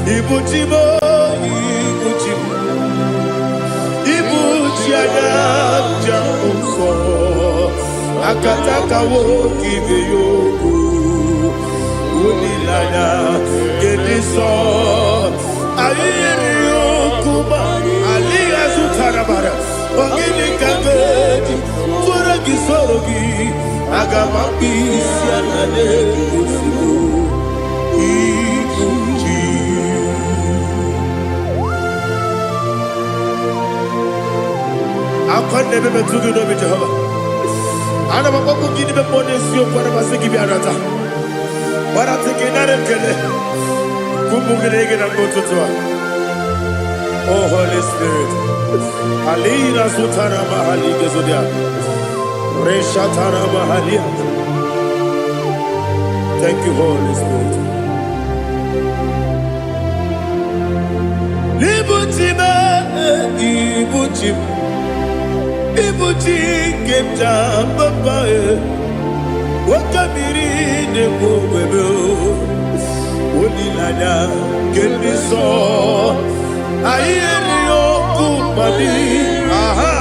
Ibuchimo, Ibuchimo, Ibuchiana, Jamuso, Akataka woki beyoku, Unilana, Gediso, Ayiriokuba, Aliya Sutarabara, Ogini Kageti, Furagi Sorogi, Agamapi, Sianane, I can't never be too good over Jehovah. I never go give the money to you for the Masiki Biarata. But I'm taking that and kill it. Kumugin and go to Oh, Holy Spirit. Alina Sutana Mahali Gezodia. Reshatana Mahalia. Thank you, Holy Spirit. Ibuchima, Ibuchim. Ibuchi kemja papa wakamiri de bobebe onilanya kemiso ayeni okupani aha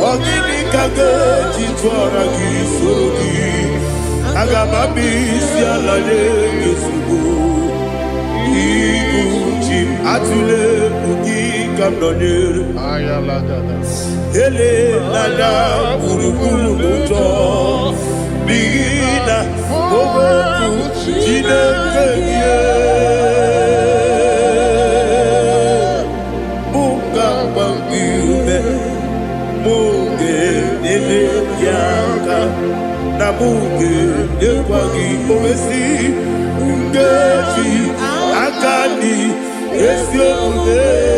ogini kage jitwara gisorogi agamabi sialale yesugo Ibuchi atule ugi kamdonyer ayalagada Ele lada buruburu muto Bigina Oboku Jinekeye Munga bangiume Munge nene yaka Na munge nekwagi owesi Ngeji akani Esyomude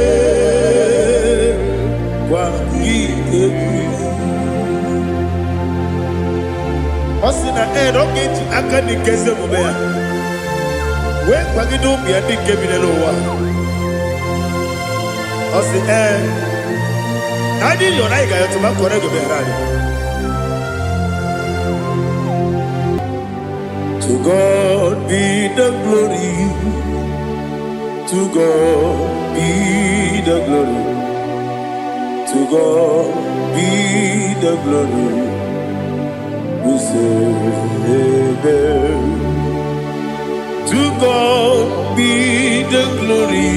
Osina rocket akani keze mubea. We kwagido mi adi kemine lowa. Osi adi yona iga yotu makore go behrani. To God be the glory. To God be the glory. To God be the glory. We say amen. To God be the glory.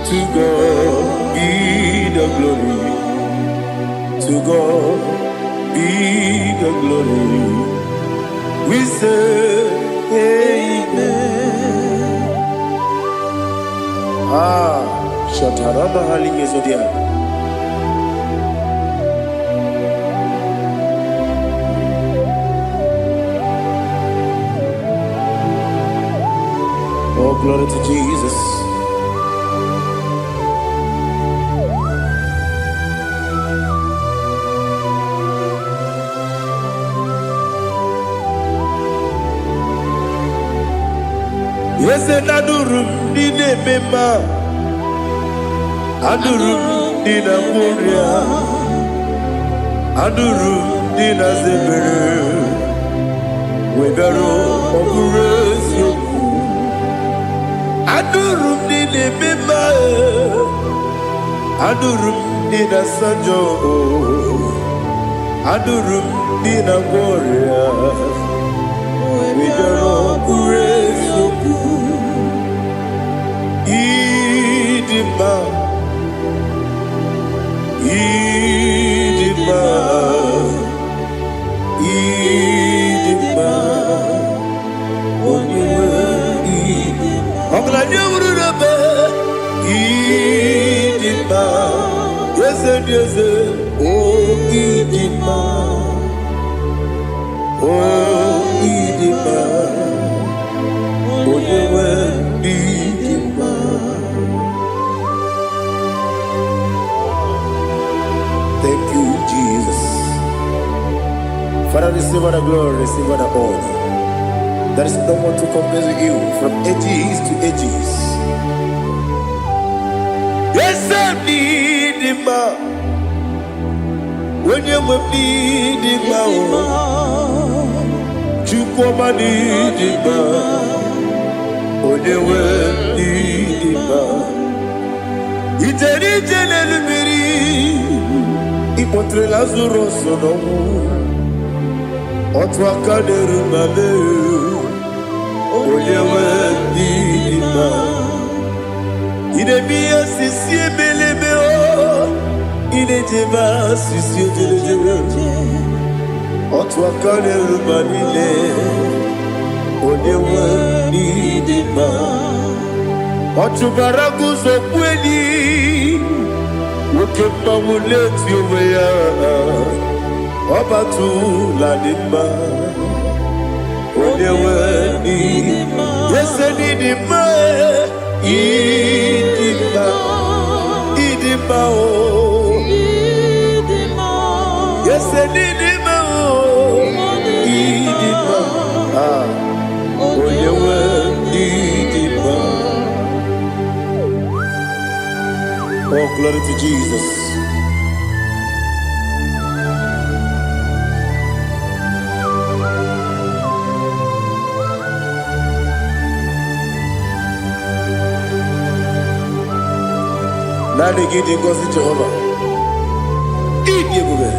To God be the glory. To God be the glory. We say amen. Shataraba Halinge Zodia. Oh, glory to Jesus. Yes, and Adurum Dine Bema Adurum Dina Moria Adurum Dina Zebere Webero Operation Adurum Dine Bema Adurum Dina Sanjo Adurum Dina Moria Webero Operation Idima, Idima, Idima, Idima, yes, oh Idima, oh Idima, oh Idima. Thank you, Jesus. Father, receive all the glory, receive all the honor. There is no one to compare with you from ages to ages. Yes, I need him. When you need him, you come and need him. When you Ijenelumiri Ipotre Lazarus Sonomu Otwakaderu Male Oyewe Dima Idemia Sisi Belebeo Idejeba Sisi Belebeo Otwakaderu Male Oyewe Dima Otubaraguzo Kweni Wokemba Muleti Oweya Obatu Ladima Oyewe Dima Yes, Dima Idima Idima Yes, Dima Idima Oyewe Dima. Oh, glory to Jesus. Nani gidi ngozi Jehovah. Idi ebube.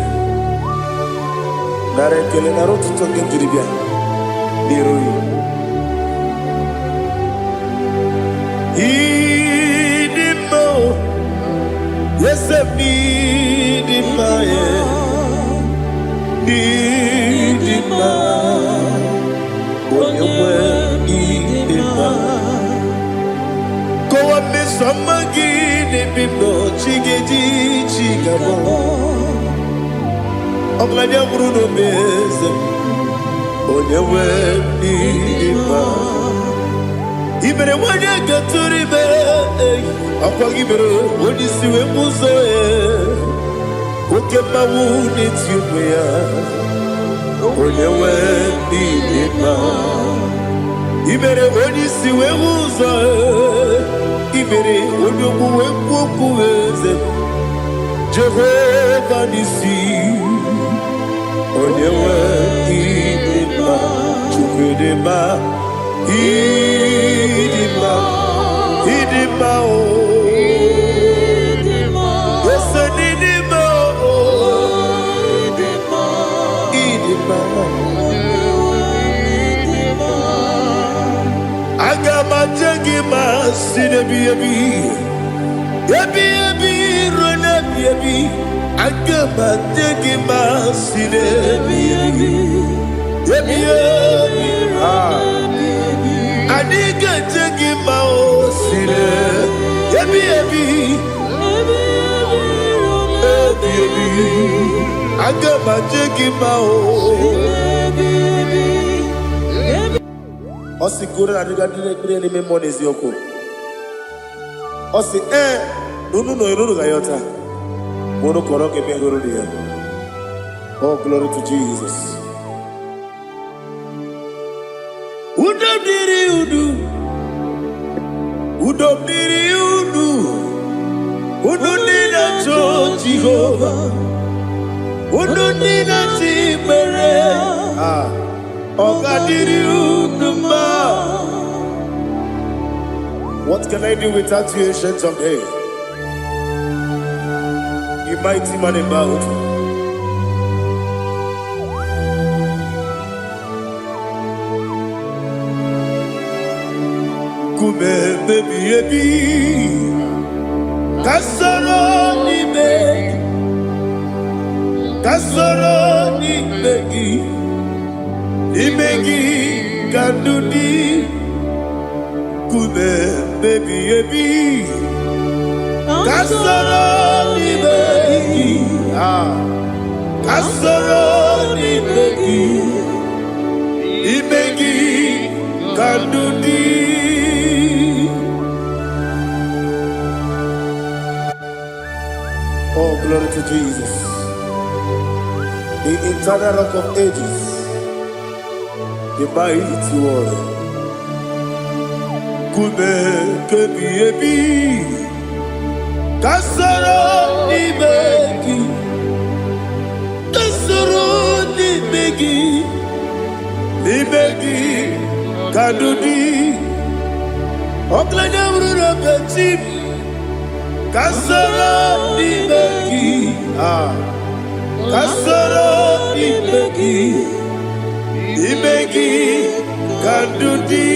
Nare kele naro tuto ngenjiribia. Niroi. Idimo. Yes, Idimo. Idimo. Oyewe Idimo. Go up me somagi. Bibo chigedi chigabo Oglanya Bruno Beze Oyewe Dima Ibere wanya gaturibe Akwa ibere woni siwe muzo Okema wuni tiumya Oyewe Dima Ibere woni siwe muzo Ibere odogu wekuoku eze Jehovah nisi Oyewe Idima Chukwudema Idima Idima o Yes, Idima o Idima Agama jagima sinebi ebi rona ebi agama jagima sinebi ebi adiga jagima o sine ebi agama jagima o Osi gura na diga dire ni me money zioko. Osi nunu no iruru gayota. Mono koroke me iruru dia. Oh, glory to Jesus. Udobdiri udu. Udunina to Jehovah. Udunina tibere. What can I do without you, ancient of days? You mighty man in battle. Kume baby Kasoro ni begi Imegi kandudi Kume baby Kasoro ni begi Kasoro ni begi Imegi kandudi Oh, glory to Jesus, the eternal rock of ages, the mighty one. Kume kebi kasoro ni begi kadudi oklanya urura betim Kasoro Ibeki. Kasoro Ibeki. Ibeki Kandudi.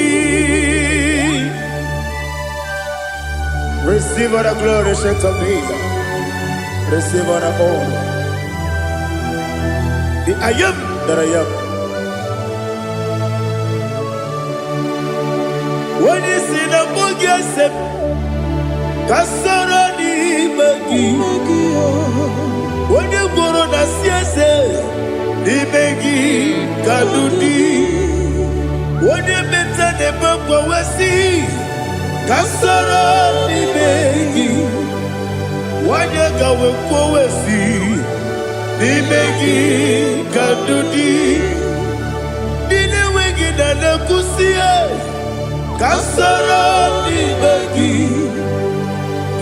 Receive all the glory, shake of Jesus. Receive all the honor. The I am that I am. When you see the book, you say, Kasoro Ibeki. When you go on the CSA, Ibeki Kandudi. When you mention the book, we see. Kasoro Ibeki. Wanya gawe kwesi Ibeki Kandudi. Dine wegi na nekusie Kasoro Ibeki.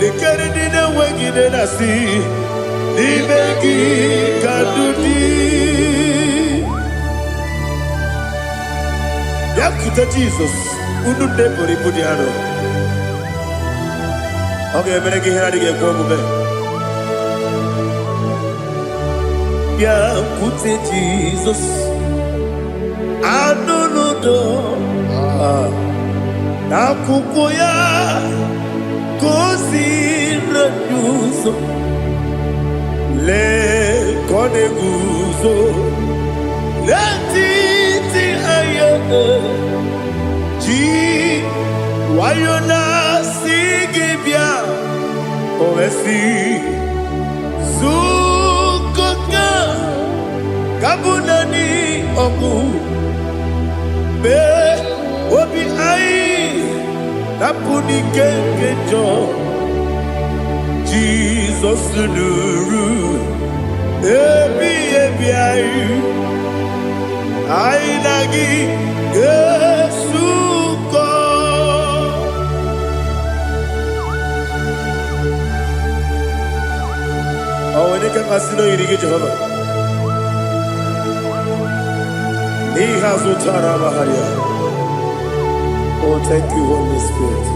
Dikere dine wegi na nasi Ibeki Kandudi. Yakuta Jesus Unu nepori pudiano. Okay, I'm going to get a yeah, put it Jesus. I don't know. Now, Kukoya, Kosi, Raduso, Le Coneguso, Letiti Ayana, G. Wayona Sigibia, Oesi, Sukoka, Kabunani Oku, Be, Obi Ai, Napuni Kekejo, Jesus Nuru, Ebi Ai, Nagi, Yesuko. Oh, when you can see no irrigate Jehovah. He has Utara Maharia. Oh, thank you, Holy Spirit.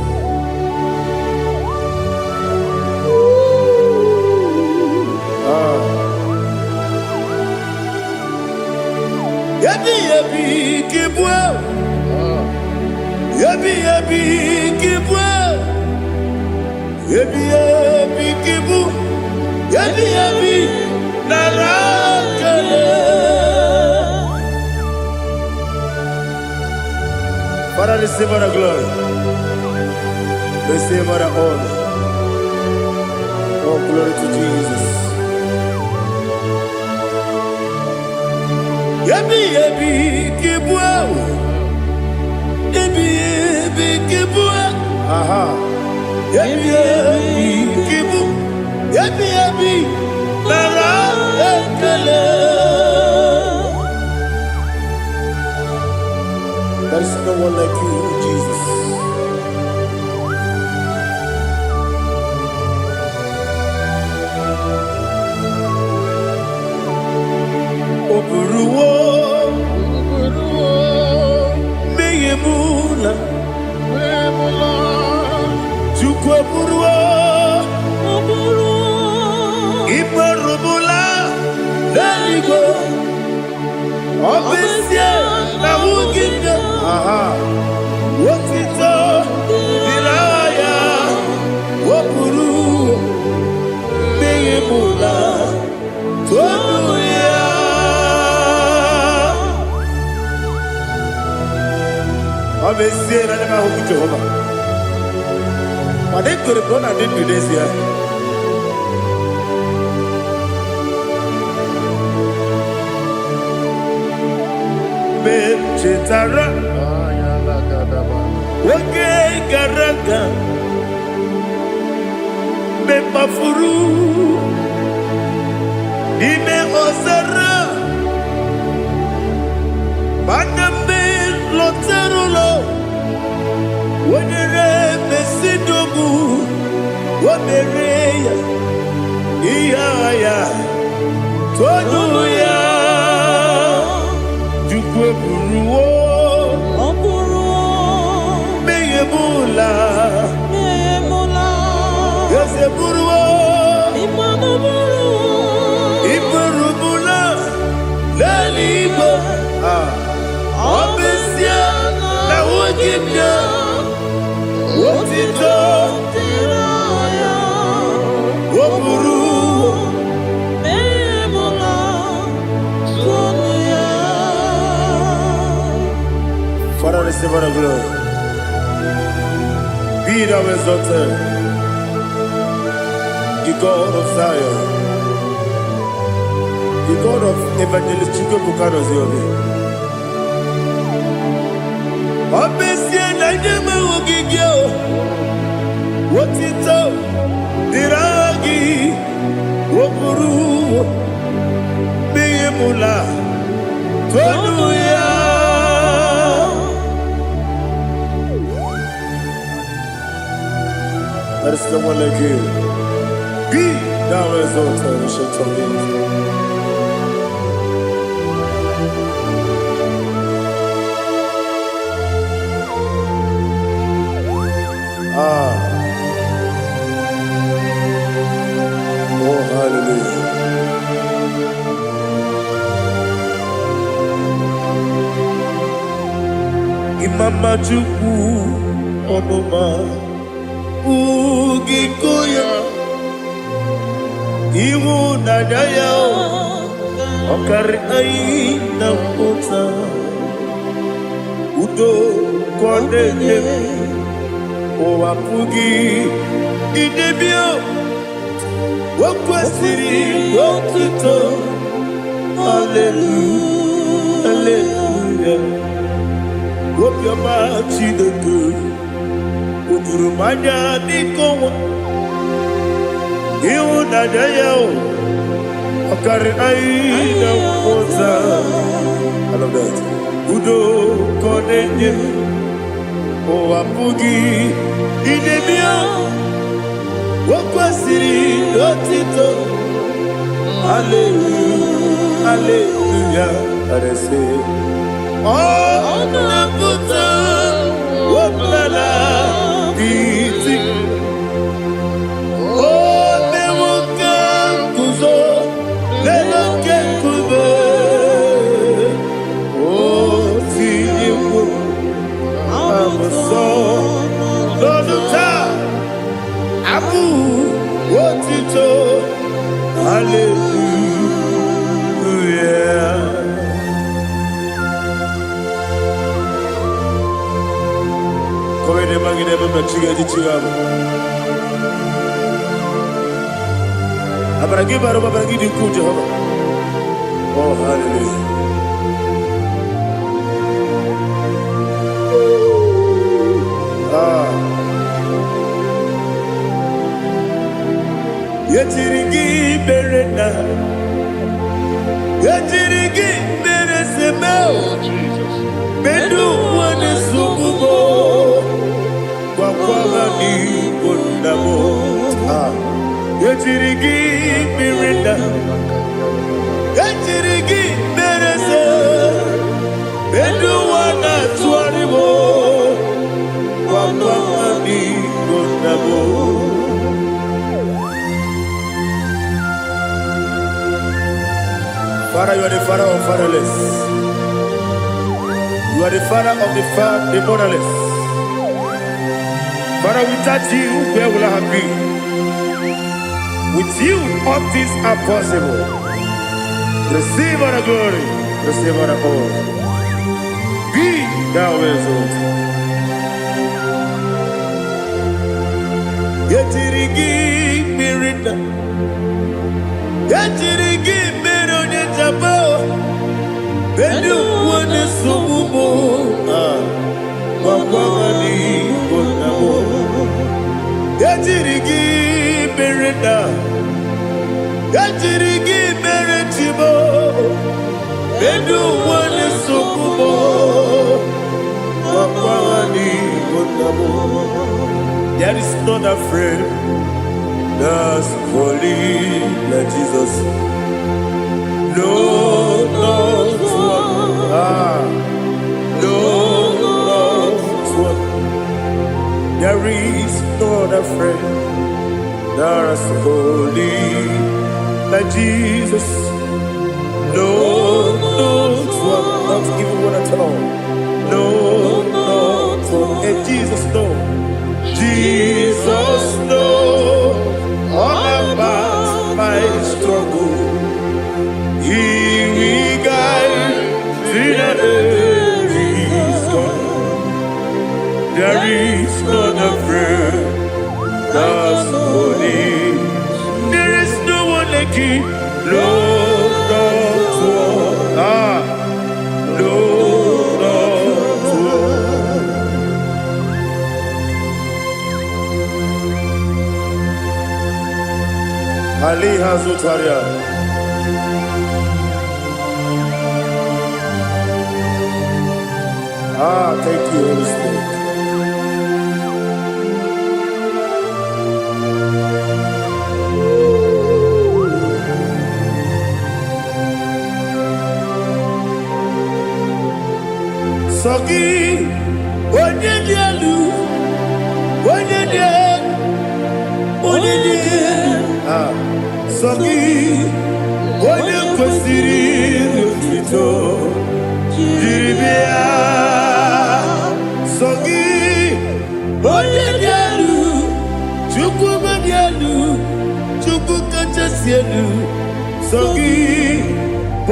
Yabi yabi kibwa. Yabi yabi kibwa. Yabi yabi kibu. Yabi yabi narakale. Father, receive all the glory. Receive all the honor. Oh, glory to Jesus. Yabi yabi kibwa. Yabi yabi kibwa. Aha. Yabi yabi kibu. Yabi yabi narakale. There is no one like you, Jesus. Oburuwo, meyemula, chukwe buruwo, iparubula, leligo, obesia na wuginde. Aha, wotito, diraya, wopuru, meyemula, tonuya. Obesia na nema huku Jehovah. But they could have done I didn't do this here. Chetara, Wage Garaka, Bepafuru, Ime Ozara, Baname Loterulo, Wenere Besidobu, Wabereya, Iaya, Tonuya. Buruwo, meyemula, Father, receive all the glory. Be thou exalted, the God of Zion, the God of Evangelist Chico Bukano Ziobi. Obviously, I never will give you what it is. Diragi, Wopuru, Beyemula, Tonuya. There is no one like you. Be thou exalted, we shall tell you. Oh, hallelujah. Imama Juku Onoma Ugikoya Iwu Nadaya Okari Aina Kota Udo Kondeye Owapugi Idebio Wakwasiri Wakito Hallelujah Hallelujah Wopiama Chideku Udurumanya Nikowa Iwu Nadaya Okari Aina Kota I love that Udo Kondeye Owapugi Idebio Wakwasiri Lotito Hallelujah Hallelujah I say Oh Naputa Waplala Biti Oh Mewoka Kuzo Leloke Kube Oh Tiyiwu Loduta Abu Wotito Hallelujah Come ne magine baba chiga di chiga Abragi baro babragi di ku Jehovah Oh hallelujah Yetirigi berena Yetirigi beresemo Bedu wane sububo Kwa ni kondamo Yetirigi berena Yetirigi berese Bedu wana tuaribo Kwa ni kondamo Father, you are the father of fatherless. You are the father of the motherless. Father, without you, where will I have been? With you, all things are possible. Receive all the glory, receive all the honor. Be thou exalted. Yetirigi mirina, yetirigi mironye jabo, bedu wane sumubo, wakwani konamo. Yetirigi mirina, yetirigi miretibo, bedu wane sumubo, wakwani konamo. There is not a friend that's holy like Jesus. No, not one. No, not one. There is not a friend There's holy like Jesus. No, not one, not even one at all. No, not one. And Jesus, no. Jesus, no. All about my struggle. He will guide till the end is gone. There is none afraid. That's holy. There is no one like him. No, not one. No, not one. Ali Hazutaria. Thank you, Holy Spirit. Sogi, onye dielu, onye dielu, onye dielu. Sogi, onye kwesịrị otuto, jiri bịa. Sogi, onye dielu, Chukwu dielu, Chukwu kachasị elu. Sogi,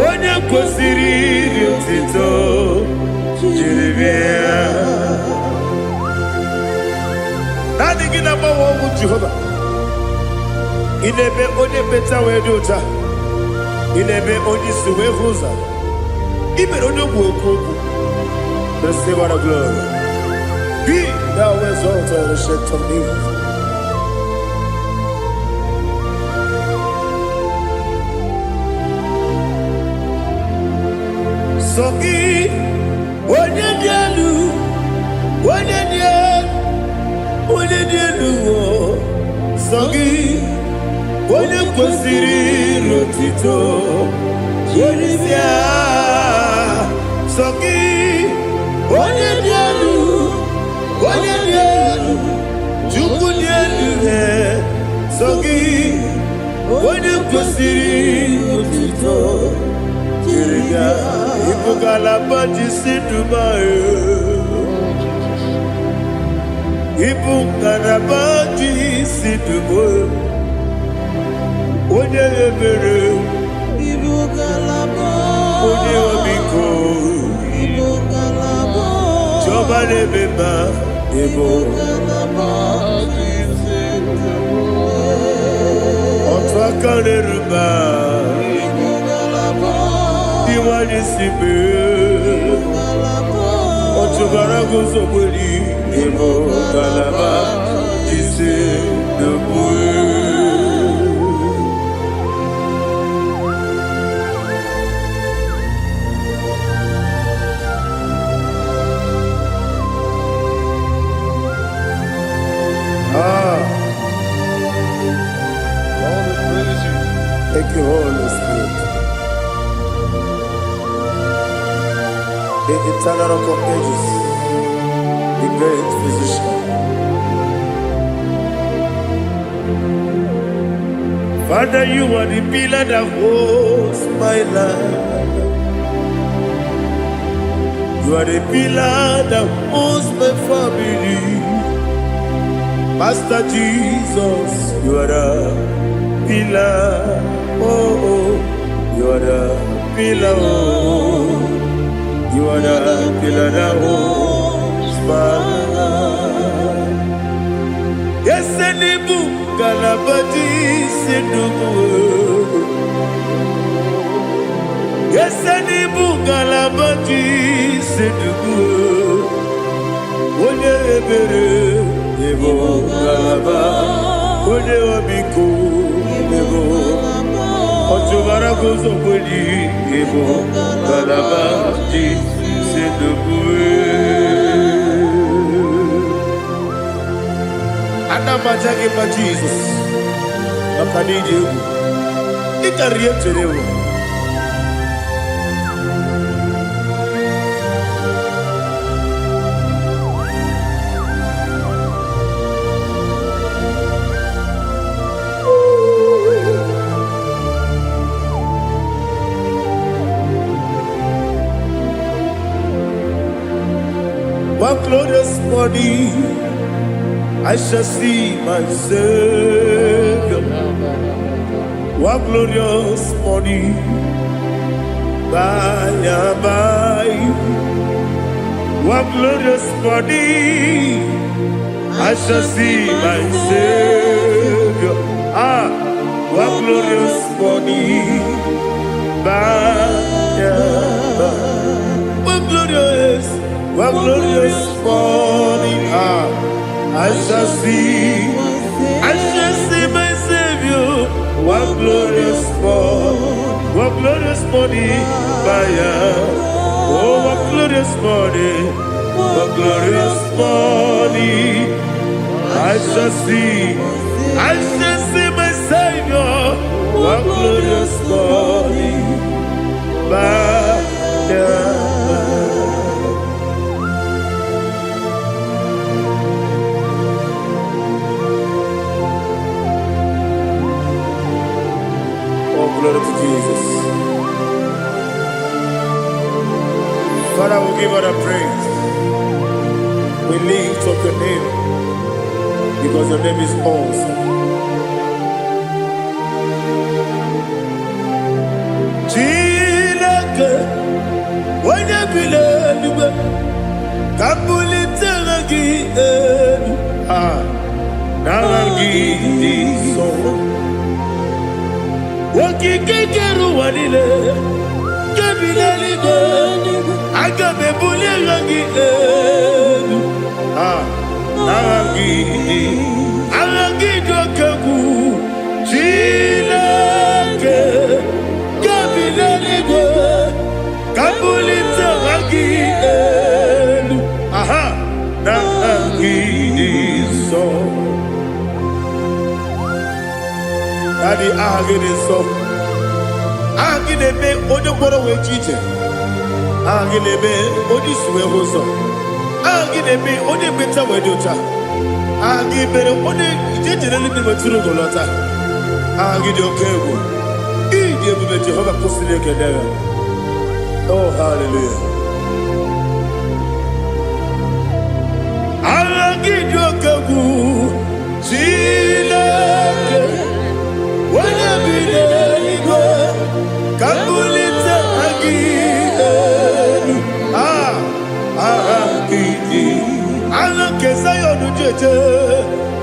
onye kwesịrị otuto. Nothing in about what would Jehovah. In a be only better way to ta. In a be only suwe hoza. Even on your work, the silver of glory. Be thou exalted and shed on me. Sogi. Onye dielu, onye dielu, Sogi, onye kwesịrị otito, jiri bịa. Sogi, onye dielu, Chukwu dielu, Sogi, onye kwesịrị otito, jiri bịa. Ibugalaba Dubai. Ibugalaba Dubai. Onye ebere. Ibugalaba. Onye omiko. Ibugalaba. Joba lebeba. Ibugalaba Dubai. Otwakalerba. Iwani sibe Otubara gozoboli Emo galaba Jise debue Thank you, Holy Spirit. The eternal rock of ages, the great physician. Father, you are the pillar that holds my life. You are the pillar that holds my family. Master Jesus, you are the pillar. Oh, you are the pillar. Oh. You are the pillar that holds my life. Yes, Enibu Galabati Sinubu. Yes, Enibu Galabati Sinubu. Onye ebere Ebo Galaba. Onye Obiku Ebo. Otubara Gozoboli Ebo Galaba Anamajagi ma Jesus, Makaniji, Ikaria Terewo. One glorious morning, I shall see my Savior. One glorious morning, by and by. One glorious morning, I shall see my Savior. One glorious morning, by and by. One glorious morning, I shall see my Savior. One glorious morning, oh, one glorious morning, I shall see my Savior. One glorious morning, glory to Jesus. Father, we give all the praise. We lift up your name because your name is awesome. Chilake, when you believe, Kabuli Teragi, Naragi, so. Wakikekeru wanile Kebileligo Agabe bulirangi Arangi dokeku Chileke Kebileligo Kabulita rangi Narangi so Daddy, agide so. Agide be odo boro we chiche. Agide be odi suwe hoso. Agide be odi beta we dota. Agide be odi jejere libi beturu golota. Agide okego. Ide be Jehovah kusile kedera. Oh, hallelujah. Agide okego. Chileke. When you believe, Kabulita again. Kesayo no jeje,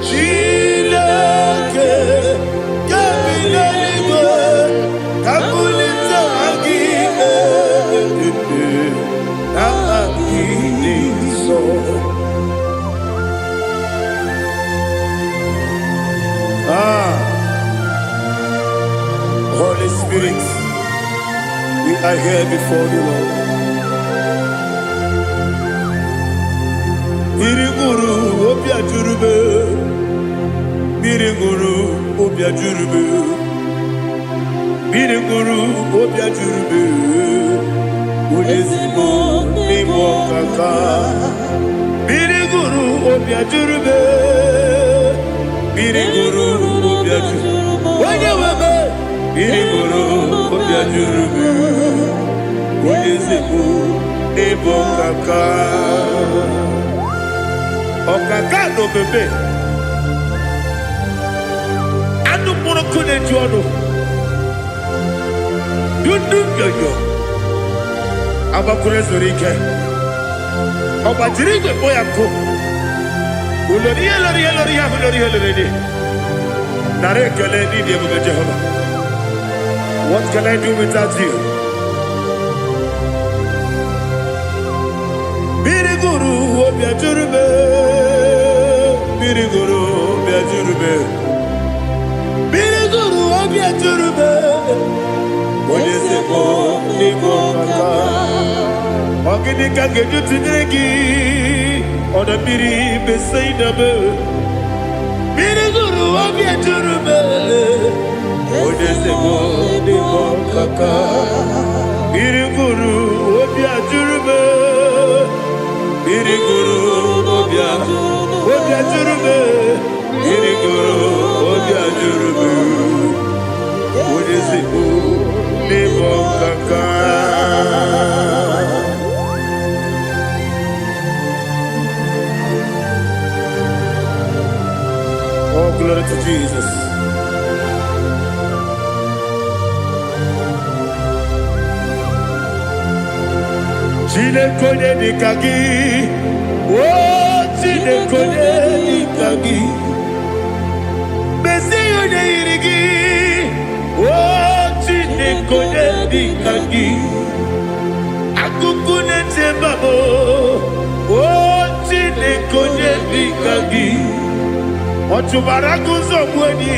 Chileke, Kabileligo, Kabulita again. So. Holy Spirit, we are here before you, Lord. Biriguru obia jurube, Biriguru obia jurube, Biriguru obia jurube, Udesimo nimo kaka, Biriguru obia jurube, Biriguru obia jurube, Wanyawebe, Biriguru obia jurube, Udesimo nimo kaka. Okaka no bebe anu mono kone jono dundu yoyo abakure zorike obajiri gbe boya ko ulori helori nare kele ni de bebe Jehovah. What can I do without you? Biriguru obia jurube, Biriguru obia jurube, Biriguru obia jurube. Odesemo nimo kaka, ogini kangeju tinegi, oda biri beseinabe. Biriguru obia jurube, Odesemo nimo kaka, Biriguru obia jurube. Biriguru obia jurube, Biriguru obia jurube, Odesemo nimo kaka. glory to Jesus. Chinekonye dikagi, oh chinekonye dikagi, besiyone irigi, oh chinekonye dikagi, akukune tembabo, oh chinekonye dikagi, otubarakuzo mweni,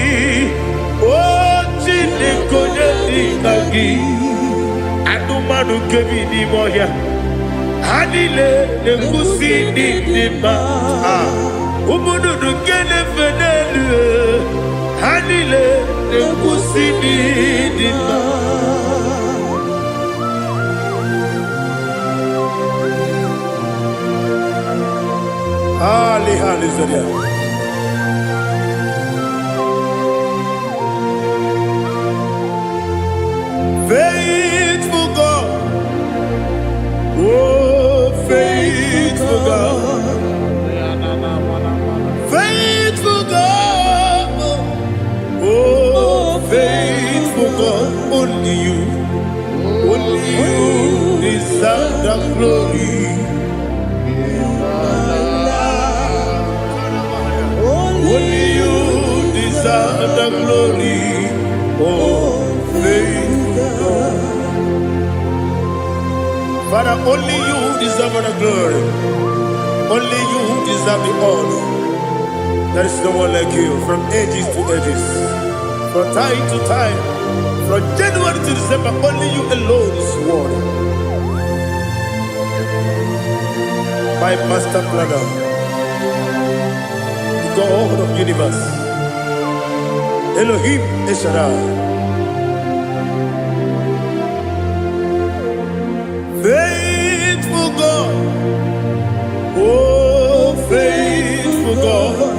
oh chinekonye dikagi, anumanu kebini moya. Hanile ne kusini nima, umudu kene fenelu. Hanile ne kusini nima. Ali halizeria. Faithful God, oh faithful God, faithful God, oh faithful God, only you deserve the glory. Only you deserve the glory, oh faithful God. Father, only you deserve the glory. Only you deserve the honor. There is no one like you, from ages to ages, from time to time, from January to December. Only you alone is worthy. My master planner, the God of the universe, Elohim Eshadai. Faithful God, oh faithful God,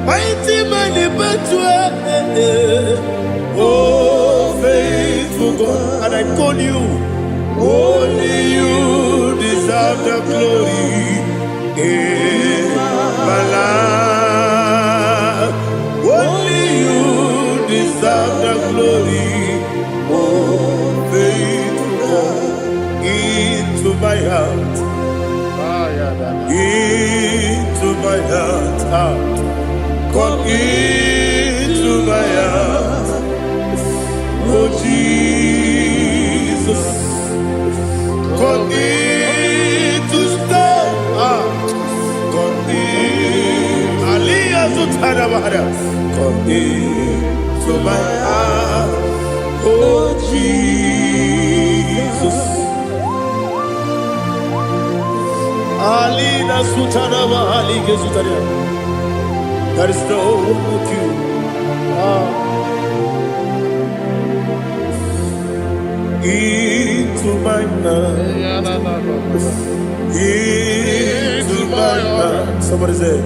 mighty man in battle, oh faithful God, and I call you, only you deserve the glory in my life, only you deserve the glory, oh faithful God. Into my heart, into my heart, come into my heart, oh Jesus, come in to stay, come in, Aliyah Zutanabara, come into my heart, oh Jesus. Alina Sutanaba Ali Gesutaria. There is no one like you. Into my heart. Into my heart. Somebody say,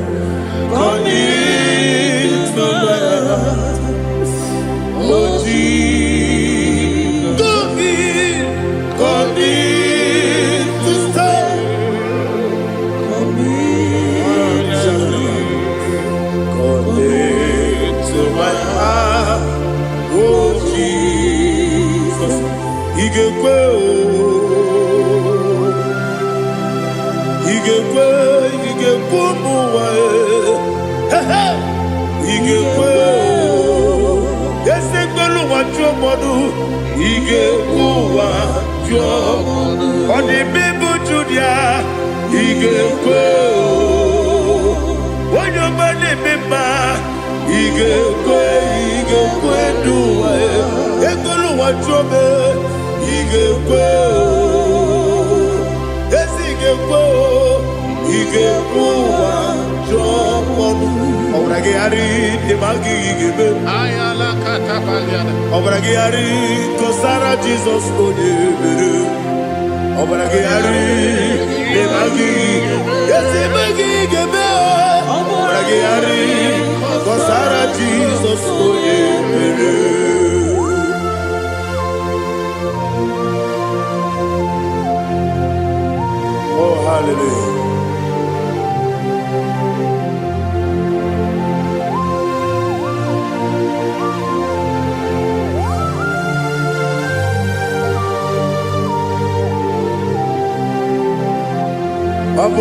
come into my heart. Oh Jesus. Come in to stay. To my heart, oh Jesus, Igekwe, muwa, Igekwe, Esegbelu wajomodu, Igekwe wajomodu, Oni bibu Judia, Igekwe, Wanyomane mema. Igekwe duwa, Ekolu wajobe, Igekwe, Igekwe wajomodu. Obrage ari demagi igebe. Ayala katapaliana. Obrage ari kosara Jesus onyebere. Obrage ari demagi igebe. Obrage ari kosara Jesus onyebere. Oh hallelujah.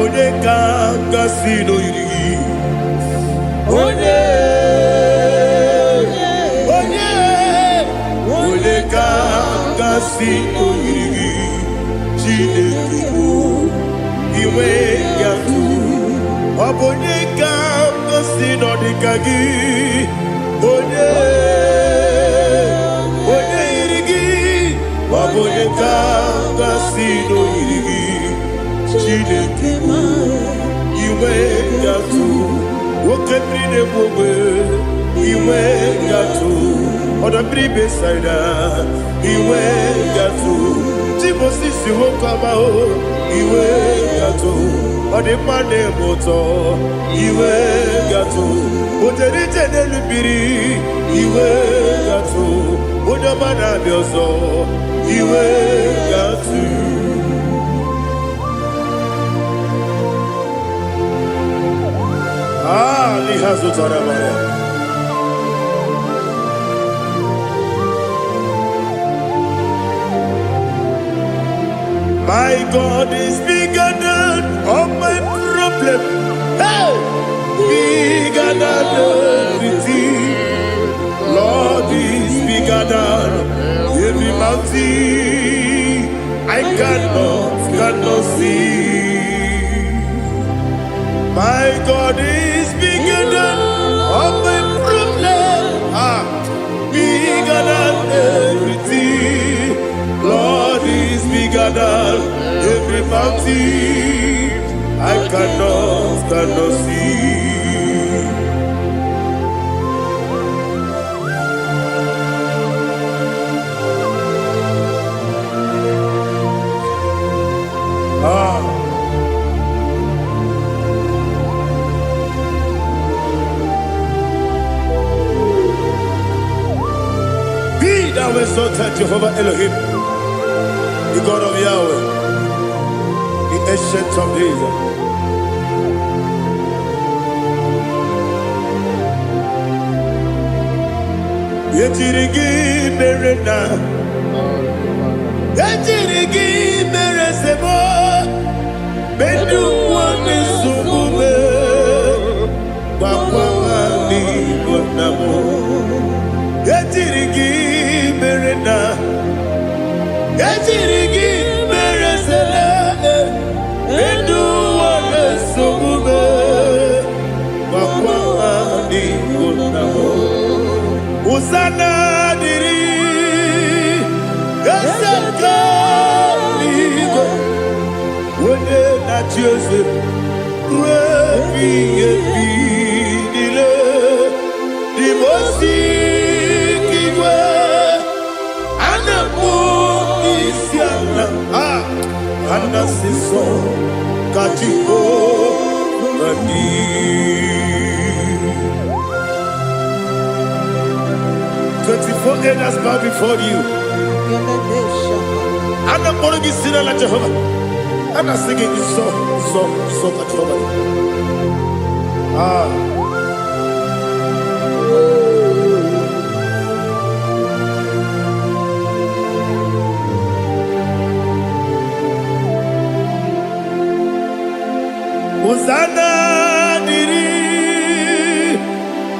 Onye kangasi no yiri. Onye kangasi no yiri. Chineke o iwe yatu. Onye kangasi no dikagi. Onye yirigi. Onye kangasi no yirigi. Chineke o iwe yatu. Woke brine bobe iwe yatu. Oda bribe saida iwe yatu. Timosisi wokama o iwe yatu. Ode mane moto iwe yatu. Ode jene lubiri iwe yatu. Ode mana biozo iwe yatu. Lihazo tarabaya. My God is bigger than all my problem. Hey, bigger than everything. Lord is bigger than every mountain. I cannot see. My God is bigger than all my problems. Bigger than everything. Lord is bigger than every mountain. I cannot see. Thou exalted Jehovah Elohim, the God of Yahweh, the ancient of days. Yetirigi merena, yetirigi meresebo, bedu wane sumube, bakwamani bonamo. Yetirigi merena, yetirigi meresele, bedu wane sumube, bakwamani bonamo. Usana diri, esaka ligo, wone na Joseph, wepi dile, di mosi kiwe, anamu isiana, anasiso katiko mani. 24 elders bow before you. And I'm going to be singing like Jehovah. And I'm singing this song like Jehovah. Hosanna diri,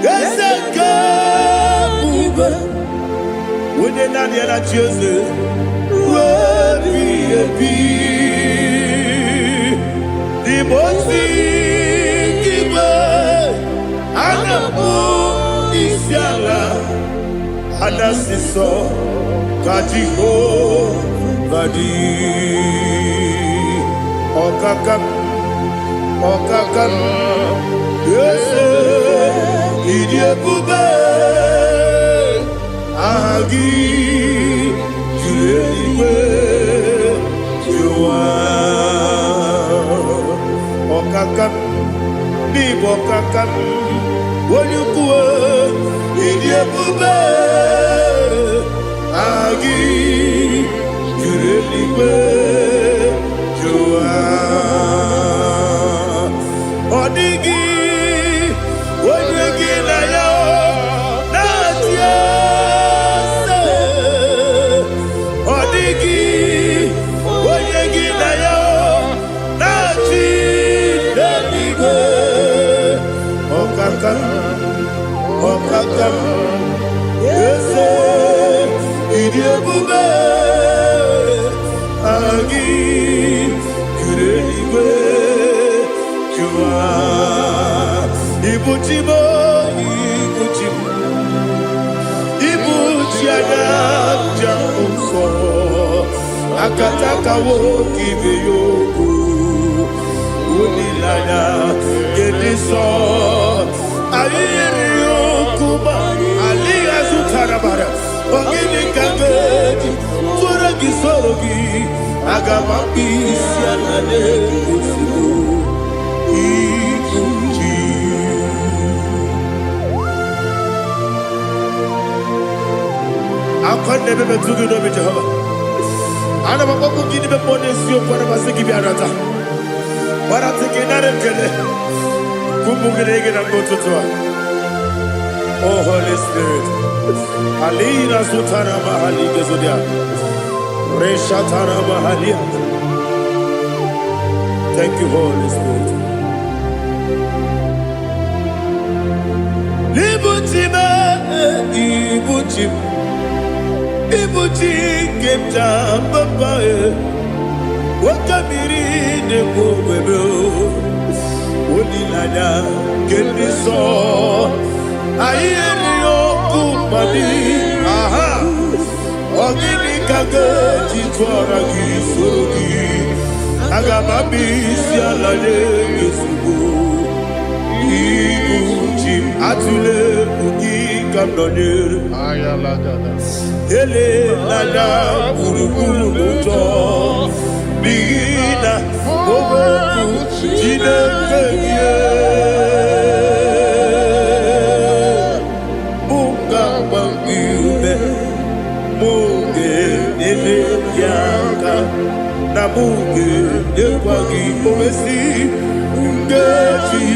eseka. When you're not yet at Joseph, the most giver, and the moon is yala, and the siso, Kajiho, Vadi, Okakam, yes, Idiot Bube. Agi juliwe juwa okakam bibo kakam wonyukwe idiebube agi juliwe juwa odigi wonyegi na yo natie. Odigi, oyegi na yo, nachi. Okaka Ese Idiabube Agi Kureniwe Jua Ibuchimo Ibuchimo Ibuchiana Jamso Akataka woki beyoku Unilaya Gediso Ayeri yokuba Aliya Zutarabara Ogini Kageti Turagi Sorogi Agamaki Sianade Kusibu Ikuchi Akwande bebe tugi no Jehova Ana makoku gini be ponesio kwa na basiki bi arata. Bara tiki nare kele. Kumugirege na mototwa. Oh Holy Spirit. Alina sutara mahali gezodia. Resha tara mahali. Thank you, Holy Spirit. Libutime, ibutime. Ibuchi kemja papae wakamiri de bobebe onilanya kendiso ayeri okumani aha ogini kage titwara gisogi agamabisi alale yesugo ibuchi atule ugi kamdonir ayalagada ele lala buruburu muto bina ogo jine kenye munga bangiume munge ele yaka na munge ekwagi omesi ngeji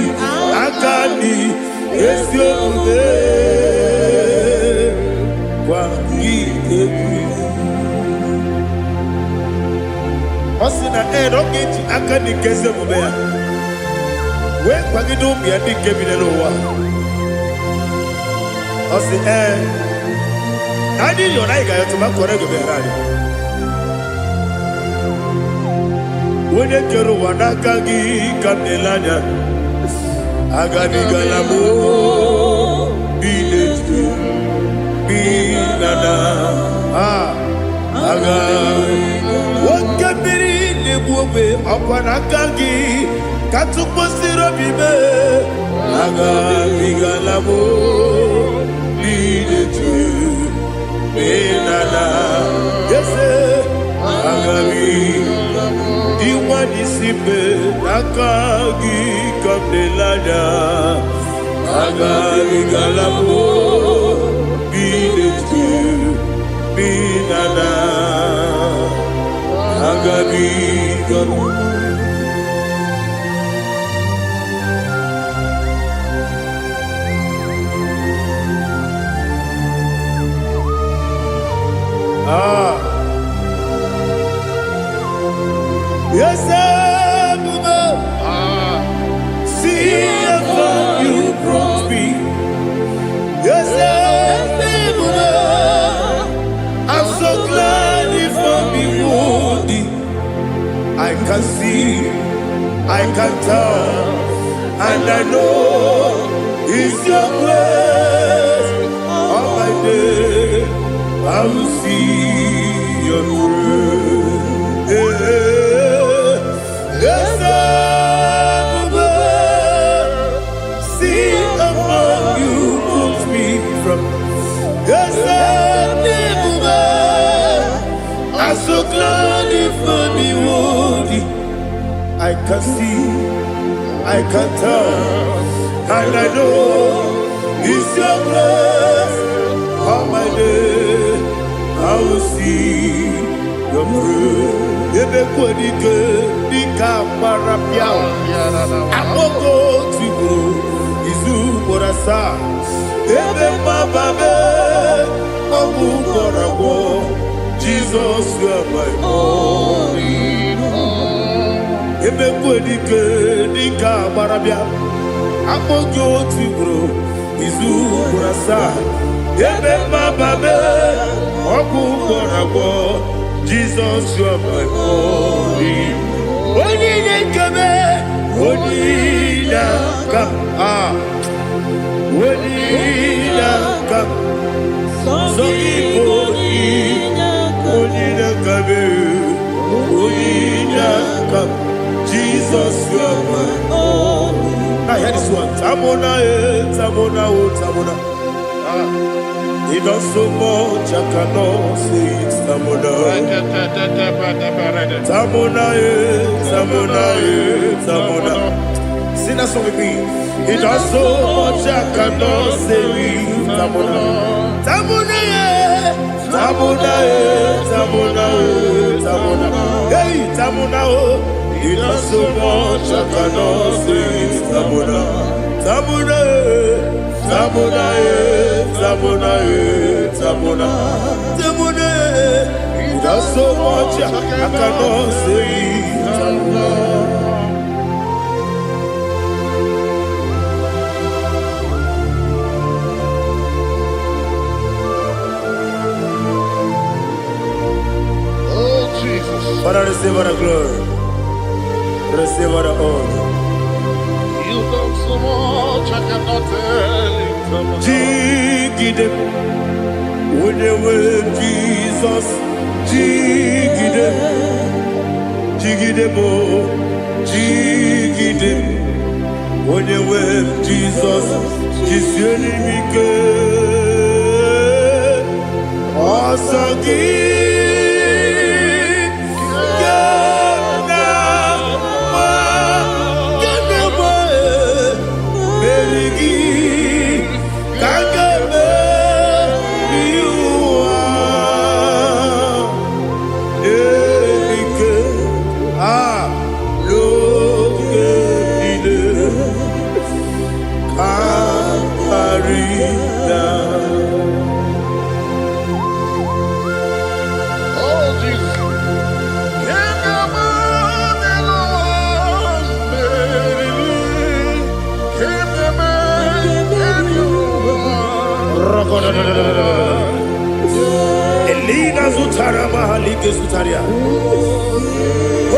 akani esiode Osina rogeji akani keze mubea. We kwagido biadi kebinelo wa. Osi nani yona igayo tumakore goberani. Wene kero wanakagi kanelanya. Agani galamo binetu binana aga wakabiri lebuwe akwanakagi katuposiro bibe aga bigalamo binetu binana yese aga diwani sipe nakagi kamdelada aga bigalamo binetu binana aga bigalamo yes, see how you brought me. Yes, I'm so glad if I'm wounded. I can see, I can tell, and I know it's your grace. On my day, I will see your grace. Yes, see among you moves me from. Yes, I'm so glad if only would. I can see, I can tell, and I know it's your grace. On my day, I will see your grace. Ebe kwenike dika marapia Amoko tibu izu morasa Ebe mababe Omu korabo Jesus you are my only Ebe kwenike dika marapia akpọghị otu ugboro izu ugboro asaa ebe mmababe ọgwụ gwọrọ agwọ Jizọs you are my body onye na-ekebe onye na-aka onye na-aka sọ Igbo onye na-akabe onye na-aka Jesus you are my body. Now hear this one. Tamona, Tamona, Tamona. He does so much, I cannot say it. Tamona, Tamona, Tamona, Tamona. Sing that song with me. He does so much, I cannot say it. Tamona, Tamona, Tamona, Tamona, Tamona. Hey, Tamona, he does so much, I cannot say it. Tamona, Tamona, Tamona, Tamona, Tamona, Tamona. He does so much, I cannot say it. Tamona. Oh, Jesus. Father, receive all the glory. Receive all the honor. You done so much, I cannot tell it. Jigide, when you were Jesus, Jigide, Jigide mo, Jigide, when you were Jesus, Jisyenimike, Asagi. Elina Zutara Mahalike Zutaria.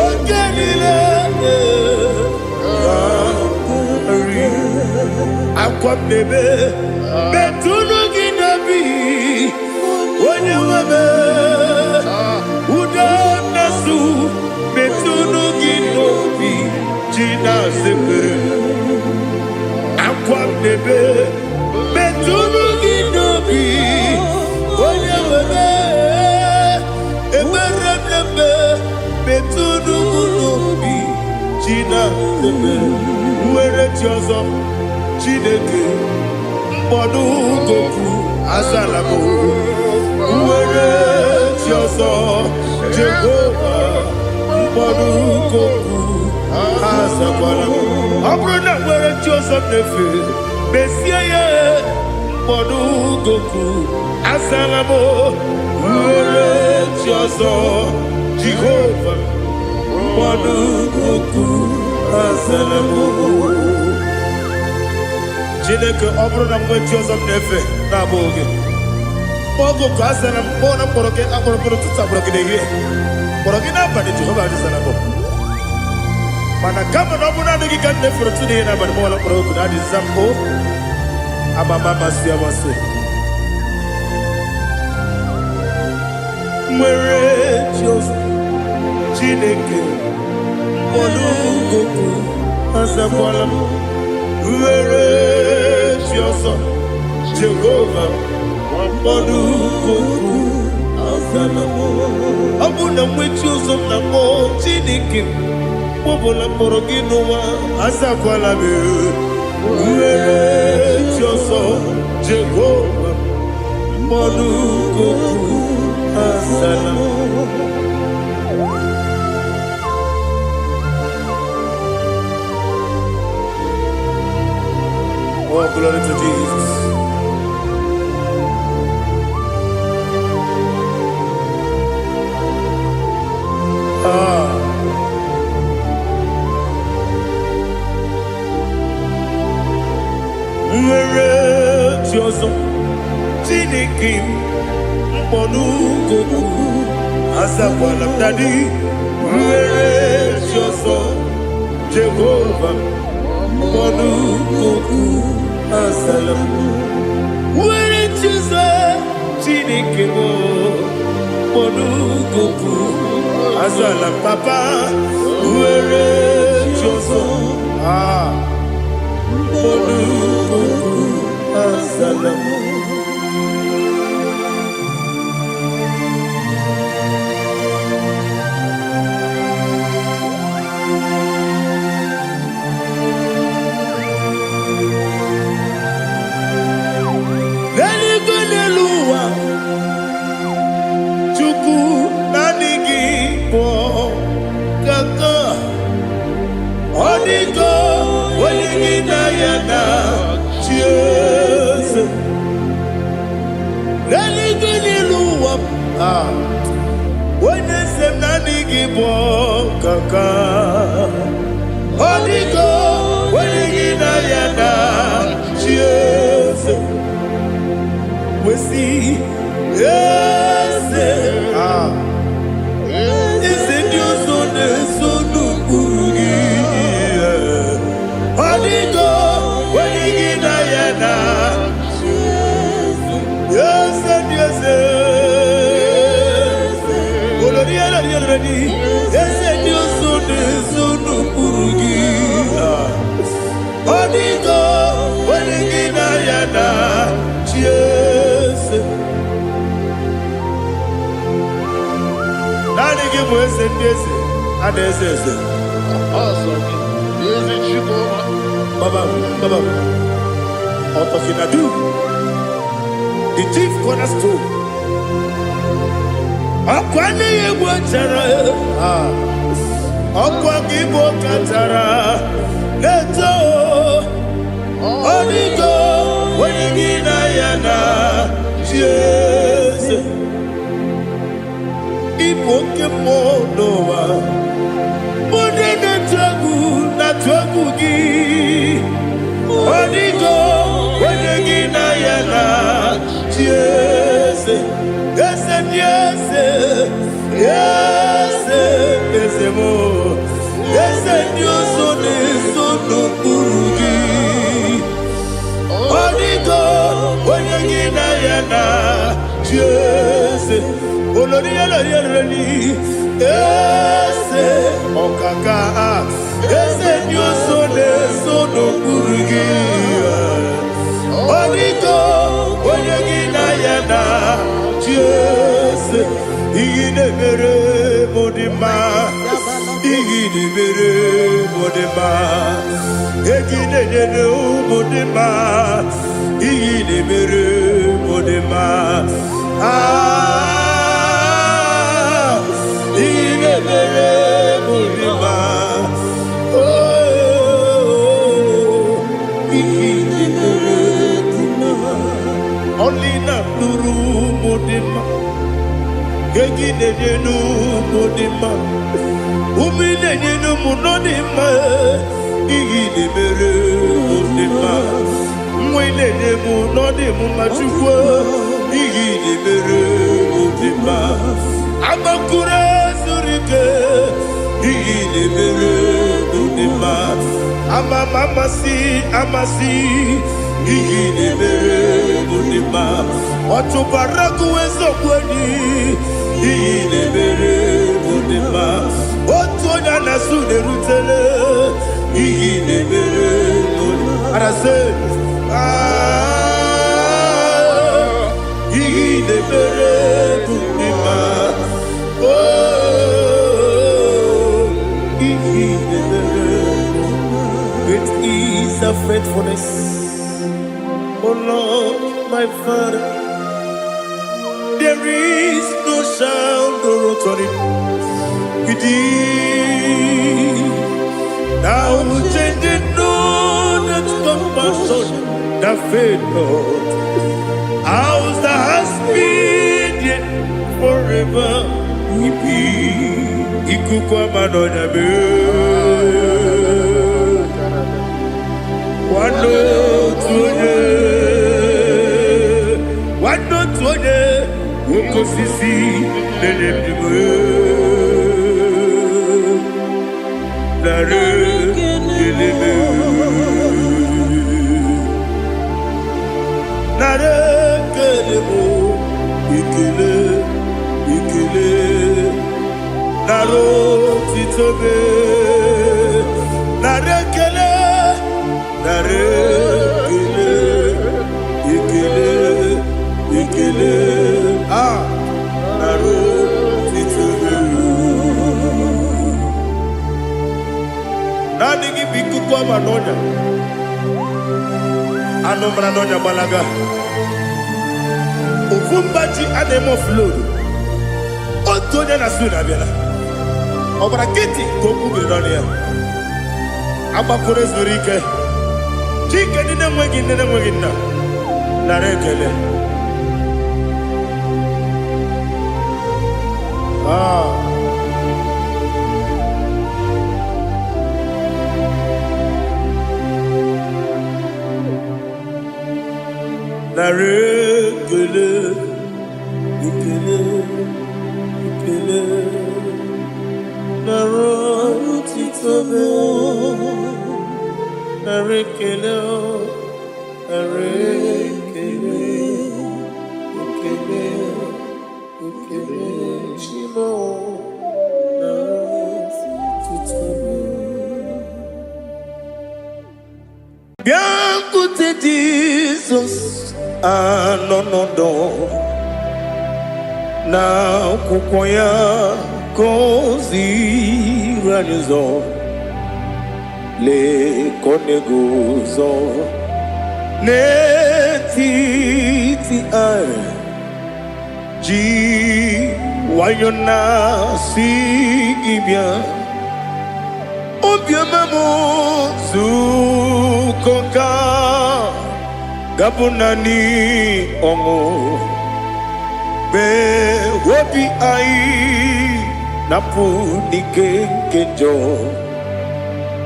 Ogenile Aqua bebe Betunu Ginabi Onye webe Uda Nasu Betunu Ginobi Jina Zepe Aqua bebe Betunu Ginobi Onye webe Eberebe Betunu Ginobi Jina Zepe Uwere Tiozo Chineke mkpọdụ goku azalabo uwere Tiozo Jehova mkpọdụ goku azakwala ọ bụrụ na nwere Tiozo nefe besie ya mkpọdụ goku azalabo uwere Tiozo Jehova mkpọdụ goku azalabo Chineke ọ bụrụ na mgbe Tiozo na-efe na-abụ oge ogo ka a sara mkpọ na mkpọrọ gị akpọrọ mkpọrọ tutu akpọrọ gị n'ehihie mkpọrọ gị n'abalị Jehova adịzara bụ mana kama na ọ bụrụ na adịghị ka nne fere tụ n'ihe n'abalị mụọla mkpọrọ oku na adịza mpụ amama amasị amasị nwere Tiozo Chineke mkpọrọ oku azakwala m Uwere Tiozo Jehova mkpọdụ goku azalamo ọ bụ na mgbe Tiozo na mkpọ Chineke kpọbụla mkpọrọ gị n'ụwa azakwala m Uwere Tiozo Jehova mkpọdụ goku azalamo Oh, glory to Jesus. ọzọ Chineke mkpọnụ goku azakwala m dadi nwere chi ọzọ Jehova mkpọnụ goku azala m nwere chi ọzọ Chineke mkpọnụ goku azala m papa nwere chi ọzọ mkpọnụ goku azala m. Kaka Odigo Wenigina Yana Cheers We see Yes Is it your son Urugi Odigo Wenigina Yana Cheers Yes Yes Yes Sunu Urugi Odigo Wenigina Yana Cheers Nani give us a yes and a says Awesome. Is it Chico? Baba Otokinadu the chief cornerstone Akwane Igbo chara Akwa Igbo katara Leto Odigo Wenigina Yana Cheers Igbo kemo noa Mune na twagu gi Odigo Wenigina Yana Cheers Yes, yes, yes, yes, more. Yes, you son is no Urugi. Odigo, when you get Diana, yes, Olonia, yes, Okaka, yes, you son is no Urugi. Odigo, when you get Diana. Yes, Igidebere Modima, Igidebere Modima, Egidebere Modima, Igidebere Modima, Igidebere Modima, oh, Igidebere Modima, only not Nuru Modima. Gegidenu Modima, Umidenu Munodima, Igidebere Modima, Mwidenu Nodimu Machukwa, Igidebere Modima, Amakure Zurike, Igidebere Modima, Amasi, Igidebere Modima, Otubaraku Ezokweni, Igidebere Modima, Otonya Nasude Rutele, Igidebere Modima. And I say, Igidebere Modima, oh, Igidebere Modima. Great is the faithfulness, oh Lord, my Father. There is no sound or authority. Now changing no that compassion that faith not. Ours that has been yet forever we be. Ikukwa manonya be. Wano tunye. osisi na-enye nara ekele nara ekele ekele ekele nara otito nara ekele nara ekele ekele ekele nara otito nani gị bụ ikuku ọma n'ọnya anụ mara n'ọnya gbalaga ofu mgbaji a na-eme oflodu otu onye na-asụ na-abịala ọ gbara kịtị ka okwu gị n'ọnụ ya agbakọrọ ezuru ike chike ndị na-enweghị nne na-enweghị nna nara ekele nara ekele ekele ekele nara otito nara ekele nara ekele ekele ekele chimo nara otito bịakwute Jizọs anọ n'ọdụ n'akwụkwọ ya ka oziri anyị ụzọ lee ka ọ na-eguzo n'etiti anyị ji nwayọọ na-asị gị bịa obiọma m zukọ ka gabụ naanị ọṅụ bee obi anyị napụ n'ike nke njọ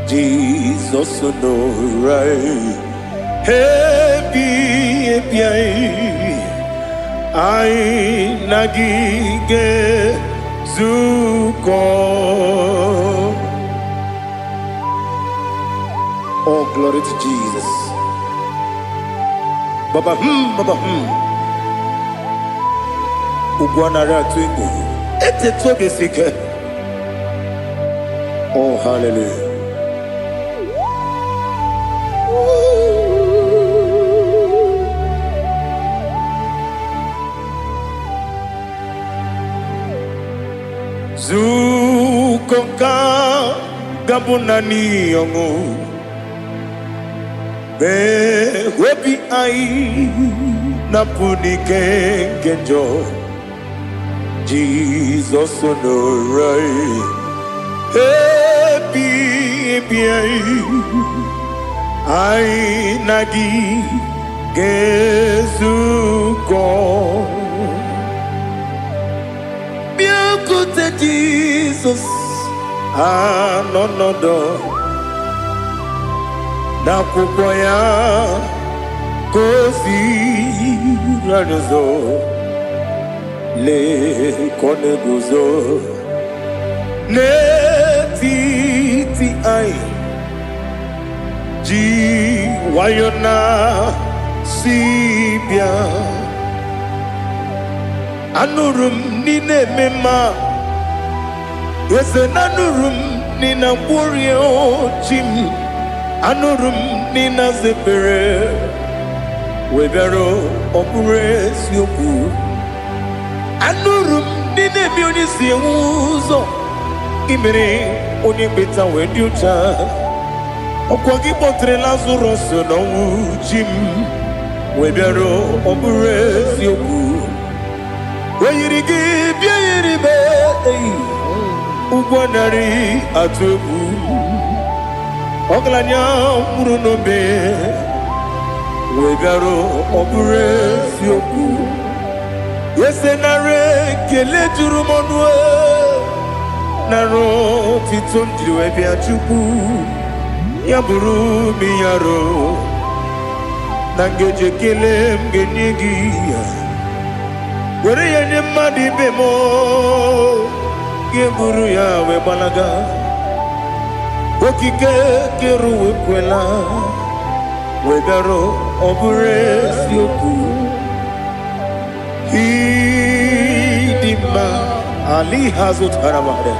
Jizọs nọrọ anyị ebi anyị na gị ga-ezukọ. Oh, glory to Jesus. Baba Ugwanara twingo. Ete tobe sike. Oh, hallelujah. Zukoka gabunani yongo. Be webi ai napuni kenjo Jesus onorai happy ai nagi gezuko biakute Jesus anonodo n'akwụkwọ ya gosi ranyụzo lee ka ọ na-eguzo n'etiti anyị ji nwayọọ na si bịa anụrụ m n'ime eme mma eze na anụrụ m n'ina mkpụrụ ochi m anụrụ m n'ina zebere webere ọbụrụ eziokwu anụrụ m n'ina ebe onye si enwe ụzọ imere onye mkpeta wee dị ụcha ọkwa gị kpọtere Lazarọs n'ọnwụ ji m webere ọbụrụ eziokwu o yiri gị bịa yiri be ụgwọ narị atụ egwu ọgaranya mkpụrụ n'obe wegara ọbụrụ eziokwu ese nara ekele juru m ọnụ nara otito m jiri wee bịa Chukwu ya bụrụ m ya ro na ngeji ekele m ga-enye gị ya were ya nye mmadụ ibe m ga-eburu ya wee gbalaga okike kere uwe kwela wee bịarụ ọ bụrụ eziokwu ịdị mma ali ha zụtara mmadụ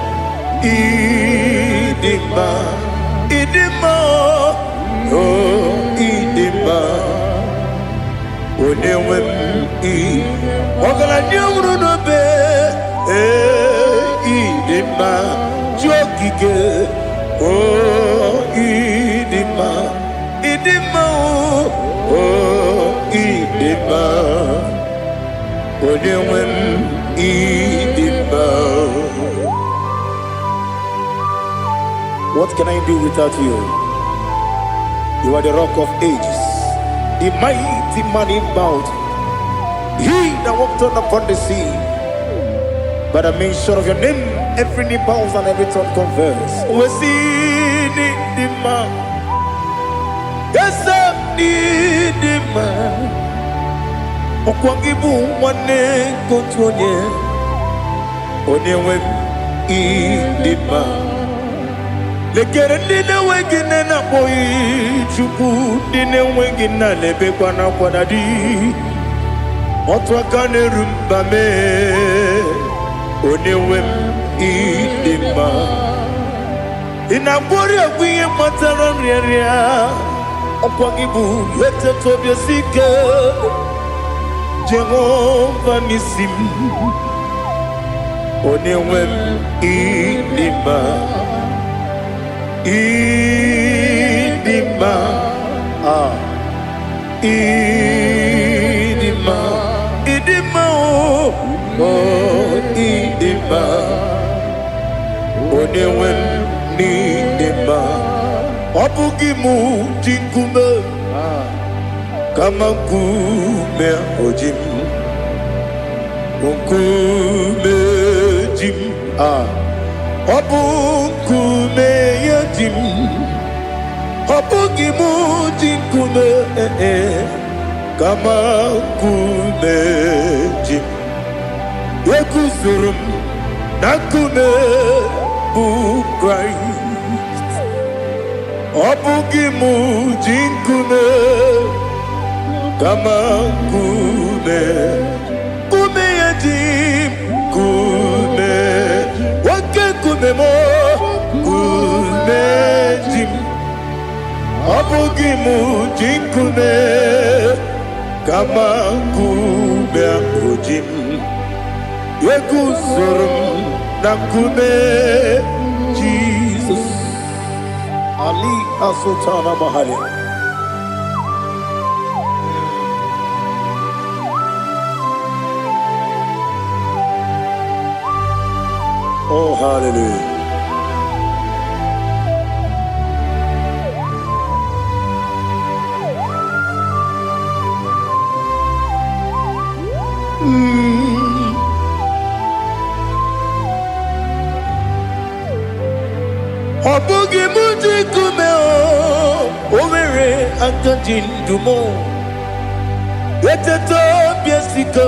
ịdị mma ịdị mma onye nwe m ọgaranya nwụrụ n'obe ịdị mma ji okike ịdị mma ịdị mma onye nwe m ịdị mma. What can I do without you? You are the rock of ages, the mighty man in mountain, he that walked on upon the sea. By the mention of your name, every knee bows and every tongue confess. We see the man. Yes, the man. Okwangibu wane kotonye. Onyewe the man. Lekere ndine wengine na boyi chuku ndine wengine lebe kwa na kwanadi otwakane rumba me onyewe ịdị mma inagbori ogwiye matara nrịarịa ọkwa gị bụ eteto obi osike Jehova n'isi m onyewe ịdị mma ịdị mma ịdị mma ịdị mma ịdị mma onyewe m n'ịdị mma ọ bụghị mụ ji nkume kama nkume oji m nkume ji m ọ bụ nkume ya ji m ọ bụghị mụ ji nkume kama nkume ji m ekuzuru m na nkume bụ Kraịst ọ bụghị mụ ji nkume kama nkume ya ji m nkume nwoke nkume m nkume ji m ọ bụghị mụ ji nkume kama nkume ahụ ji m eguzoro m na nkume Jesus. Ali Asultana Mahali. Oh, hallelujah. Ọ bụghị mụ ji nkume o nwere aka ji ndụ m eteta obi esike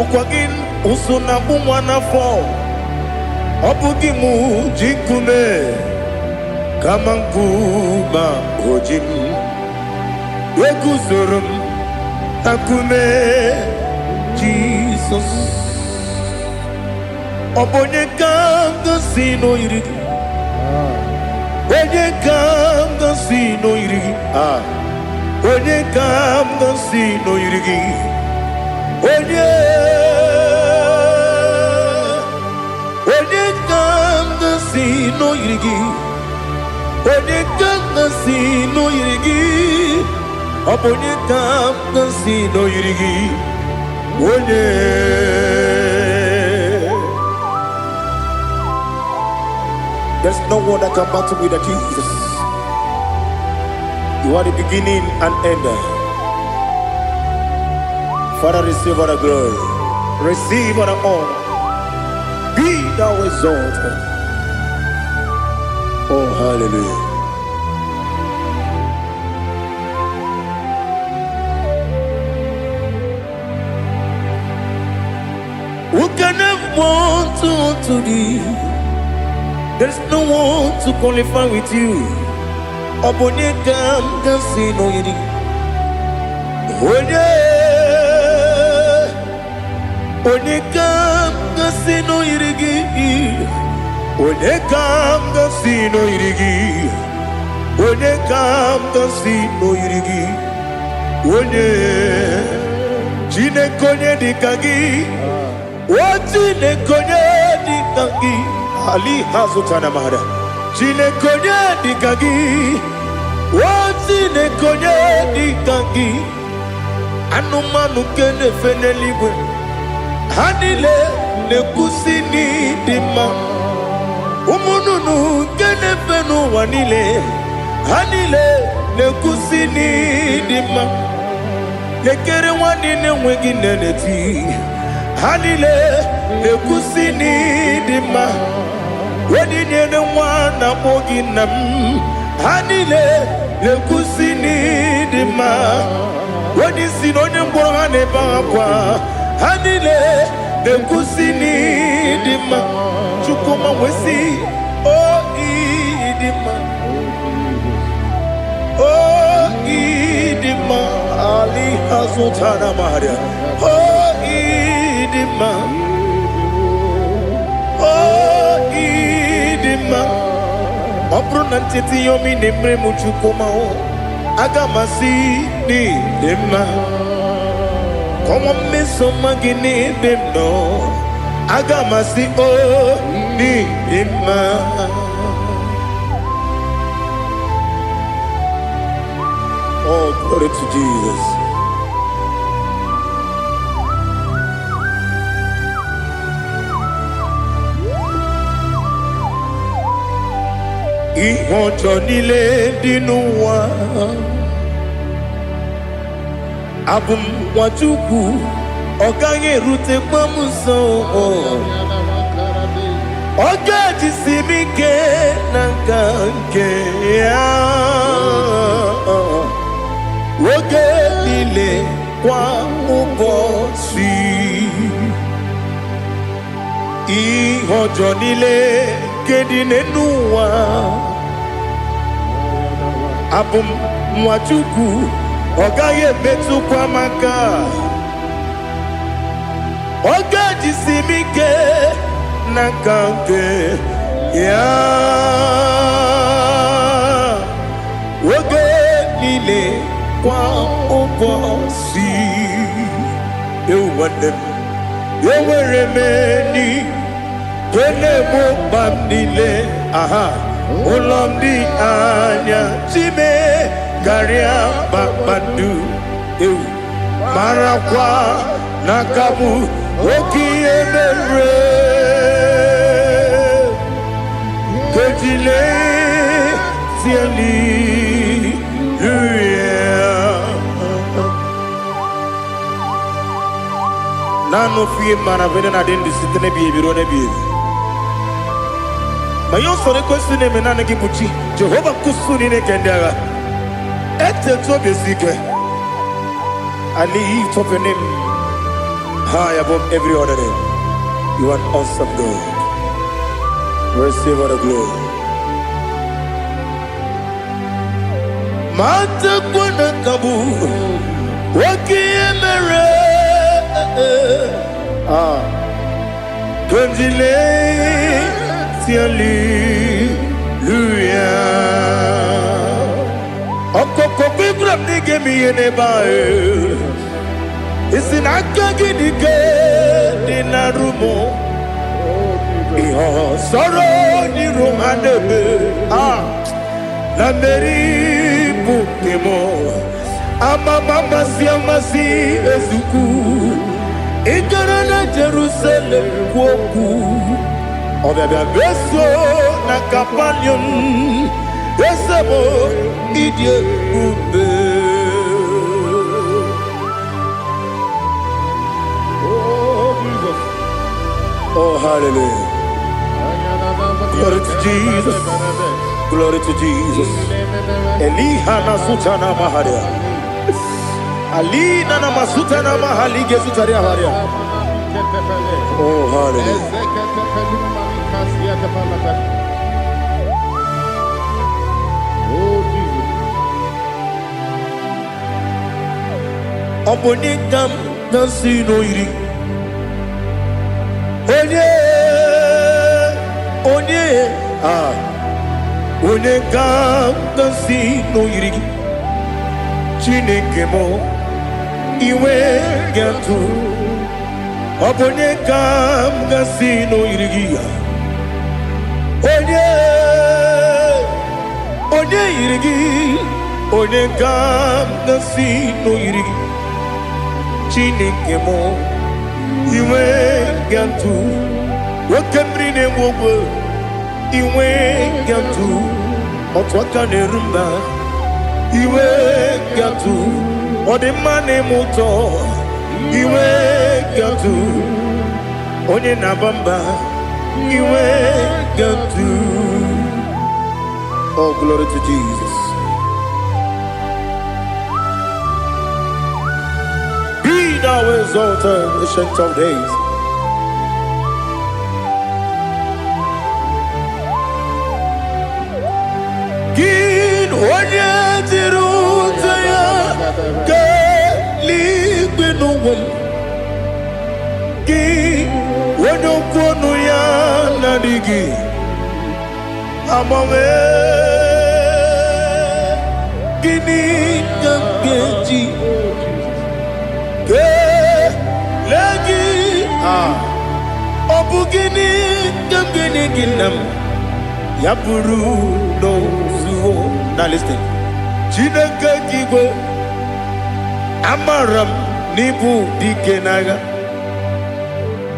ọkwa gị ụsụ na mụ nwa n'afọ ọ bụghị mụ ji nkume kama nkume oji m eguzoro m na nkume Jizọs ọ bụ onye ka m gosi n'oyiri gị onye ka m gosi n'oyiri gị onye ka m gosi n'oyiri gị onye ka m gosi n'oyiri gị onye ka m gosi n'oyiri gị ọ bụ onye ka m gosi n'oyiri gị onye there's no one that can battle with Jesus. You are the beginning and end. Father, receive all the glory, receive all the honor. Be thou exalted. Oh, hallelujah. one to thee. There's no one to qualify with you. Obonekam kasino yidi. Onekam kasino yidi. Onekam kasino yidi. Onekam kasino yidi. One Chinekonye dikagi. Chinekonye dikagi. Ali Hazutana Mahara. Chinekonye dikagi. Chinekonye dikagi. Anumanu kene feneliwe. Hanile nekusini dima. Umununu kene fenu wanile. Hanile nekusini dima. Nekere wanine wengi neneti. Hanile nekusini dima. Wedi nyene wana mogi nam. Hanile nekusini dima. Wedi sinonye mbwahane bakwa. Hanile nekusini dima. Chukuma wesi oh idima. Oh idima. Ali Hazutana Maria. Oh idima. Oh idima. Opronantiti yomi nemre muchukoma o. Agamasi ni dema. Como me somagini demno. Agamasi o ni dema. Oh, glory to Jesus. Ihojo nile dinuwa. Abum wajuku. Oganye rute kwa muso. Oga jisimike nankanke ya. Woge nile kwa ubosi. Ihojo nile kedine nuwa. Abum mwachuku ogaye betu kwa maka. Oga jisimike nakanke ya. Woge nile kwa ubosi. You want them. You were remaining. Kene mo bandile. Aha. Ulomdi anya. Chime garia babandu. Marakwa nakabu. Oki emere. Kejile. Siali. Nano fiye mana vene na den disitene biye biro ne biye. Mayon sore kusune mena ne kibuchi. Jehova kusuni ne kendaga. Ete to besike. I lift up your name high above every other name. You are an awesome God. Receive all the glory. Mata kuna kabu. Waki emere. Konjile siali luya. Okoko bibram nige miyene bae. Isinaka gidike dinarumo. Iho soro ni romanebe. La meri bukemo. Ama mama siamasi ezuku. Ikarana Jerusalem kwoku. Obebe beso na kapanion. Esebo idye ube. Oh Jesus. Oh hallelujah. Glory to Jesus. Glory to Jesus. Elihana sutana maharia. Ali nana masuta na mahali gesutaria haria. Oh, hallelujah. Oh, Jesus. Obonikam nasino iri. Onye, Onekam nasino iri. Chineke mo iwe gatu. Obonekam nasino iri. Onye iri. Onekam nasino iri. Chineke mo iwe gatu. Wakemri ne wogo iwe gatu. Otwaka ne rumba iwe gatu. Odemane moto iwe gatu. Onye nabamba iwe gatu. Oh, glory to Jesus. Be thou exalted, ancient of days. Gin onye tirutaya ke ligbinugum. Gin onye kwonu ya nadigi. Amame gini kamgeji. Ke lagi obugini kamgini ginam. Yapuru no zuo. Now listen. Chineke kigwe amaram nibu dikenaga.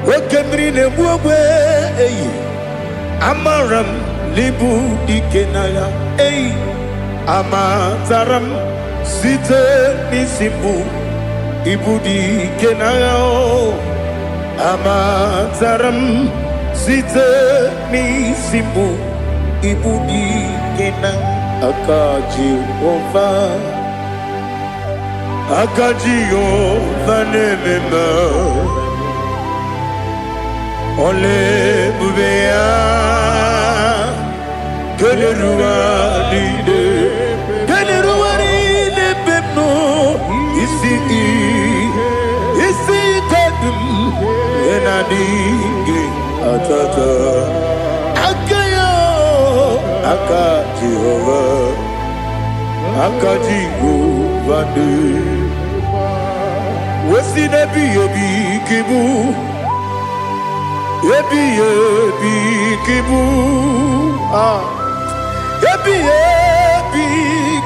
Wakemri ne buogwe eyi. Amaram nibu dikenaga. Eyi. Amataram site nisimbu. Ibu dikenaga o. Amataram site nisimbu. Ibu dikenaga. Akaji Ova nemema Ole bubea Keleruwa lide bepno Isi kadum Enadinge atata Akaji Ova de Wesi nebi yebi kibu Yebi kibu Yebi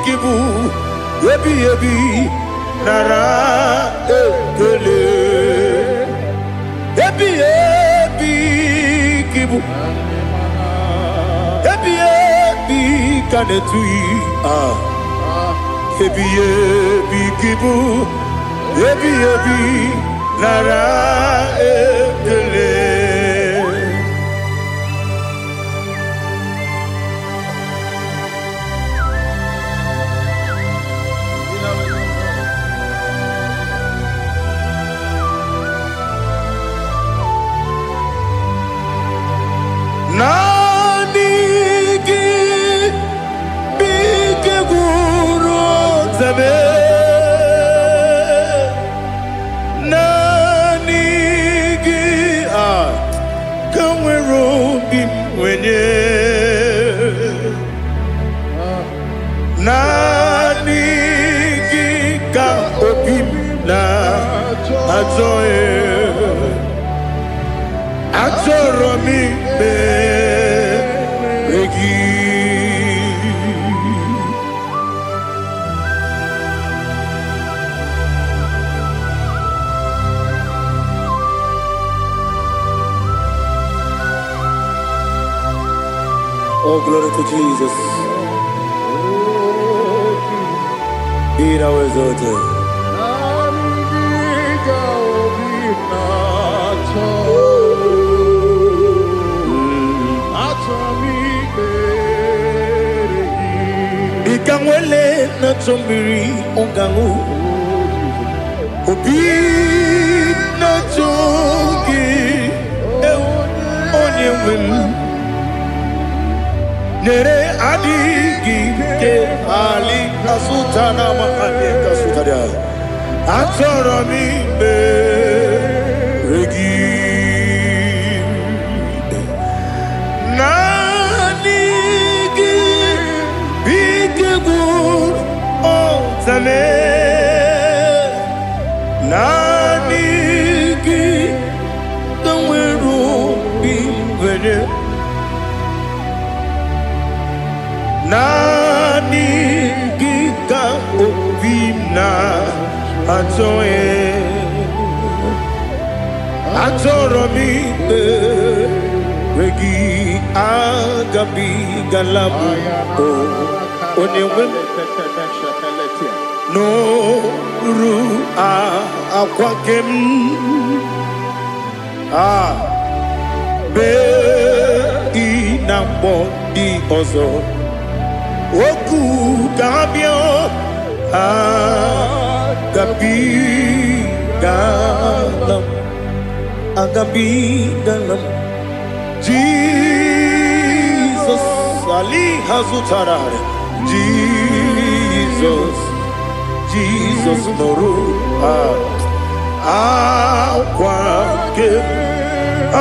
kibu Yebi nara ekele Yebi kibu Yebi kanetui Yebi kibu Yebi nara ekele Nanigi bike guru zabe Nanigi kamwero bimwenye Nanigi ka obim na azoe Atoromi begi Oh, glory to Jesus. Be thou exalted. Ikangwele na chombiri ongangu Obi na chombiri wim nere adigi ke ali kasutana mahali kasutaria atoro mi be regi nanigi bigegu o tame nanigi kanweru bi wede nani giga ovina atoe atoromi regi agabi galabu onewe no ru akwakem be inambo di ozo Oku kabio agabi galam Jesus Ali Hazutarare Jesus Noru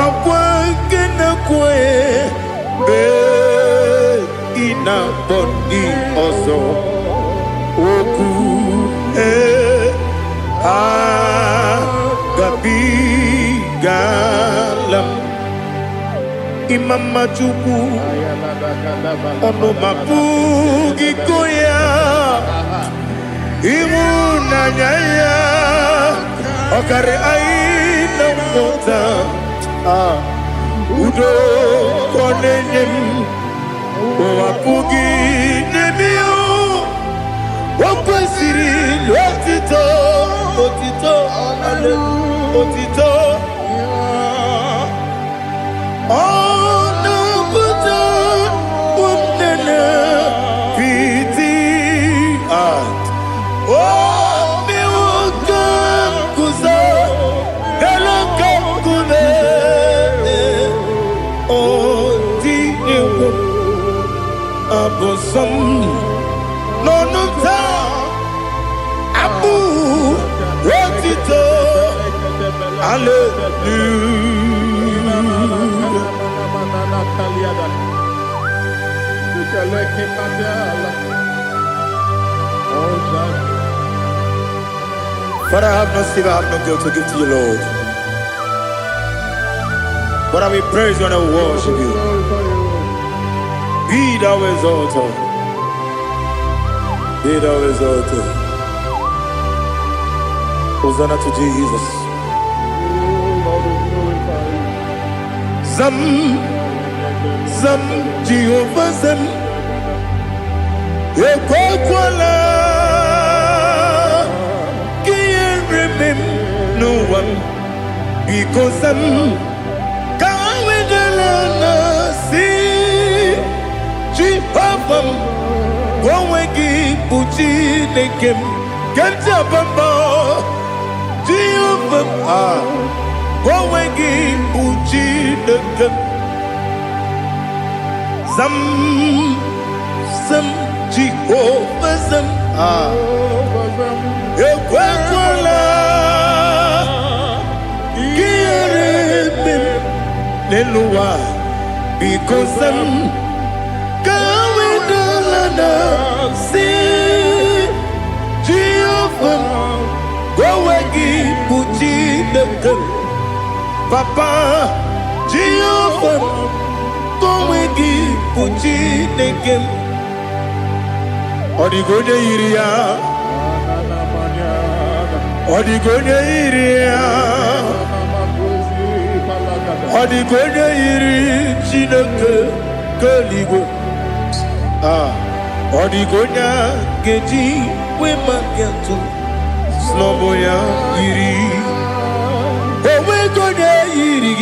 akwake na kwe be ina boni ozo oku gabi galam imama chuku ono mapugi koya imuna nyaya okare aina mota udo konenyem wapugi nemio wakwesiri lotito otito ono buto umnene piti mi wakam kuzo elokam kune abosom nonuta abu wotito Father, I have no silver, I have no gold to give to you, Lord. But I will praise you and I will worship you. Be thou exalted. Be thou exalted. Hosanna to Jesus. Zam Jehovah Zam Ekwakwala Can't remember no one because Zam Kawedalana see Jehovah Gwawegi Buchi Nekem Kenta Bamba Jehovah Gwawegi Buchi Nekem Zam Jehovah Zam Ekwakwala Kieremem Neluwa because Zam Kawedalana see Jehovah Gwawegi Buchi Nekem Papa Jehovah Gwawegi Buchi Nekem Odigonye iria Odigonye iri Chineke keligwe Odigonya geji wema gentu Sloboya iri Owegonye iri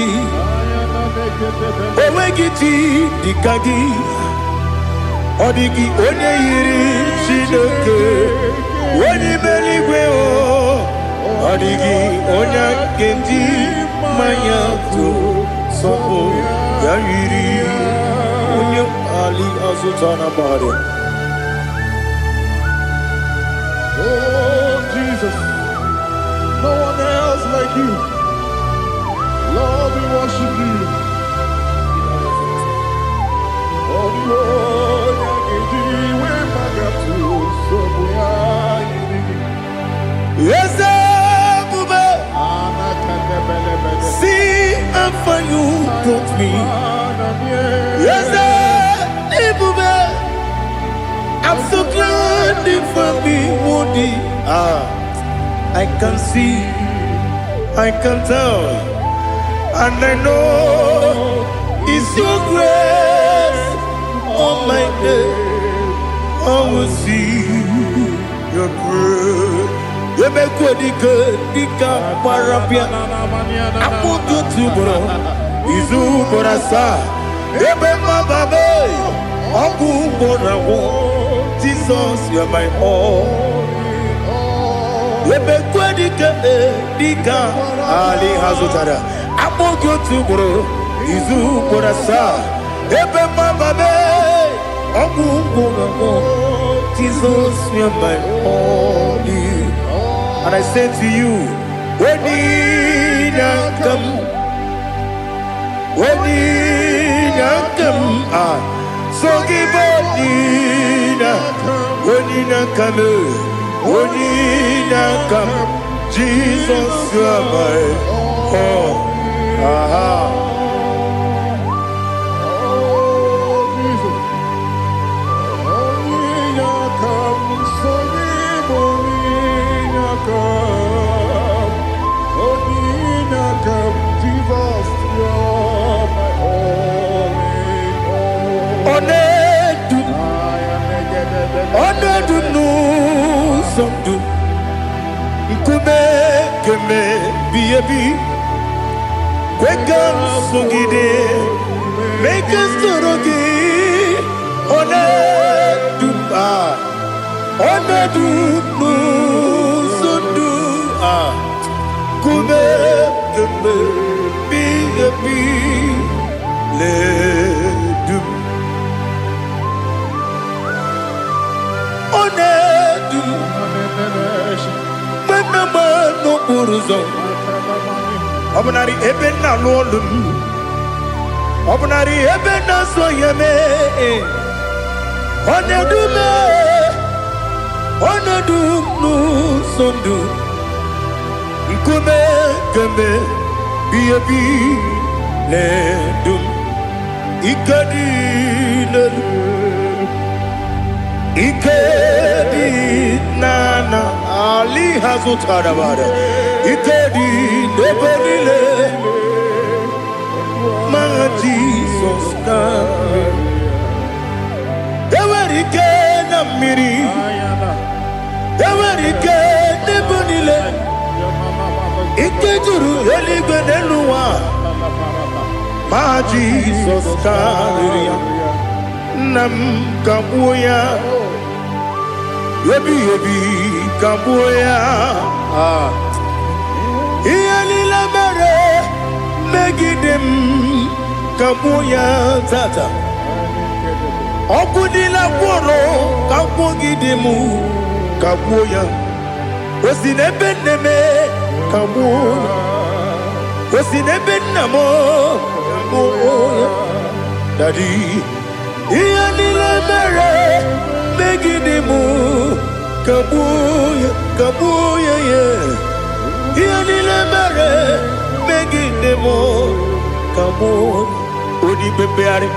Owegiti dikagi Odigi onye yiri Chineke Onye meligwe Odigi onye genji manya tu Sopo Yayiri Unyam Ali Azutana Bari. Oh, Jesus. No one else like you. Lord, we worship you. Oh, Lord, yes, Bube. See how far you brought me. Yes, Bube. I'm so glad you found me, Woody. I can see, I can tell, and I know it's your grace on my day. I will see your grace. You make good, Dika, Parapia. I put you to bro. Izu Borasa. You make my baby. Aku Borawo. Jesus, you are my all. You make good, Dika, Ali Hazutara. I put you to bro. Izu Borasa. You make my baby. Aku Borawo. Jesus, you are my all. And I say to you, when you come, so give when you come, Jesus, you are my all. Make us Obnari ebena lolum Obnari ebena soyeme Onedu nu sondu Nkume keme Biyebi ledum Ikadi nana Ali Hazutara Bada Ikadi Nebelile My Jesus Ewerike na miri Ewerike Nebelile Ikejuru Eligwe Neluwa My Jesus Nam Kabuya Yebi Kabuya Iyalila mere Megidem Kabuya Tata Okudila Kworo Kabugidemu Kabuya Osinebeneme Kabuya Osinebenamo Kabuya Daddy Iyalila mere Megidemu Kabuya yeah Iyalila mere Megidemu Kabuya Odi bebeari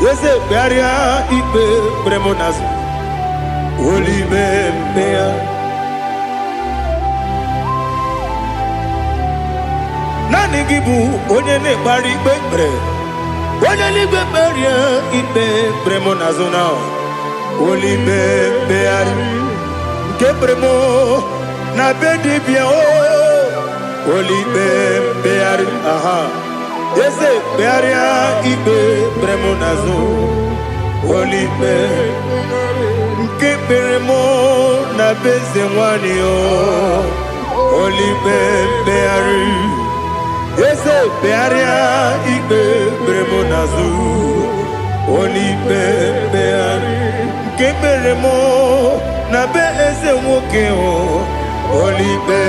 Yese bearia Ibe bremonas Oli bebea Nani gibu Onye ne bari bebre Onye ni beberia Ibe bremonazona Oli bebeari Kebremo Na bedi bia Oli bebeari aha Yese bearia Ibe bremonazo Oli bebeari Kebremo Na bezewani Oli bebeari Yese bearia ikpe bremonazu. Only beari keberemo na be eze nwoke o. Only be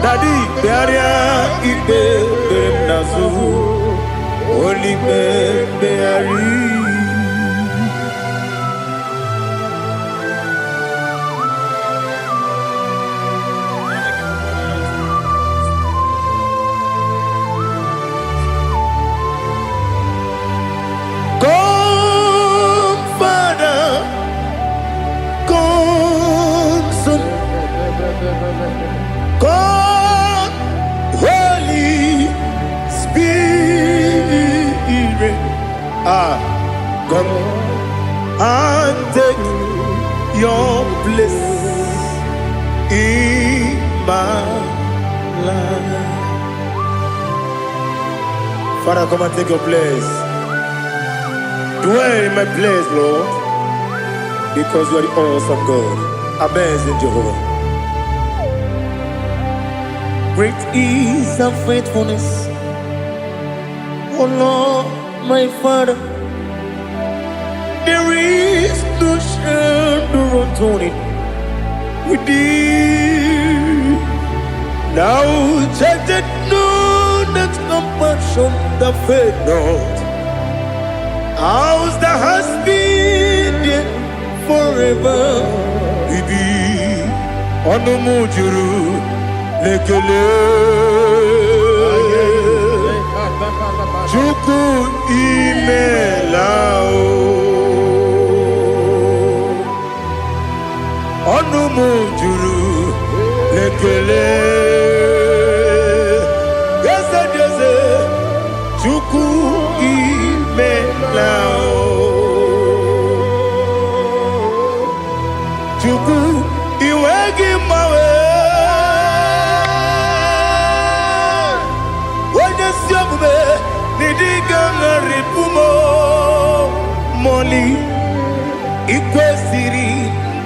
daddy bearia ikpe bremonazu. Only beari. God, Holy Spirit, Come and take your place in my life. Father, come and take your place. Dwell in my place, Lord, because you are the awesome God. Amazing Jehovah. Great is thy faithfulness, O Lord, my Father. There is no shadow of turning with thee. Now check that no, that compassion that faith not. Ours that has been there forever. We be on the mujuru lekele. Chuku imelao. On the mujuru lekele. Yes, Chuku imelao. Chuku iwegi mawe. Wanya siyakume nidiga ngaripumo. Moli ikwesiri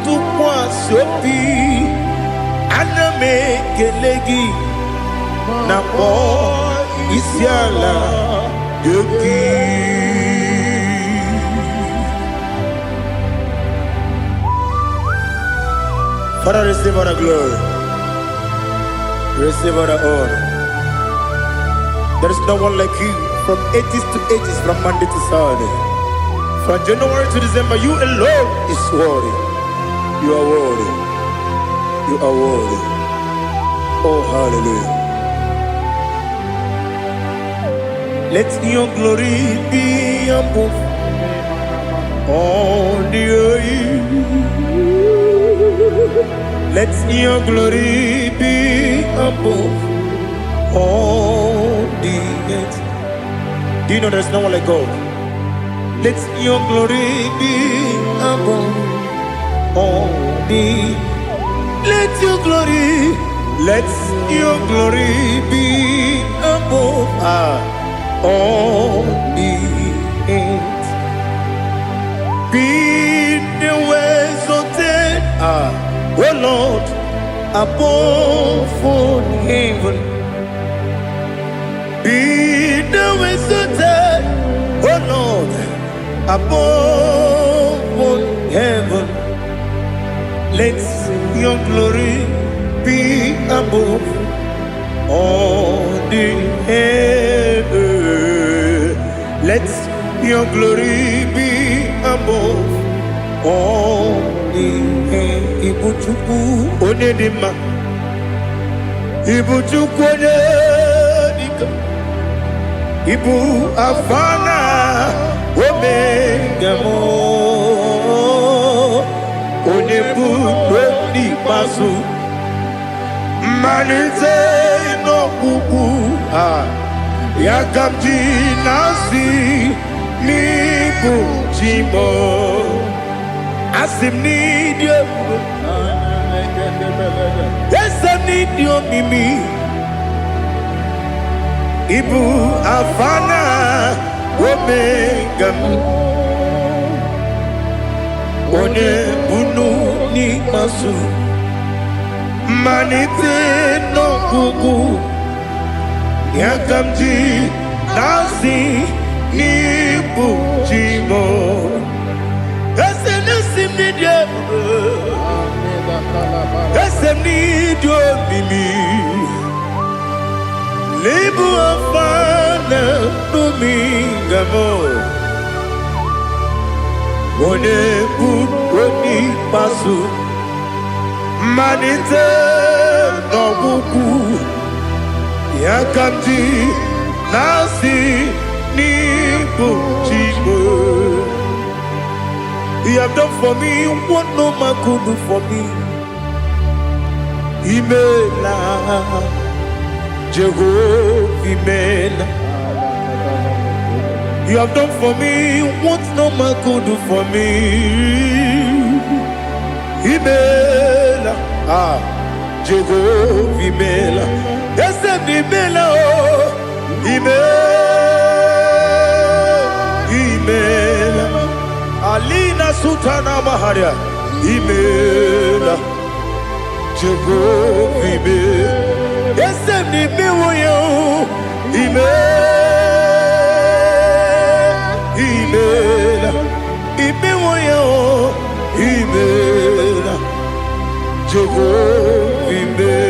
tukwa sopi. Aname kelegi na po isiala yoki. Father, receive all the glory. Receive all the honor. There is no one like you from ages to ages, from Monday to Sunday. From January to December, you alone is worthy. You are worthy. You are worthy. Oh, hallelujah. Let your glory be above all the earth. Let your glory be above all the earth. Do you know there's no one like God? Let your glory be above all the. Let your glory be above all the earth. Be the ways of death. Oh Lord, above all heaven, be the visited, oh Lord, above all heaven. Let your glory be above all the heaven. Let your glory be above all the heaven. Ibuchuku onedima, Ibuchuku onedika, Ibu afana omega mo, onebu oni pasu, manite no kuku yakamji nasi nibu chimo. Asim need you. Yes, I need you, Mimi. Ibu Afana Omega. One Bunu ni Masu. Manite no Kuku. Yakamji nasi nibu jimo. Ese nasim ni diabo. Ese ni dio mimi. Libu afana numingamo. One buni pasu. Manite no buku. Yakamji nasi nibu jimo. He have done for me what no man could do for me. Imela, Jehovah, Imela. You have done for me what no man could do for me. Imela, Jehovah, Imela. Yes, Imela, Imela. Alina Sutana Maharia, Imela, Jehovah, Imela. Yes, Imela, Imela, Imela, Jehovah, Imela.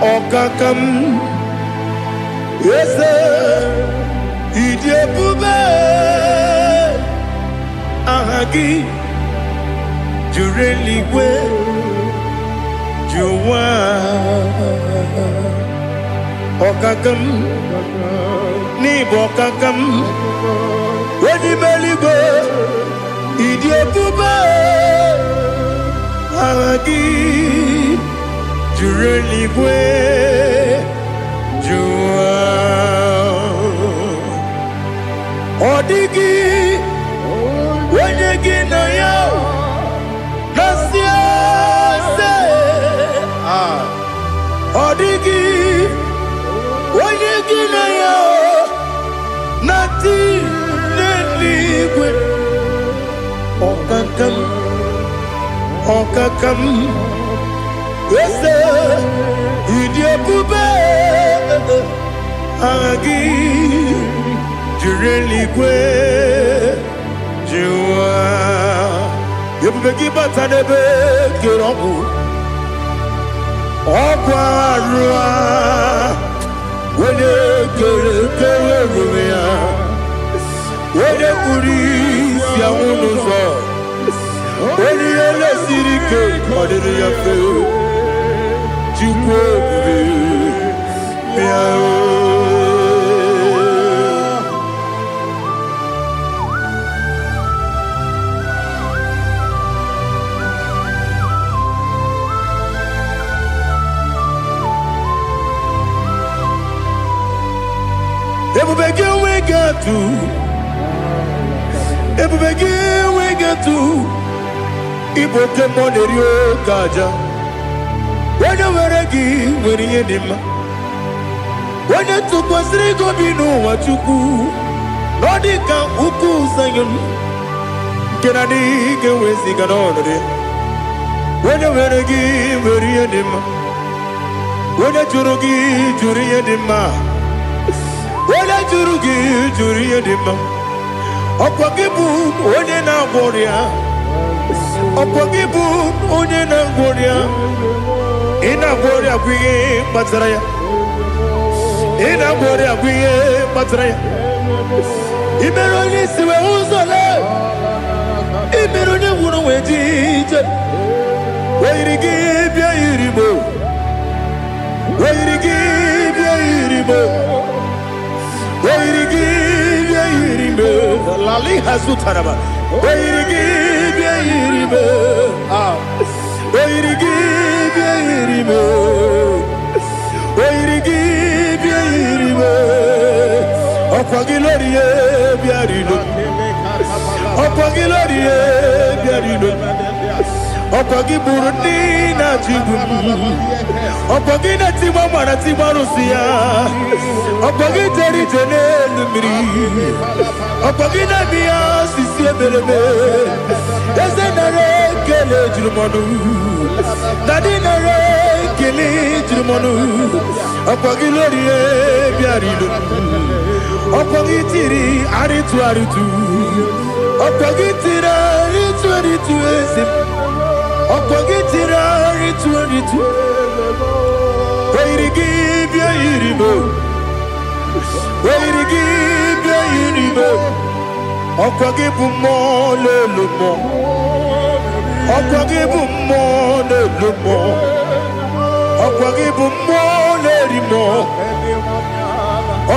Okakam, yes, Idiabube, Ahagi, Jureligwe, Juwa, Okakam, Nibokakam, Wedimeligo, Idiabube, Ahagi. Jureligwe, Jua, Odigi, Wanyegi na yo, Nasia se, Odigi, Wanyegi na yo, Nati neligwe, Okakam, Okakam. Yes, Idiabube, Agi, Jureligwe, Jua. You begin but I never get on. Okwarua, when you get when you police, Yamuno, when you see the cake, what did you feel? we get to Igbo Kemonerio Kaja. When you were a gay, when you did when you took was Rico Bino, what you do, Nordica, Uku, Sayon, Kennedy, get with the Ganone. When you were a gay, when you did when you Jurugi, Juria Dima, when you Jurugi, Juria Dima, Opakibu, Odena Boria, Opakibu, Odena Boria. Ina Boria Guye Matraya. Ina Boria Guye Matraya. Imeroni Siwe Uzole. Imeroni Wuno Wejije. Where you give your Iribo. Where you give your Iribo. Where you give your Iribo. Lali Hasutaraba. Where you give your Iribo. Where you give your Iribo. Okwagiloriye biarilo. Okwagiloriye biarilo. Okwagiburundi na jibu. Okwagina timama na timarusia. Okwagiteri tenelu miri. Okwagina biya sisi ebelebe. Ezenare kele jirumonu. Nadinare kele jirumonu. Okwagiloriye biarilo. Okwagitiri aritu aritu. Okwagitira aritu aritu ezim. Okwagitira aritu aritu. Oirigibia iribo. Oirigibia iribo. Okwagibu mo lelumo. Okwagibu mo lelumo. Okwagibu mo lerimo.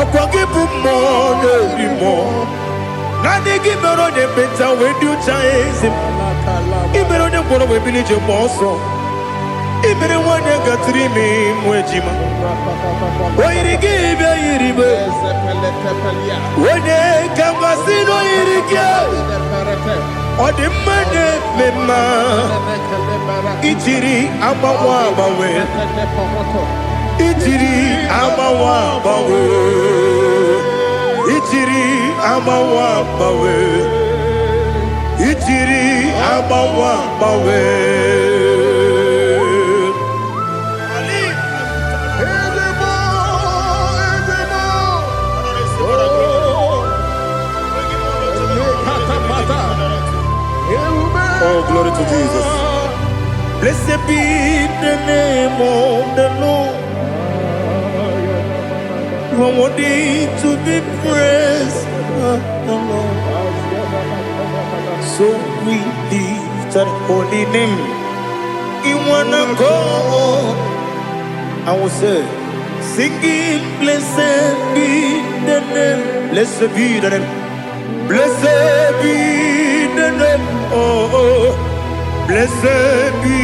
Okwagibu mo lerimo. Nani gimero de beta wedu chaizim. Imero de bono we bilije moso. Imere wane gatrimi mwejima. Oirigibia iribo. Wene kamasino irige. Odimane mema. Itiri amawa bawe. Itiri amawa bawe. Itiri amawa bawe. Itiri amawa bawe. Oh, glory to Jesus. Blessed be the name of the Lord. You are worthy to be praised, the Lord. So we lift that holy name. You wanna go? I will say, singing, blessed be the name. Blessed be the name. Blessed be the name. Oh, blessed be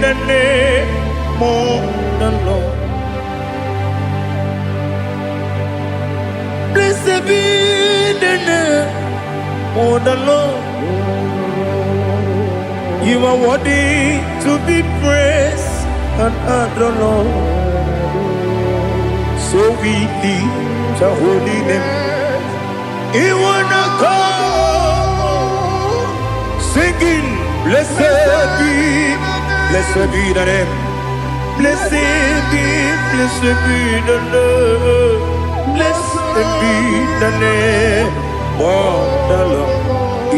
the name of the Lord. Blessed be the name of the Lord. You are worthy to be praised and adored, Lord. So we lift your holy name. You wanna call, singing, blessed be the name. Blessed be the Lord. Blessed be the name of the Lord.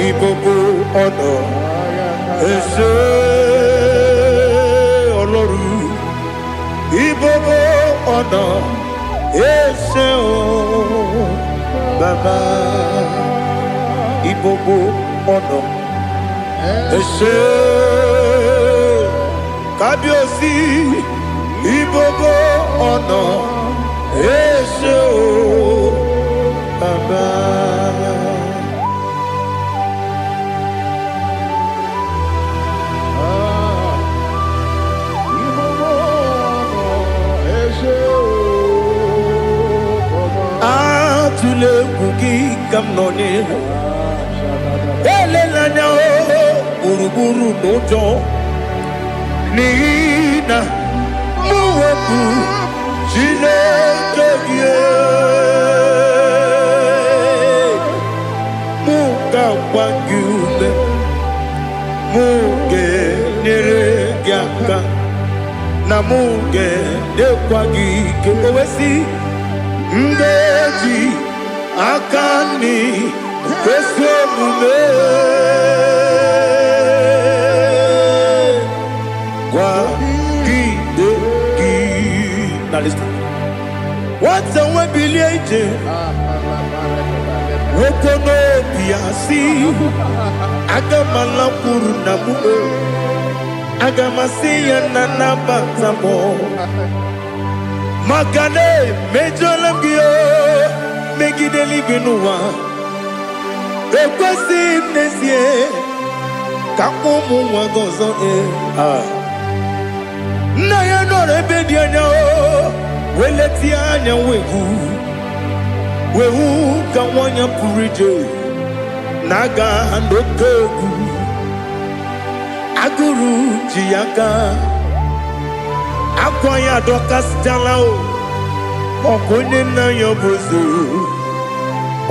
Igbo honor. Ese Oloru. Igbo honor. Ese o Baba. Igbo honor. Ese Kabiosi. Igbo honor. Ese o Baba. Atule kugi kamnoni. Elelanya o uruburu nojo. Nina muweku Chineke muka wangume muge neregiaka na muge dekwagike owesi ndeji akani kwesomume kwa gidegi. Now listen. What's the way biliaje? Wokono biasi agamala kurunamu agamasiya nanabatamo magane mejolamgio megideli binuwa ekwesi nesie kakumu wagozo na ya nore bedianya weleti anya wegu wewu ka nwanya pụrụ ije na-aga n'oke egwu agụrụ ji ya gaa akwa ya dọkasịchala ọkụ onye nna ya bụzo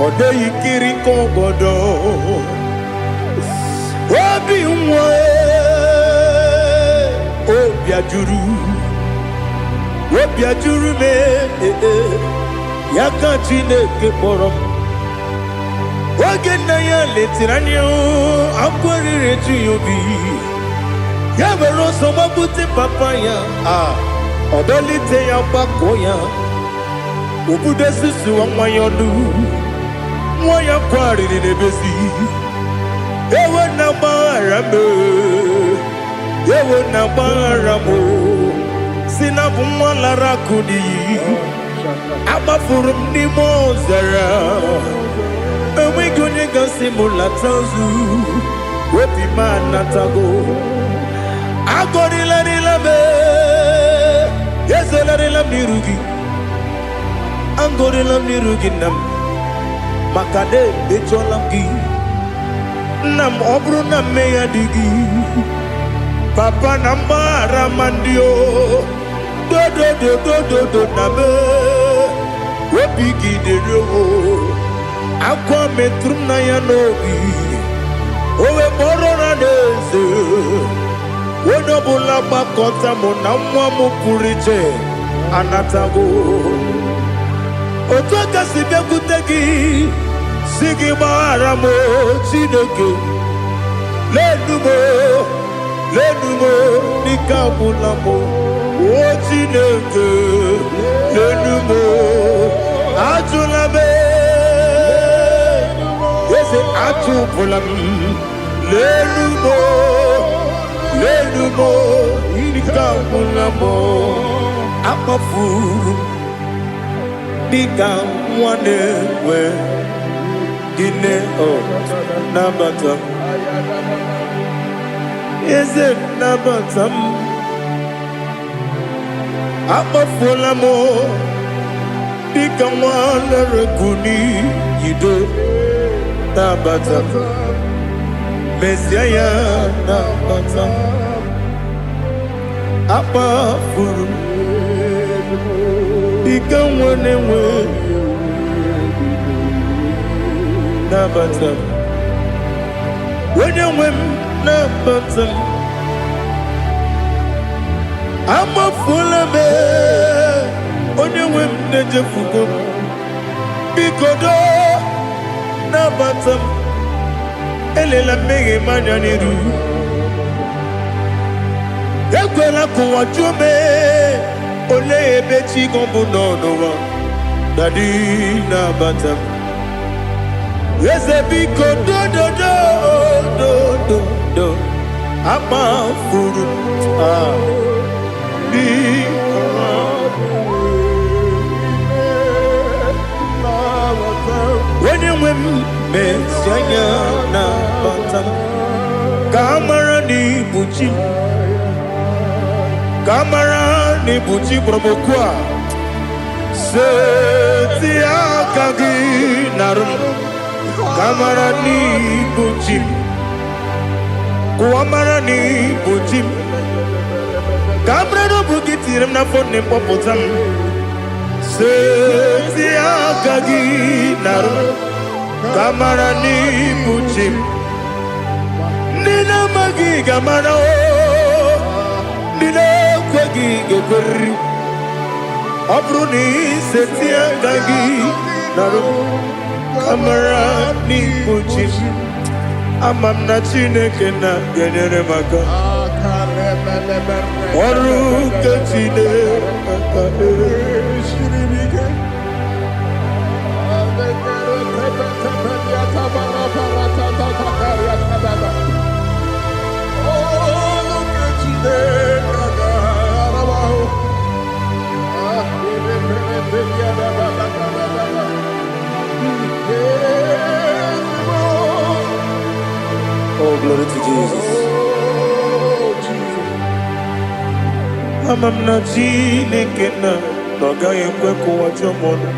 ọ dịghị kiri ka ọgọdọ obi nwa obi ajuru m ya ka Chineke kpọrọ m oge nna ya letara anya akwa riri eju ya obi ya were ọsọ gbapute papa ya ọ dọlite ya gbakọ ya obodo susuwa nwa ya ọnụ nwa ya kwarịrị n'ebezi ewe na gbaghara m si na bụ nwa lara akụ n'iyi agbafuru m n'ime ọzara enweghị onye gasị m lata nzu obi m anatago agọrịlarịla m ezolarịla m n'iru gị agọrịla m n'iru gị nna m maka na emejọla m gị nna m ọ bụrụ na mmehie ya dị gị papa na mgbaghara ma ndị o dodododododo na me obi gị dịrị o akwa metụrụ m na ya n'obi o wee kpọrọ na n'eze onye ọbụla gbakọta mụ na nwa m pụrụ iche anatago otu aka si bịakwute gị si gị gbaghara m Chineke lenumo dịka agwụla m o Chineke lenumo ajụla m eze achụpụla m lenumo dịka agwụla m akpafuru dịka nwa na-enwe gịnị nabata m eze nabata m akpafuola m dịka nwa na-erekwu n'iyido nabata m mezie ya nabata m akpafuru dịka nwa na-enwe nabata m onye nwe m nabata m amafuola m onye nwe m na-ejefugo m biko nabata m elela mmehie m anya n'iru ekwela ka ụwa jụọ m olee ebe chi gị bụ n'ụwa dadi nabata m eze biko do akpafuru onye nwe m mezi anya nabata m ka amara n'ibu chi ka amara n'ibu chi kpọrọ m okwu a seti aka gị narụ m ka amara n'ibu chi kụwa mara n'ibu chi ka amara n'obu gị tiri m n'afọ nne mkpọpụta m seti aka gị narụ ka amara n'ibu chi ndị na-amaghị ga-amara ndị na-ekweghị ga-ekweriri ọ bụrụ na iseti aka gị narụ amara n'ibu chi ama m na Chineke na-enyere m aka ọrụ nke Chineke Oh, glory to Jesus. Ama m na Chineke na ọ gaghị ekwe ka ụwa jụọ m ọnụ.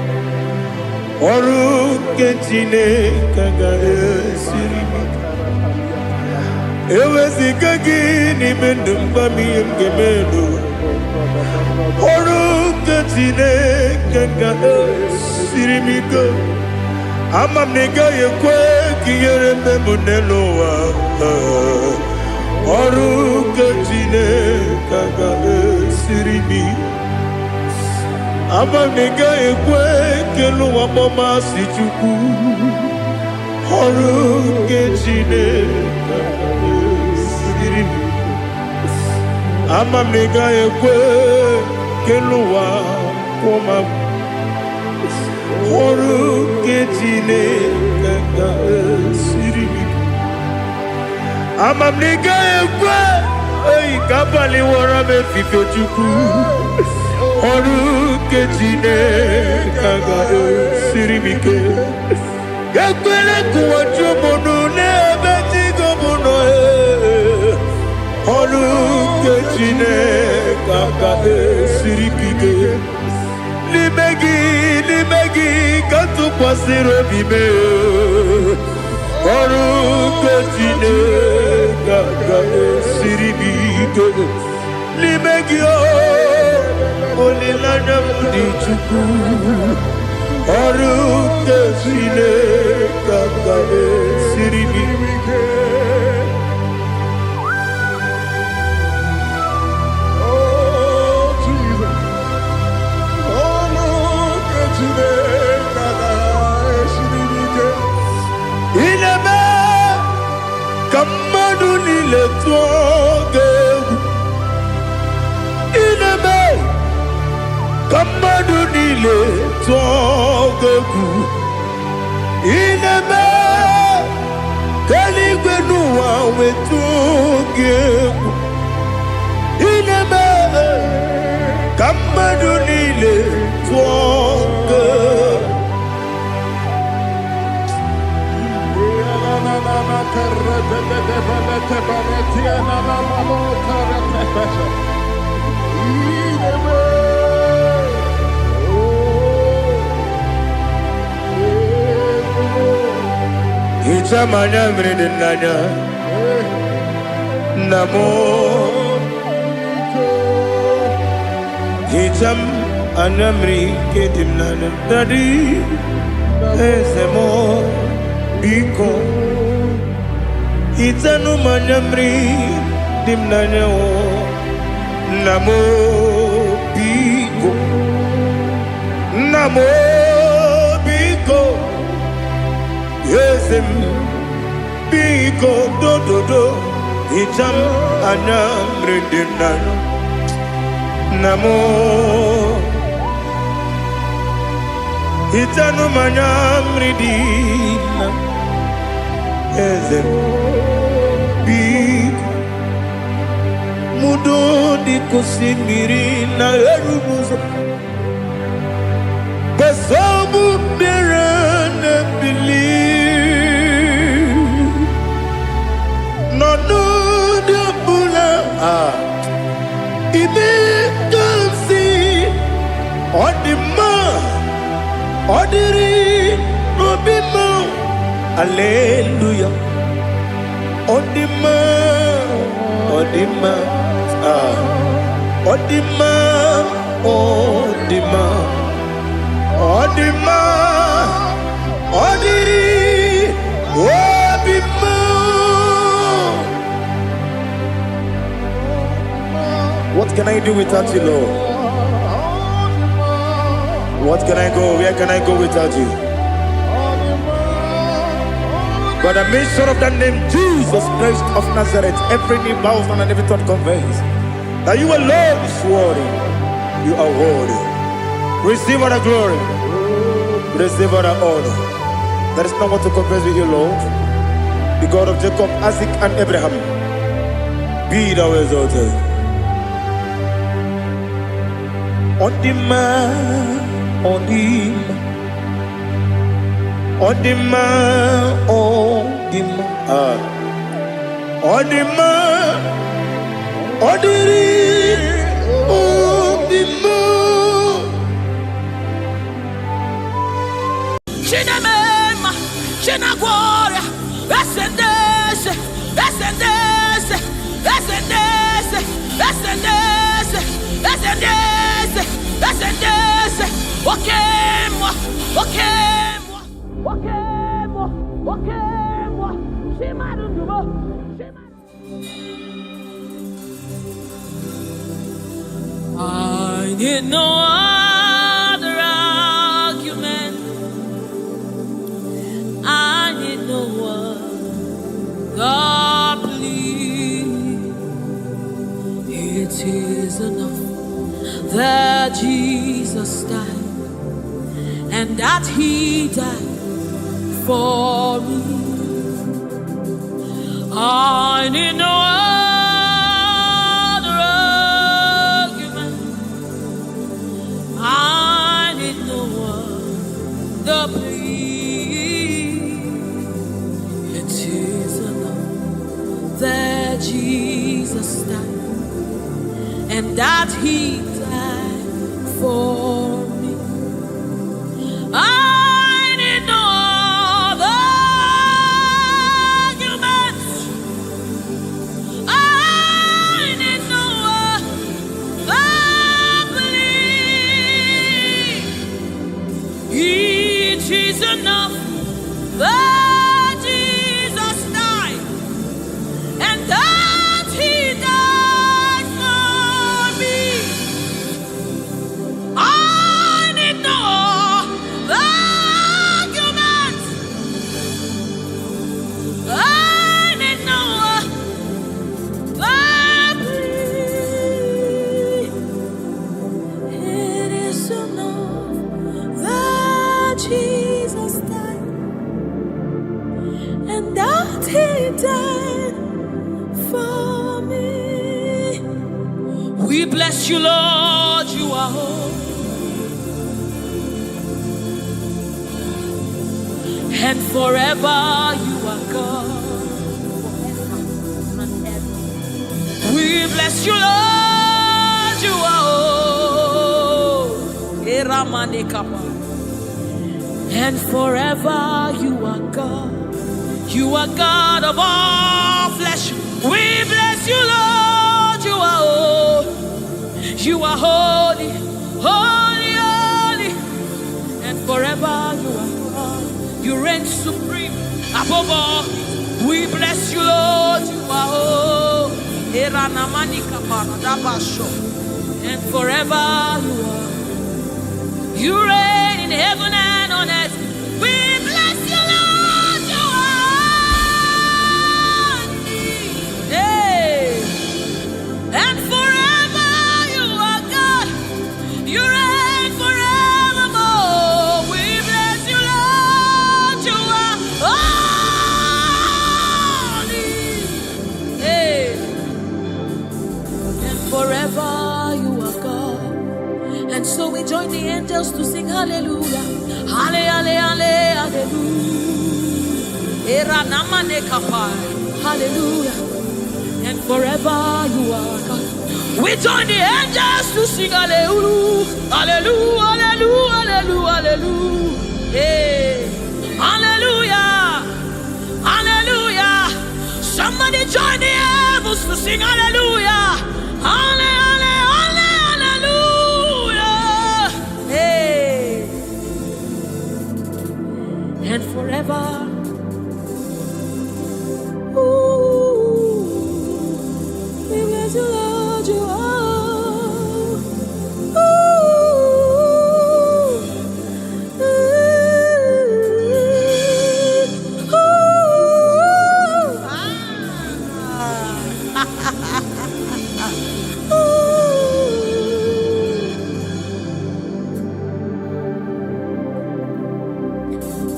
ọrụ nke Chineke ga-esiri m eweziga gị n'ime ndụ mgbami ihe m ga-eme ọrụ nke Chineke ga-esiri m ike ama m na ị gaghị ekwe ka ihere mme m n'elu ụwa ọrụ nke Chineke ga-esiri m ike ama m na ị gaghị ekwe ka elu ụwa gbamasị Chukwu ọrụ nke Chineke ga-esiri m ama m na ị gaghị ekwe ka elu ụwa kwụma m ọrụ nke Chineke ga-esiri m ama m na ị gaghị ekwe oyi ka abalị wara m efife Chukwu ọrụ nke Chineke ga-esiri m ike ekwere ka ụwa jụọ m ọnụ n'ebe Chigo m nọ ọrụ nke Chineke ga-esiri m ike n'ime gị ka tụkwasịrị obi m ọrụ nke Chineke ga-esiri m ike n'ime gị olileanya m dị Chukwu ọrụ nke Chineke ga-esiri m ike ineme ka mmadụ niile tụọ gị egwu ineme ka mmadụ niile tụọ gị egwu ineme ka eluigwe n'ụwa wee tụọ gị egwu ineme ka mmadụ niile tụọ gị egwu Hicham anya mmiri dị n'anya nna m hicham anya mmiri nke dị m n'anya dadi eze m biko hitanụ m anya mmiri dị m n'anya nna m biko nna m biko eze m biko dododo hicham anya mmiri dị m n'anya nna m hitanụ m anya mmiri dị na eze m biko mudo dị ka osimiri na erumuzo besobu mmiri na-ebili n'ọnụ dị ọbụla ime ka nsi ọ dị mma ọ dịrị n'obi m aleluya ọ dị mma ọ dị mma ọ dị mma ọ dị mma ọ dị mma ọ dịrị obi mma. What can I do without you, Lord? What can I go? Where can I go without you? By the mention of that name, Jesus Christ of Nazareth, every knee bows down and every tongue confesses that you alone is worthy. You are worthy. Receive all the glory. Receive all the honor. There is no one to compare with you, Lord. The God of Jacob, Isaac, and Abraham. Be thou exalted. On the man, on the man. On the man, on the man, on the man, on the man. I need no other argument. I need no other plea. It is enough that Jesus died, and that He died for me. I need no other argument. I need no other plea. It is enough that Jesus died, and that He died for me. I need no other argument. I need no other plea. It is enough that Jesus died, and that He died for me. I need no argument. I need no plea. It is enough that Jesus died, and that He died for me. We bless you, Lord, you are holy. And forever you are God. We bless you, Lord, you are holy. And forever you are God. You are God of all flesh. We bless you, Lord, you are holy. You are holy, holy, holy. And forever you are God. You reign supreme above all. We bless you, Lord, you are holy. And forever you are. You reign in heaven and on earth. We bless you, Lord, you are. Hey. And forever you are God. You reign forevermore. We bless you, Lord, you are holy. Hey. And forever you are God. And so we join the angels to sing hallelujah. Hallelujah, hallelujah. Hallelujah. And forever you are God. We join the angels to sing hallelujah. Hallelujah, hallelujah, hallelujah, hallelujah. Hey. Hallelujah. Hallelujah. Somebody join the heavens to sing hallelujah. Hallelujah. And forever, ooh, we bless you, Lord, you are. Ooh, ooh,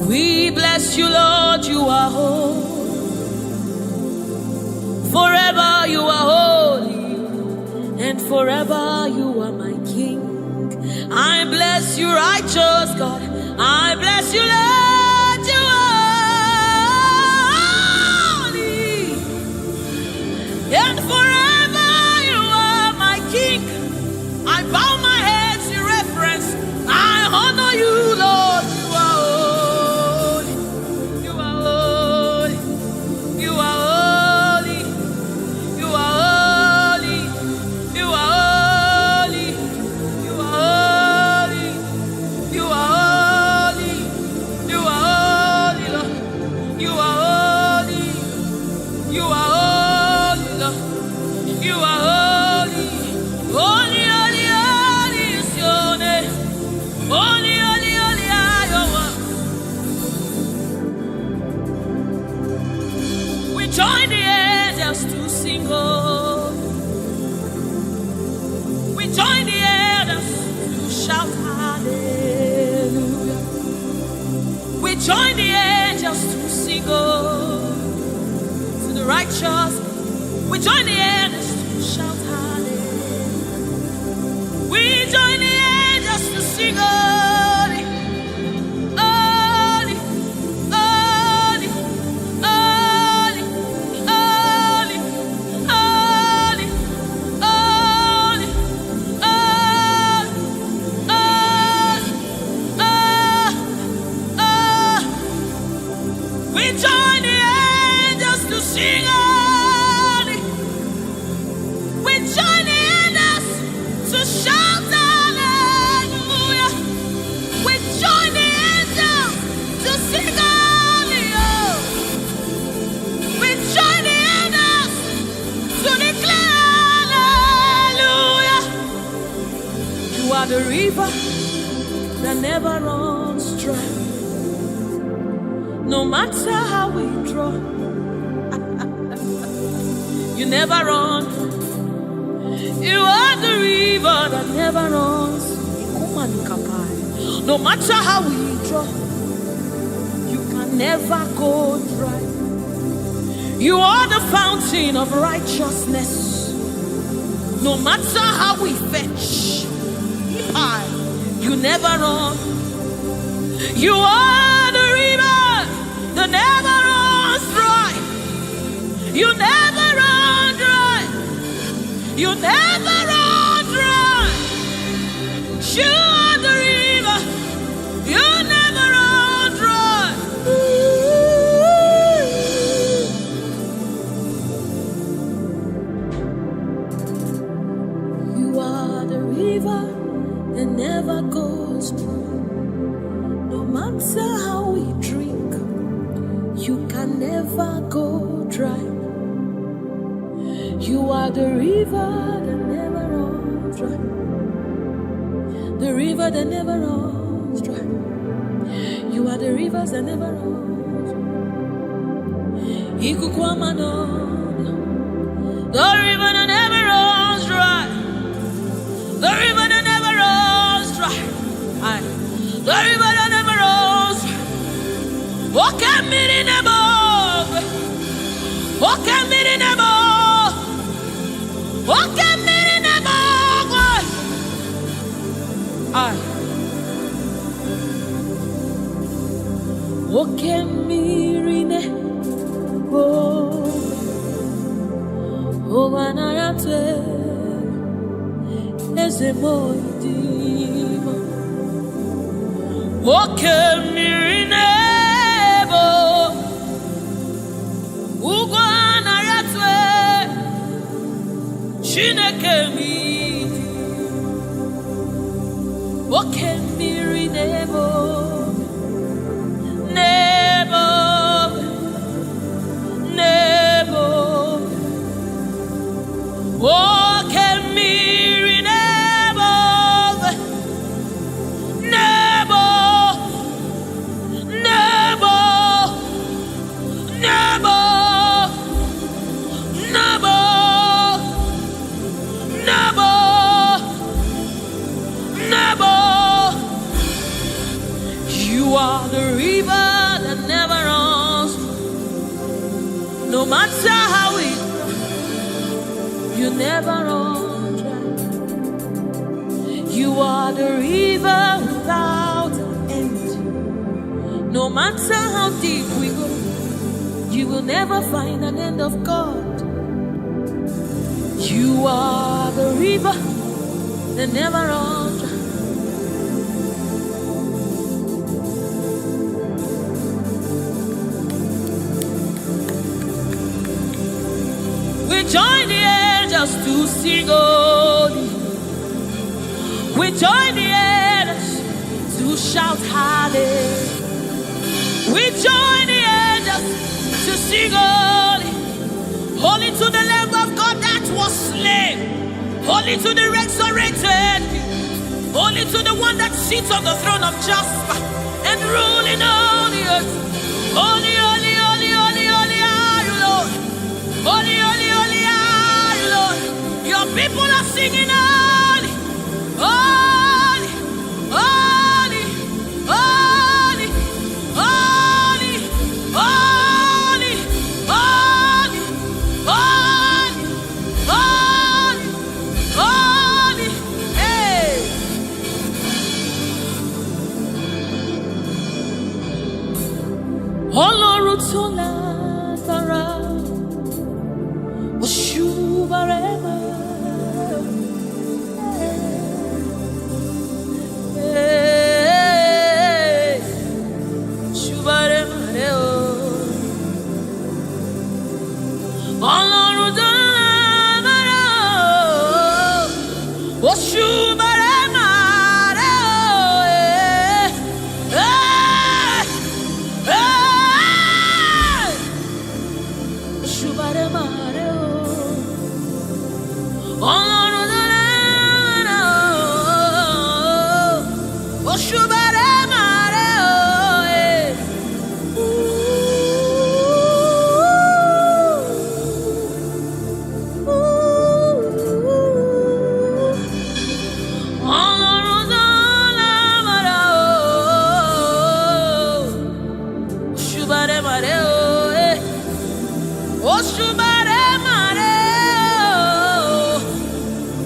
we bless you, Lord, you are holy. Forever you are holy, and forever you are my King. I bless you, righteous God. I bless you, Lord, you are holy, and forever you are my King. I bow my head in reverence. I honor you, Lord. You are holy. join the elders to shout hallelujah. We join the angels to sing to the righteous. We join the elders to shout hallelujah. We join the angels to sing holy, holy, holy, holy, holy, holy, holy, we join the angels to sing holy. We join the angels to shout hallelujah. We join the angels to sing hallelujah. We join the angels to declare hallelujah. You are the river that never runs dry. No matter how we draw, you never run. You are the river that never runs. No matter how we draw, you can never go dry. You are the fountain of righteousness. No matter how we fetch, you never run. You are the river that never runs dry. You never run dry. You never run dry. You are the river. You never run dry. You are the river that never goes dry. No matter how we drink, you can never go dry. You are the river that never runs dry. The river that never runs dry. You are the rivers that never runs dry. The river that never runs dry. The river that never runs dry. The river that never runs dry. Walk at me in the boat. Walk at me in the boat. Walk at me in the boat. Walk at me in the boat. Oh, when I am as a boy, walk at me in the boat. Ugwana yatwe Chineke mi Oke miri nebo Nebo Nebo Oke miri nebo Nebo Nebo Nebo Nebo Nebo Nebo. You are the river that never runs. No matter how it, you never run dry. You are the river without end. No matter how deep we go, you will never find an end of God. You are the river that never runs dry. We join the angels to sing holy. We join the angels to shout hallelujah. We join the angels to sing holy. Holy to the Lamb of God that was slain. Holy to the resurrected. Holy to the one that sits on the throne of Jasper and ruling all the earth. Holy, holy, holy, holy, holy are you, Lord. Holy, holy, holy are you, Lord. Your people are singing holy. Tolandara, Oshubarema, Shubarema, Ọlọ́run Tolandara, Oshubarema,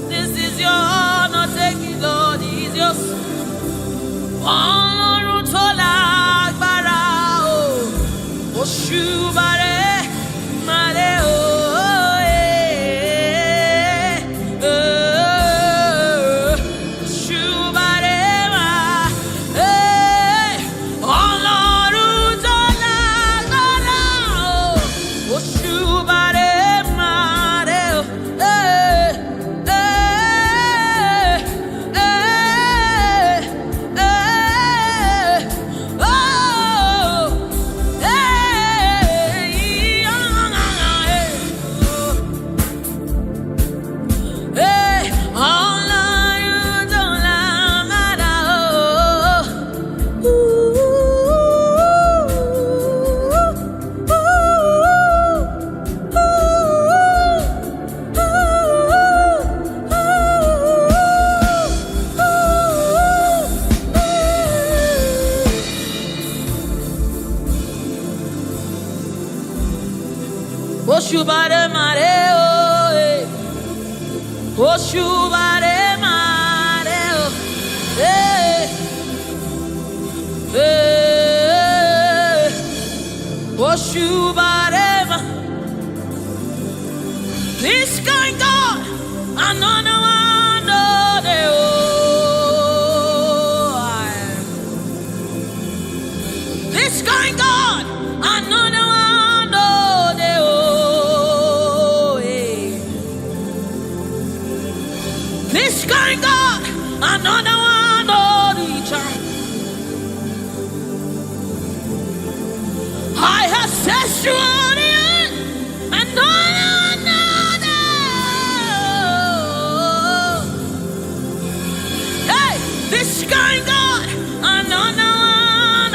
this is your honor, take it, Lord, is yours. Ọlọ́run tó lágbára o, Òṣùbàrè màrè o. Òṣùbàrè màrè, Ọlọ́run tó lágbára o, Òṣùbàrè màrè o. Òṣùbàrè màrè o, Òṣùbàrè màrè o, Òṣùbàrè mà. This kind God, another one, no, this kind God, another one, no, this kind God, another one, no, I have set you on the end, and hey, this kind God, another one,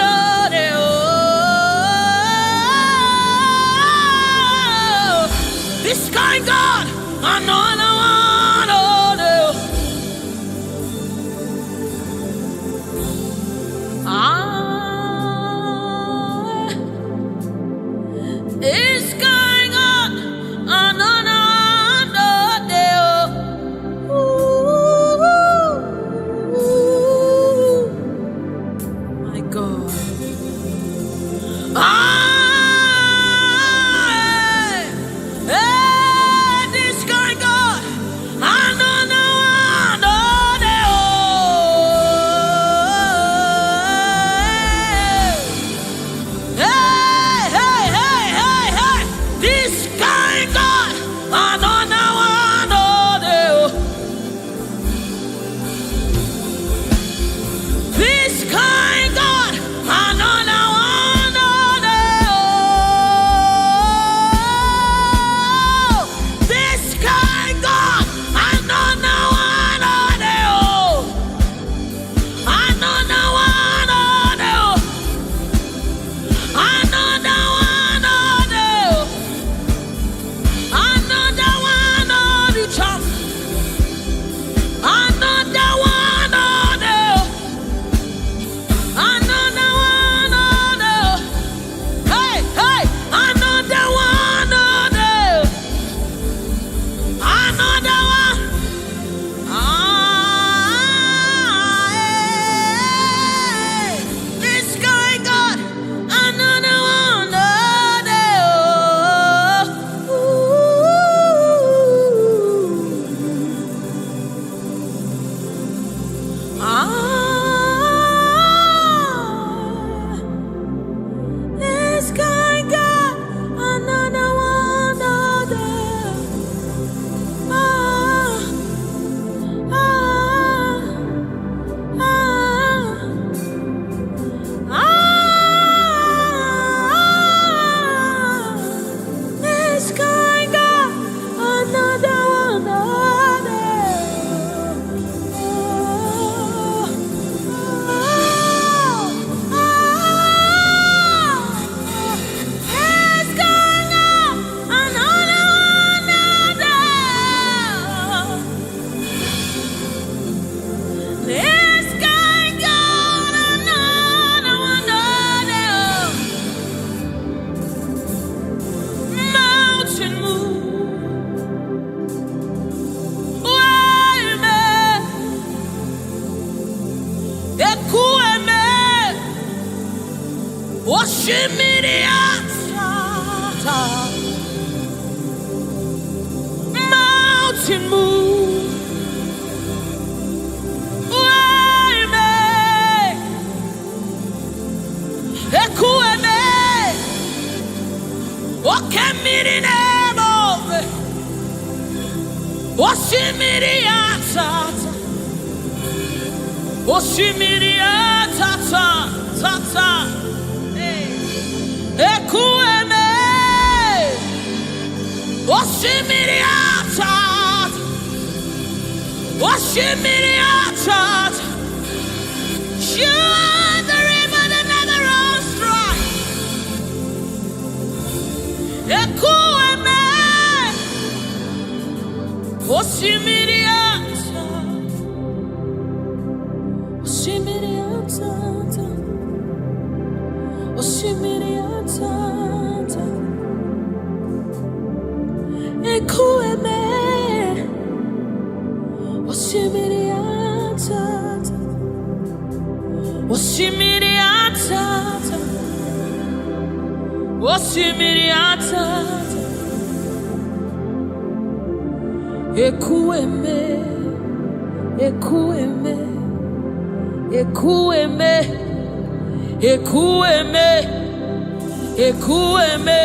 this kind God, another one, it's going on, Mountain move. Waymaker. Ekueme. Okemiri nemo. Oshimiri atata. Oshimiri atata. Tata. Ekueme. Oshimiri atata. Oshimiri atata. You are the river that never runs dry. Ekueme. Oshimiri atata. Oshimiri atata. Oshimiri atata. Ekueme. Oshimiri atata. Oshimiri atata. Oshimiri atata. Ekueme. Ekueme. Ekueme. Ekueme. Ekueme.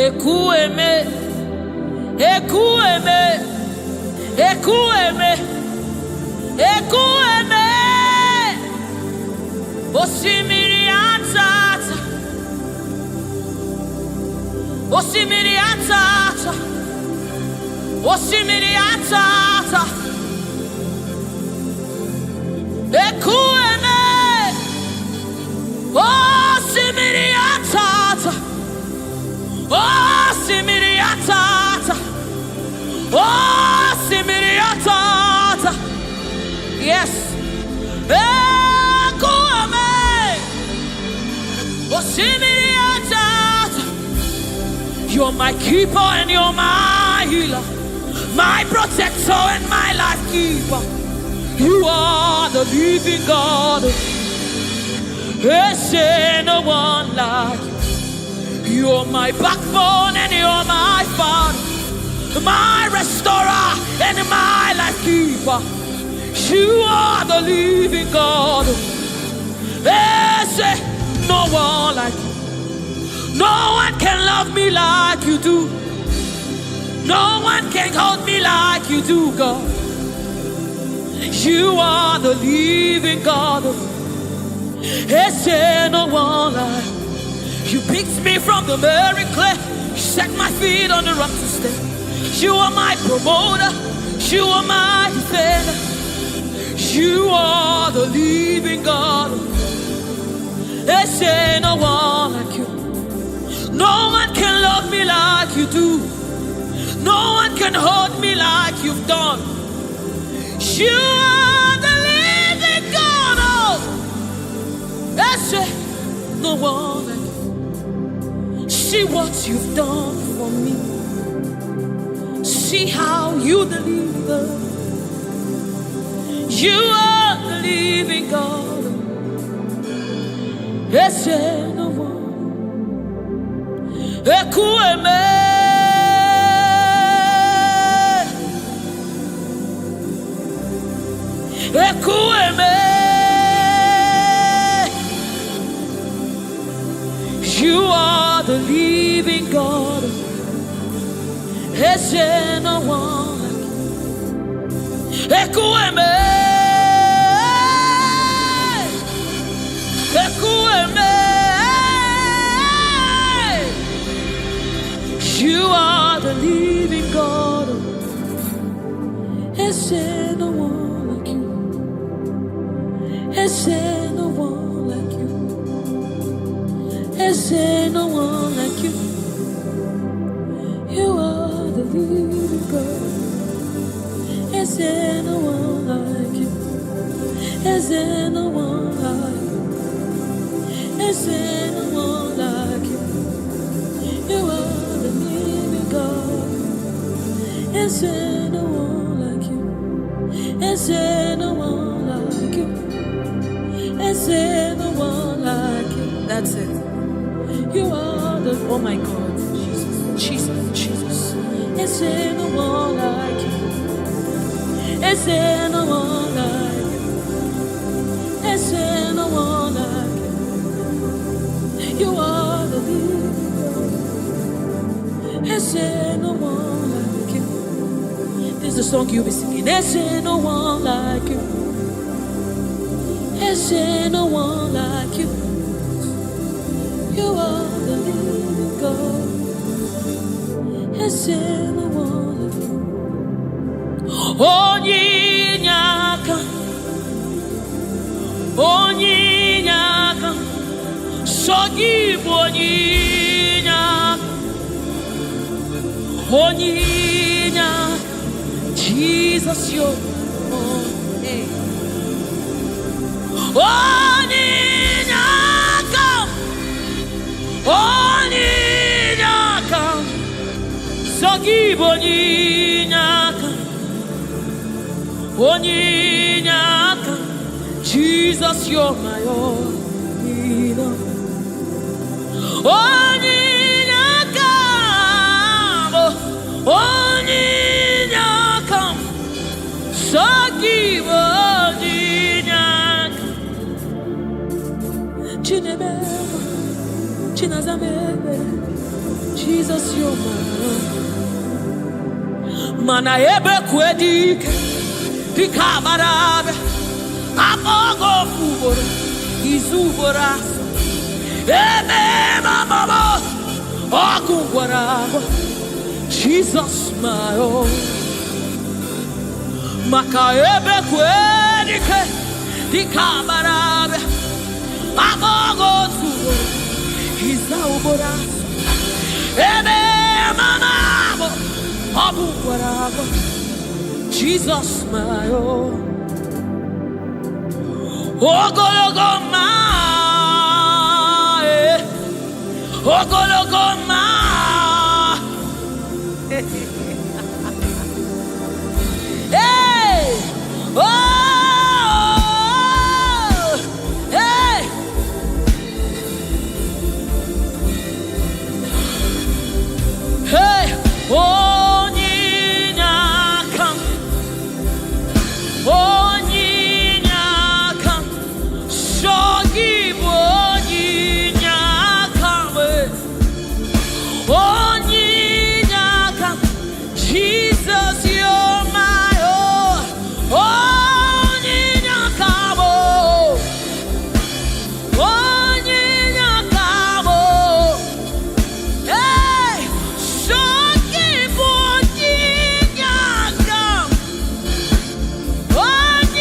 Ekueme. Ekueme. Ekueme. Ekueme. Oshimiri atata. Oshimiri atata. Oshimiri atata. Ekueme. Oshimiri atata. Oshimiri atata. Oshimiri atata. Yes. Ekueme. Oshimiri atata. You're my keeper and you're my healer, my protector and my life keeper. You are the living God. There's no one like you. You're my backbone and you're my father, my restorer and my life keeper. You are the living God. There's no one like you. No one can love me like you do. No one can hold me like you do, God. You are the living God. There's no one like you. You picked me from the very clay. You set my feet on the rock to stay. You are my promoter. You are my defender. You are the living God. There's no one like you. No one can love me like you do. No one can hold me like you've done. You are the living God. Oh, that's it. No one like you. See what you've done for me. See how you deliver. You are the living God. That's it. No one. Ekueme. Ekueme. You are the living God. There's no one like you. Ekueme. Ekueme. You are the living God. There's no one like you. There's no one like you. There's no one like you. You are the living God. There's no one like you. There's no one like you. There's no one like you. You are the living God. There's no one like you. There's no one like you. There's no one like you. That's it. You are the, oh my God, Jesus, Jesus, Jesus. Is there no one like you? Is there no one like you? Is there no one like you? You are the leader. Is there no one like you? This is the song you'll be singing. Is there no one like you? Is there no one like you? You are the living God. Is there no one like you? Onyinyaka, Onyinyaka, Sogibu Onyinyaka, Onyinyaka, Jesus, your name. Onyinyaka, Onyinyaka, Sogibu Onyinyaka, Onyinyaka, Jesus, you're my own. Onyinyaka, Onyinyaka, Sogibu Onyinyaka, Chinebe, Chinazamebe, Jesus, you're my own. Mana ebe kwedike, dikabarabe, amogo fubora, izubora, ebe mama, ogungwarabo, Jesus, my own. Maka ebe kwedike, dikabarabe, amogo fubora, izubora, ebe mama, ogungwarabo, Jesus, my own. Ogologoma, Ogologoma. Hey, oh, hey. Hey, Onyinyaka, Onyinyaka, Sogibu Onyinyaka, Onyinyaka, Jesus, you're my own. Onyinyaka, Onyinyaka, hey, Sogibu Onyinyaka,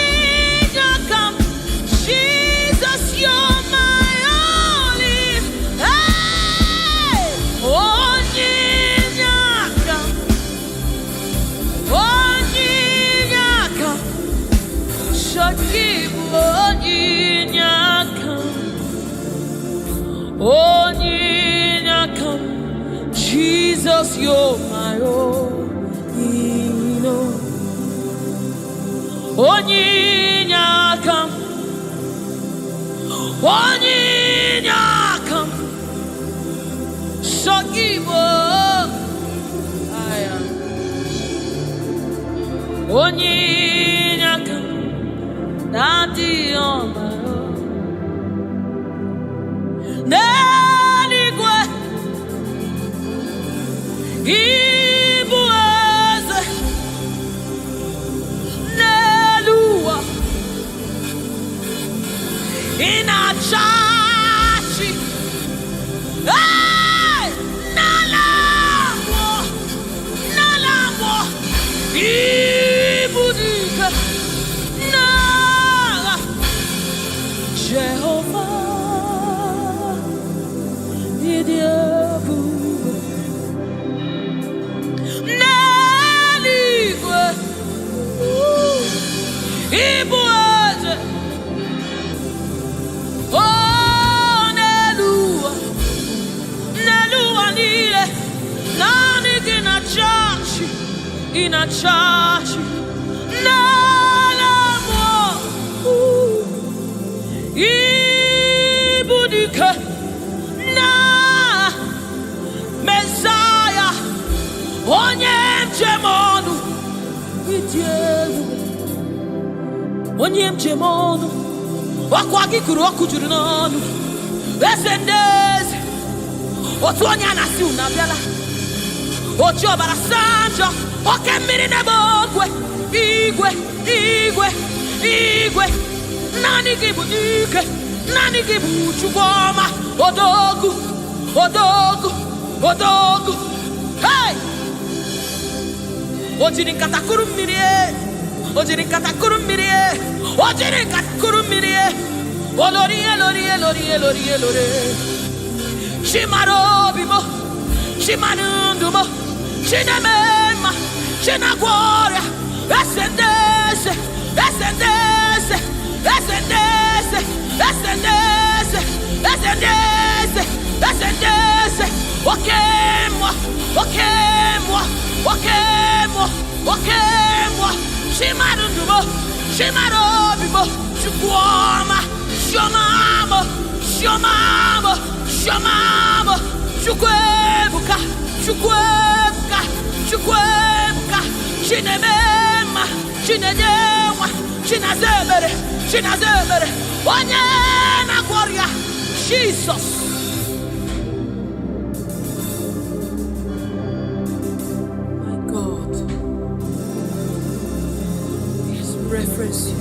Onyinyaka, Jesus, you're my only. Hey, Onyinyaka, Onyinyaka, Sogibu Onyinyaka, Onyinyaka, Jesus, you're my own. Onyinyaka, Onyinyaka, Sogibu, Onyinyaka, Daddy on my own. Neligwe, Igbo eze, Neluwa, Inachachi, hey, Nalamo, Nalamo, Ibudike, Nala, Jehovah, Idiebu, Neligwe, Igbo eze, oh, Neluwa, Neluwa niile, nani ginachachi, inachachi, Nalamo, Ibudike, onye njem ọnụ, ọkwa gị kụrụ ọkụ juru n'ọnụ, eze ndị eze, otu onye a na-asị unu abịala, oji ọbara saa njọ, oke mmiri n'ebe ogwe, igwe igwe igwe, naanị gị bụ ike, naanị gị bụ Chukwu ọma, odogwu odogwu odogwu. Hey! O jiri nkata kụrụ mmiri, o jiri nkata kụrụ mmiri, o jiri nkata kụrụ mmiri, olori elori elori elori elori. Chimara obi mo, chimara ndụ mo, chineme mma, chinagwọ ọrịa, eze ndị eze, eze ndị eze, eze ndị eze, eze ndị eze, eze ndị eze, eze ndị eze. Oke mmụọ, oke mmụọ, oke mmụọ, oke mmụọ, chimara ndụ mo, chimara obi mo, Chukwu ọma, chiọma mo, chiọma mo, chiọma mo, Chukwu ebuka, Chukwu ebuka, Chukwu ebuka, chineme mma, chinenye nwa, chinaza emere, chinaza emere, onye na-agwọ ọrịa, Jesus. My God, yes, reference you.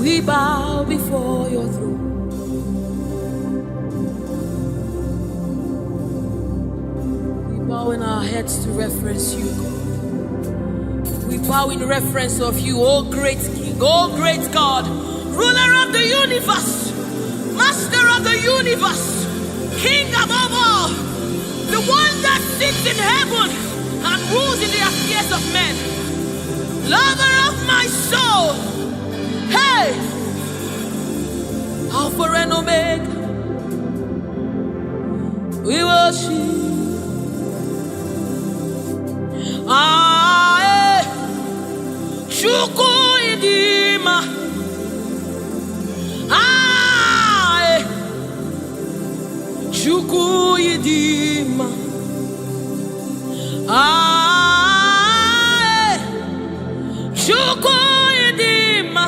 We bow before your throne. In our heads to reference you, God. We bow in reference of you, oh great King, oh great God, ruler of the universe, master of the universe, King above all, the one that sits in heaven and rules in the affairs of men, lover of my soul. Hey, Alpha and Omega, we worship. Chukwu idima, Chukwu idima, Chukwu idima,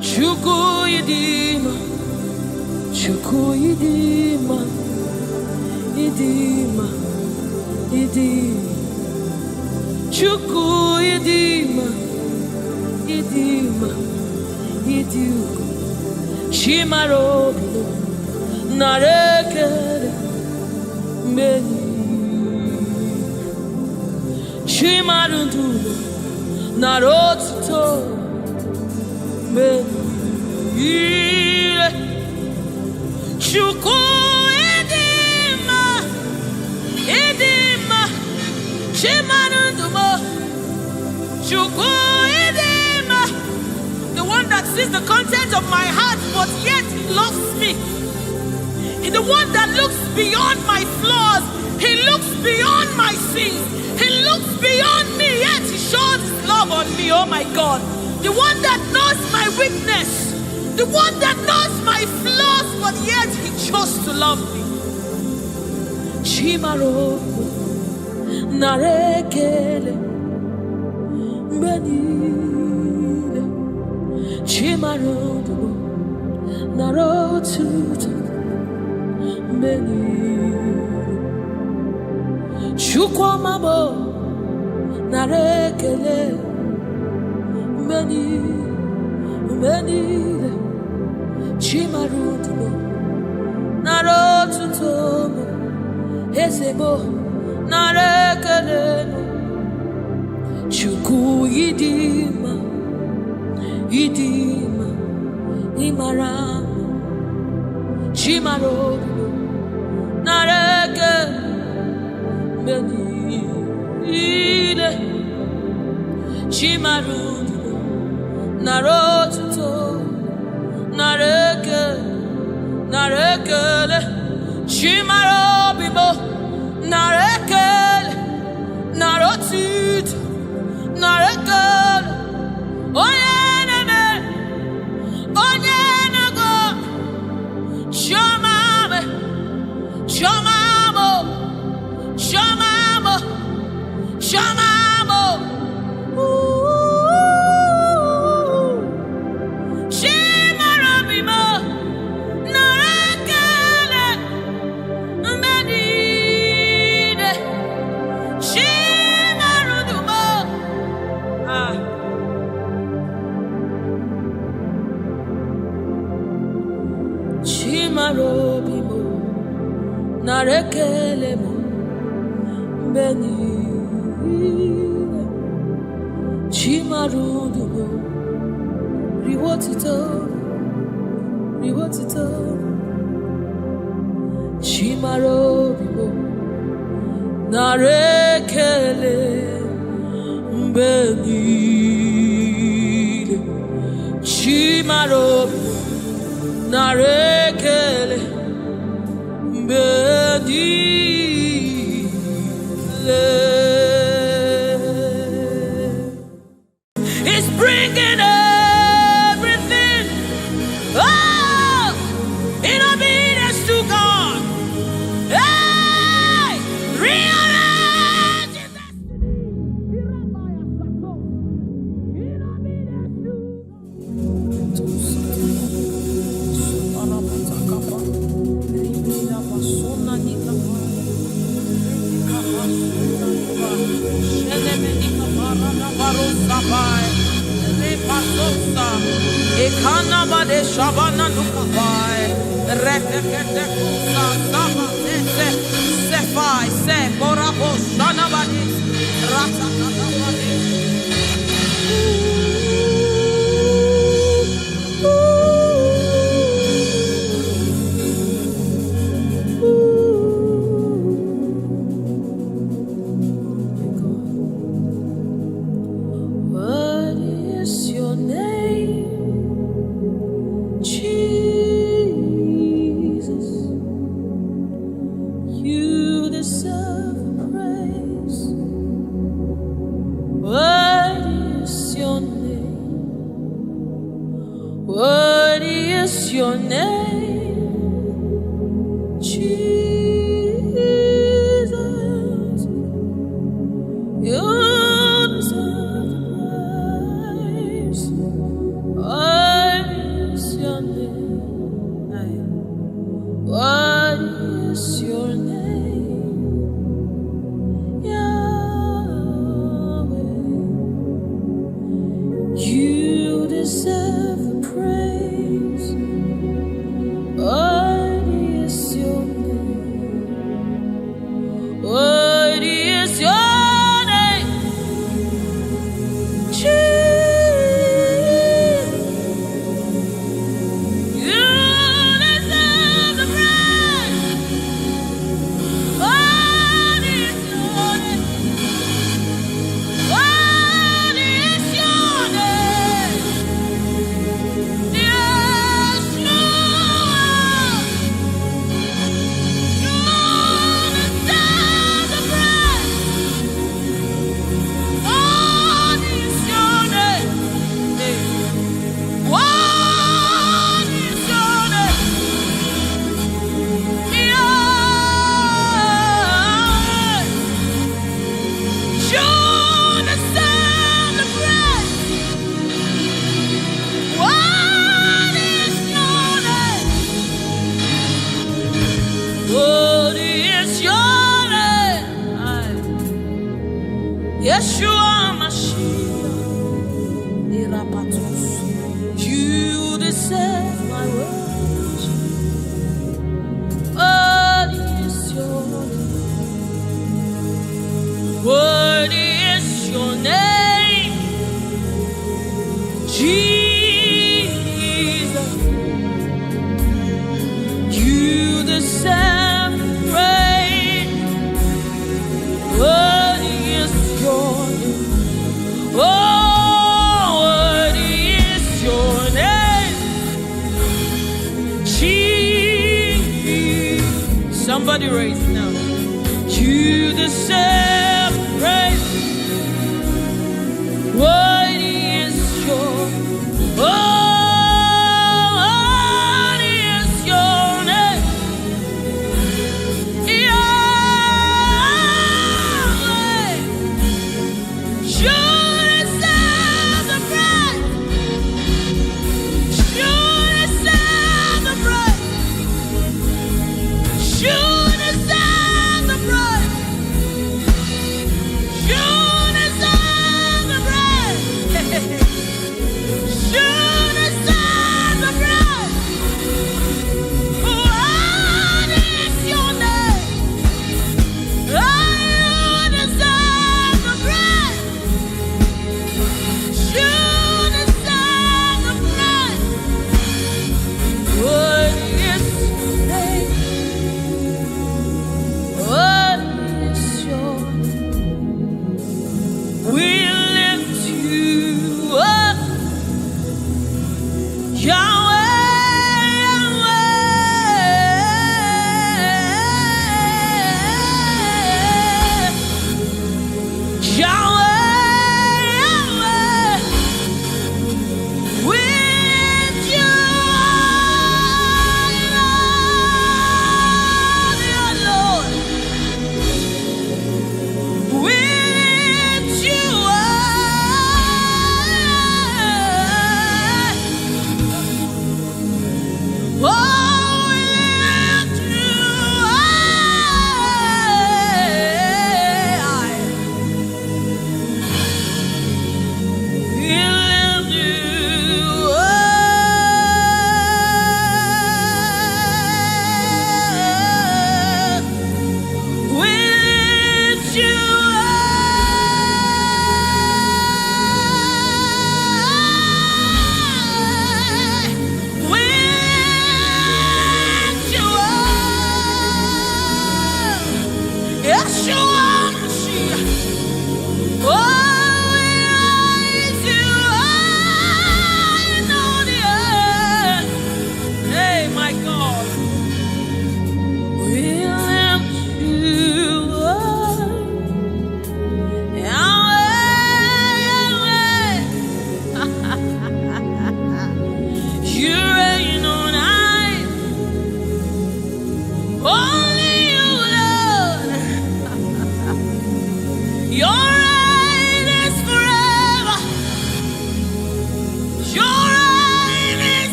Chukwu idima, Chukwu idima, idima, idima, Chukwu idima, idima, idima, Chimaro narekere meni, Chimarundu narotuto meni, Chukwu idima, Chimanundumo, Chukwu idima, the one that sees the content of my heart, but yet he loves me. He's the one that looks beyond my flaws. He looks beyond my sins. He looks beyond me, yet he shows his love on me. Oh my God, the one that knows my weakness, the one that knows my flaws, but yet he chose to love me. Chimaro narekele menile, Chimaro narotuto menile, Chukwamabo narekele menile, Chimaro narotuto Esebo narekele, Chukwu idima, idima, imara, Chimaro narekele menile, Chimaro narotuto narekele, Chimaro bibo narekele, narotit narekele, onye nago, shomame, shomamo, shomamo. Chimarudugo, Riwotito, Riwotito, Chimarobibo, Narekele, Benile, Chimarobibo, Narekele, Benile. It's bringing everything in obedience to God. Hey, rearrange your destiny. In obedience Ekanabade Shabana Nukapai, Rekete Kusa, Saba, Sefai, Se, Korabo, Shanabadi, Ratakabadi. What is your name? Jesus, you deserve praise. What is your name? What is your name? Jesus, you deserve praise. What is your name? What is your name? Yahweh. You deserve the praise. What is your name? What is your name? Jesus. You deserve the praise. What is your name? What is your name? Yeshua. You deserve the praise. What is your name? What is your name? Yahweh. You deserve the praise. What is your name? What is your name? Yeshua Mashiach, Irapatos. You deserve my worship. What is your name? What is your name? Jesus, you deserve praise. What is your name? Oh, what is your name? Jesus. Somebody raise it now. You deserve praise. What is your Oh, what is your name? Yahweh. You deserve the praise. You deserve the praise. You deserve the praise.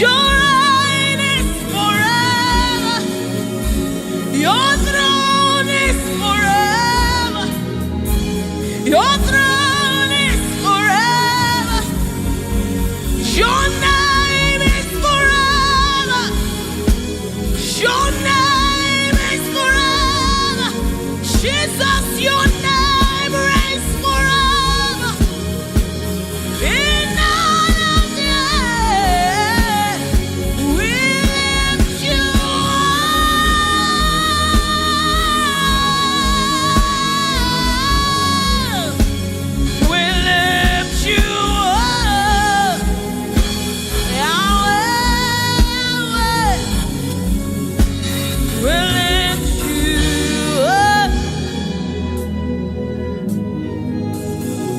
Your reign is forever. Your throne is forever. Your throne is forever. Your name is forever. Your name is forever. Jesus, your name reigns forever. In all of the earth, we lift you up. We lift you up. Yahweh. We lift you up.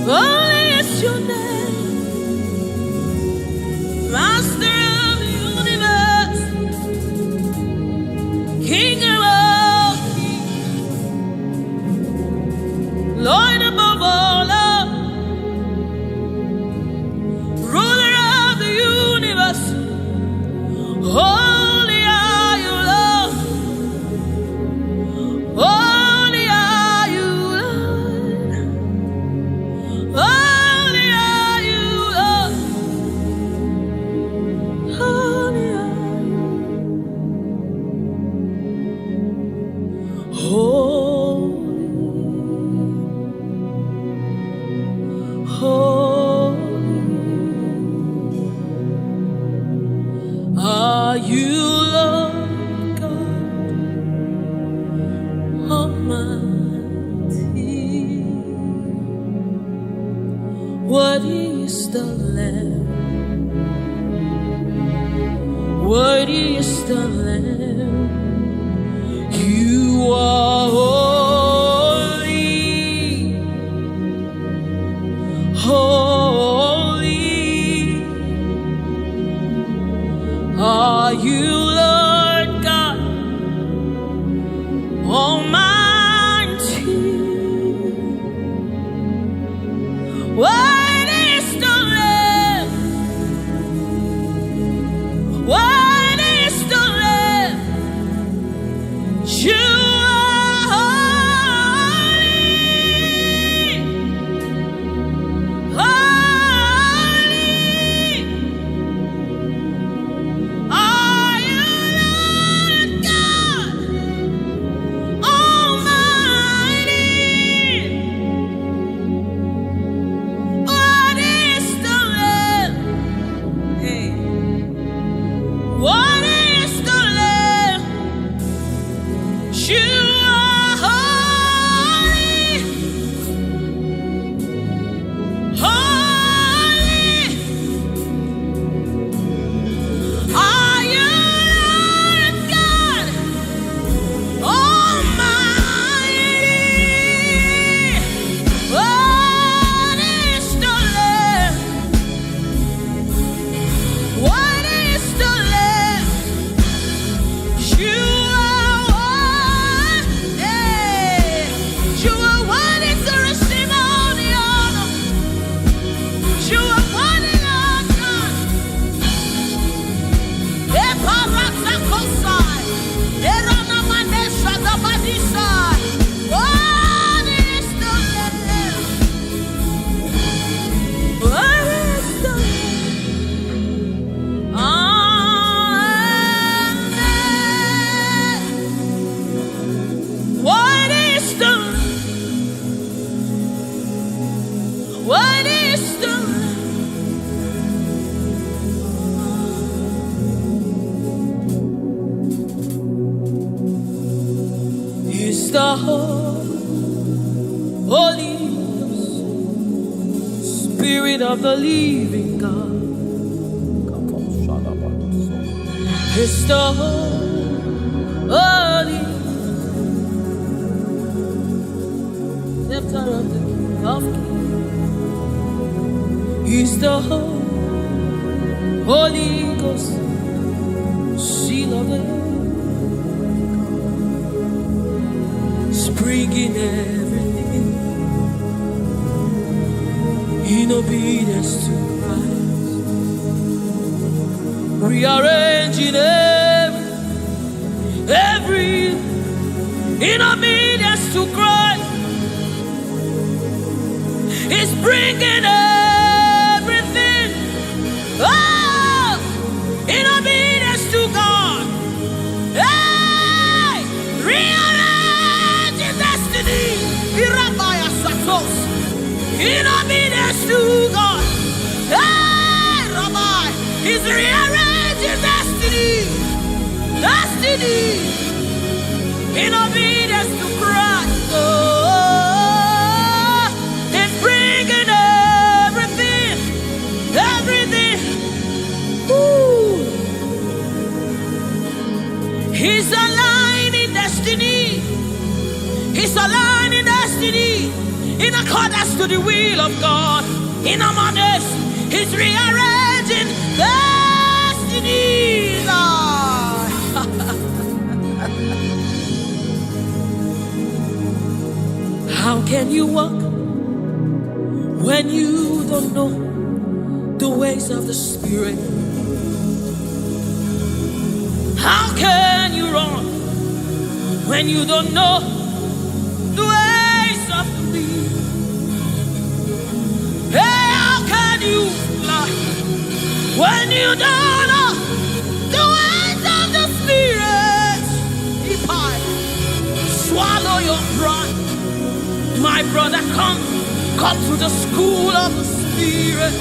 Holy is your name, Master of the universe, King of all kings, Lord above all love, Ruler of the universe. Holy are you, Lord. Holy are you, Lord. Holy are you, Lord. Holy are you. Holy are you, Lord God Almighty. Worthy is the Lamb. Worthy is the Lamb. You are holy, holy are you, Lord God Almighty. Worthy is the Lamb. Worthy is the Lamb. You are holy, holy are you, Lord God Almighty. What is the Lamb? Hey. What is the Lamb? You are holy, holy are you, Lord God Almighty. What is the Lamb? What is the Lamb? You are one. Hey. You are one is to receive all the honor. You are one in our God. Eparakosai. Eranamanesha dabadisa. What is the Lamb? What is the Lamb? Amen. What is the What is the Is the Holy Spirit of the living God. Is the Holy Scepter of the King of Kings. Is the Holy Ghost, seal of it, spring in everything, in obedience to Christ. rearranging every in obedience to Christ. He's bringing everything, oh, in obedience to God. Hey, rearranging destiny. In obedience to God. Hey, Rabbi, He's rearranging destiny. Destiny. In obedience to Christ. Oh, He's bringing everything. Everything. Ooh. He's aligning destiny. He's aligning destiny in accordance to the will of God. In Amadeus, He's rearranging destinies. How can you walk when you don't know the ways of the Spirit? How can you run when you don't know the ways of the Spirit? Hey, how can you fly when you don't know the ways of the Spirit? If I swallow your pride, my brother, come to the school of the Spirit,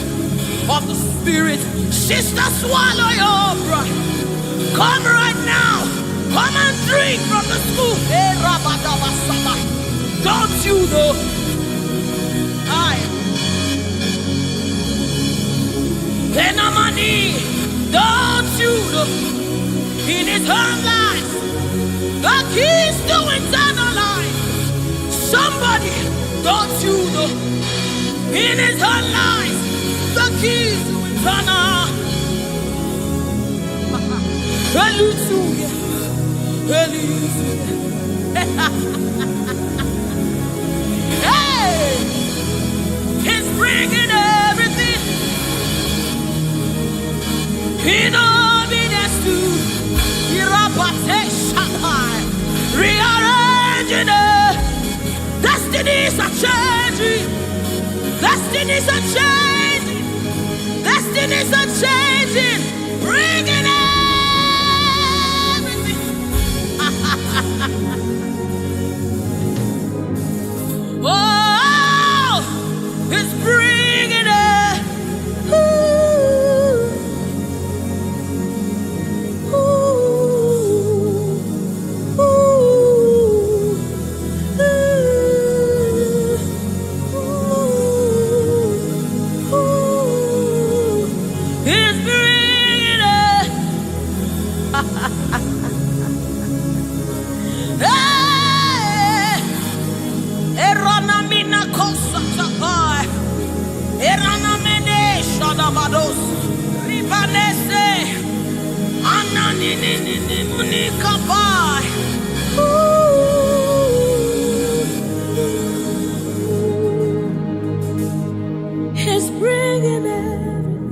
Sister, swallow your pride. Come right now. Come and drink from the school. Hey, don't you know? Don't you know? In his own life, the keys to eternal life. Somebody, don't you know? In his own life, the keys to eternal. Hallelujah. Hallelujah. Hey, he's bringing everything in obedience to rearranging destinies are changing. Destinies are changing. Destinies are changing. Bringing everything. Oh, it's bringing it. He's bringing it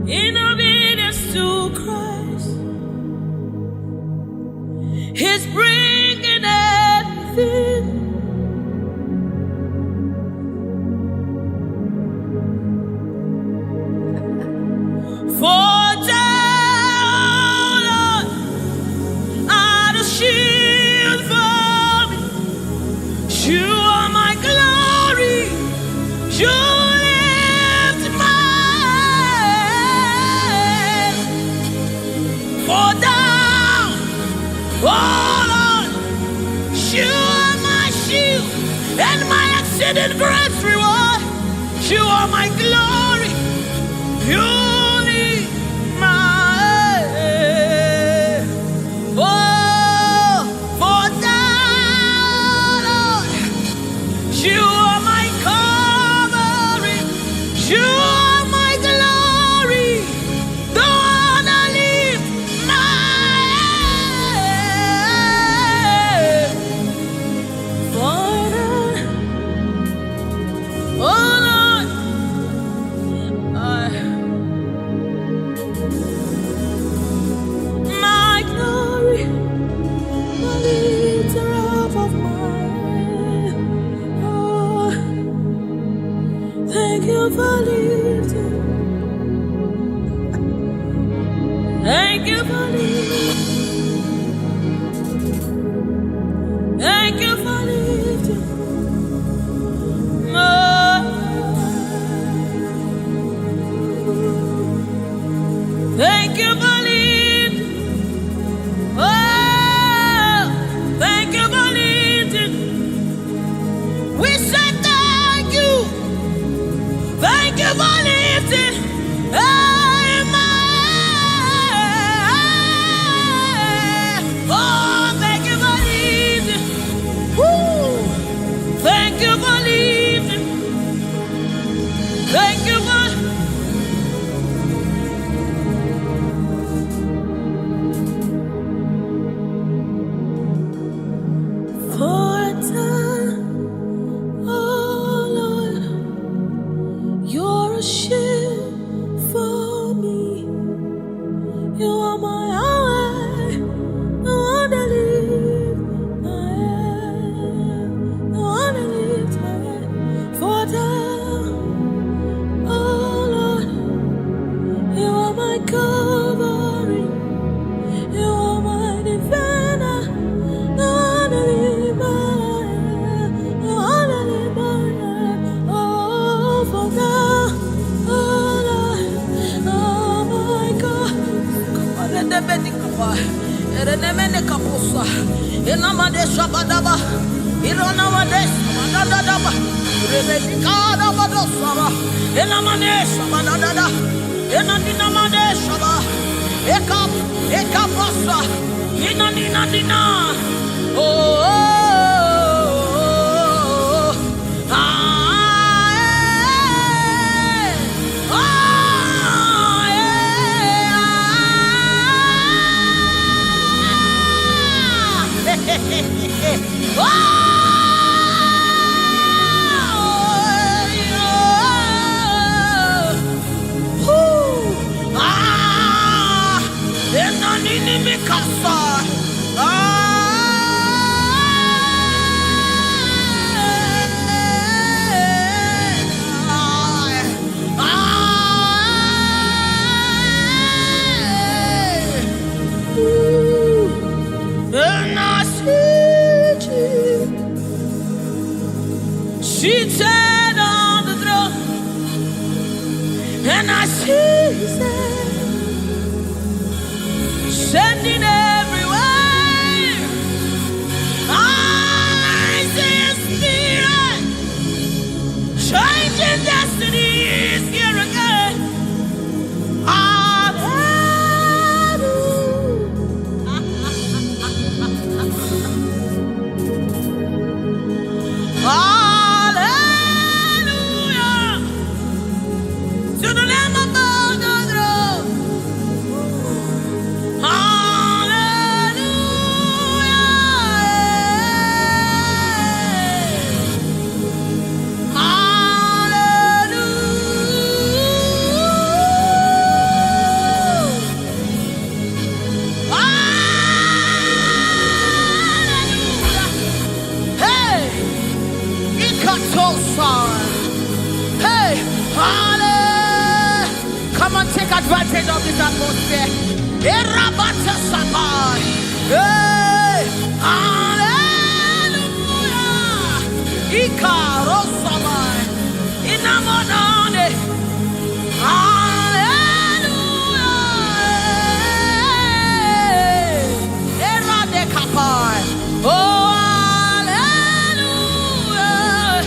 in obedience to Christ. He's bringing everything. For down are the shield for me. You are my glory. You lift my head. For down, oh Lord, you are my shield and my exceeding great reward. You are my glory. You lift my head. Oh, for thou, Lord, you are my covering. You are my glory. The one I lift my head. For thou, oh Lord, Thank you for lifting. Thank you for lifting. Thank you for lifting. Oh, thank you for lifting. We say thank you. Thank you for lifting. Amen. Oh, thank you for lifting. Woo. Thank you for lifting. Thank you for. For a time, oh Lord, you're a shield for me. You are my eye, the one that lifts my head, the one that lifts my head. For a time, oh Lord, you are my covering, you are my defender, the one that lifts my head, the one that lifts my head. Oh, for now, oh Lord, oh my God. Seated on the throne, and I see His hand sending everywhere. I see His Spirit changing destinies here again. Hallelujah. To the Lamb of God, the throne. Hallelujah. Hallelujah. Hey, hey, hallelujah. Come on, take advantage of this atmosphere. Hey, hallelujah. Ikarosamai. Inamonane. Hallelujah. Eradekapai. Oh, hallelujah.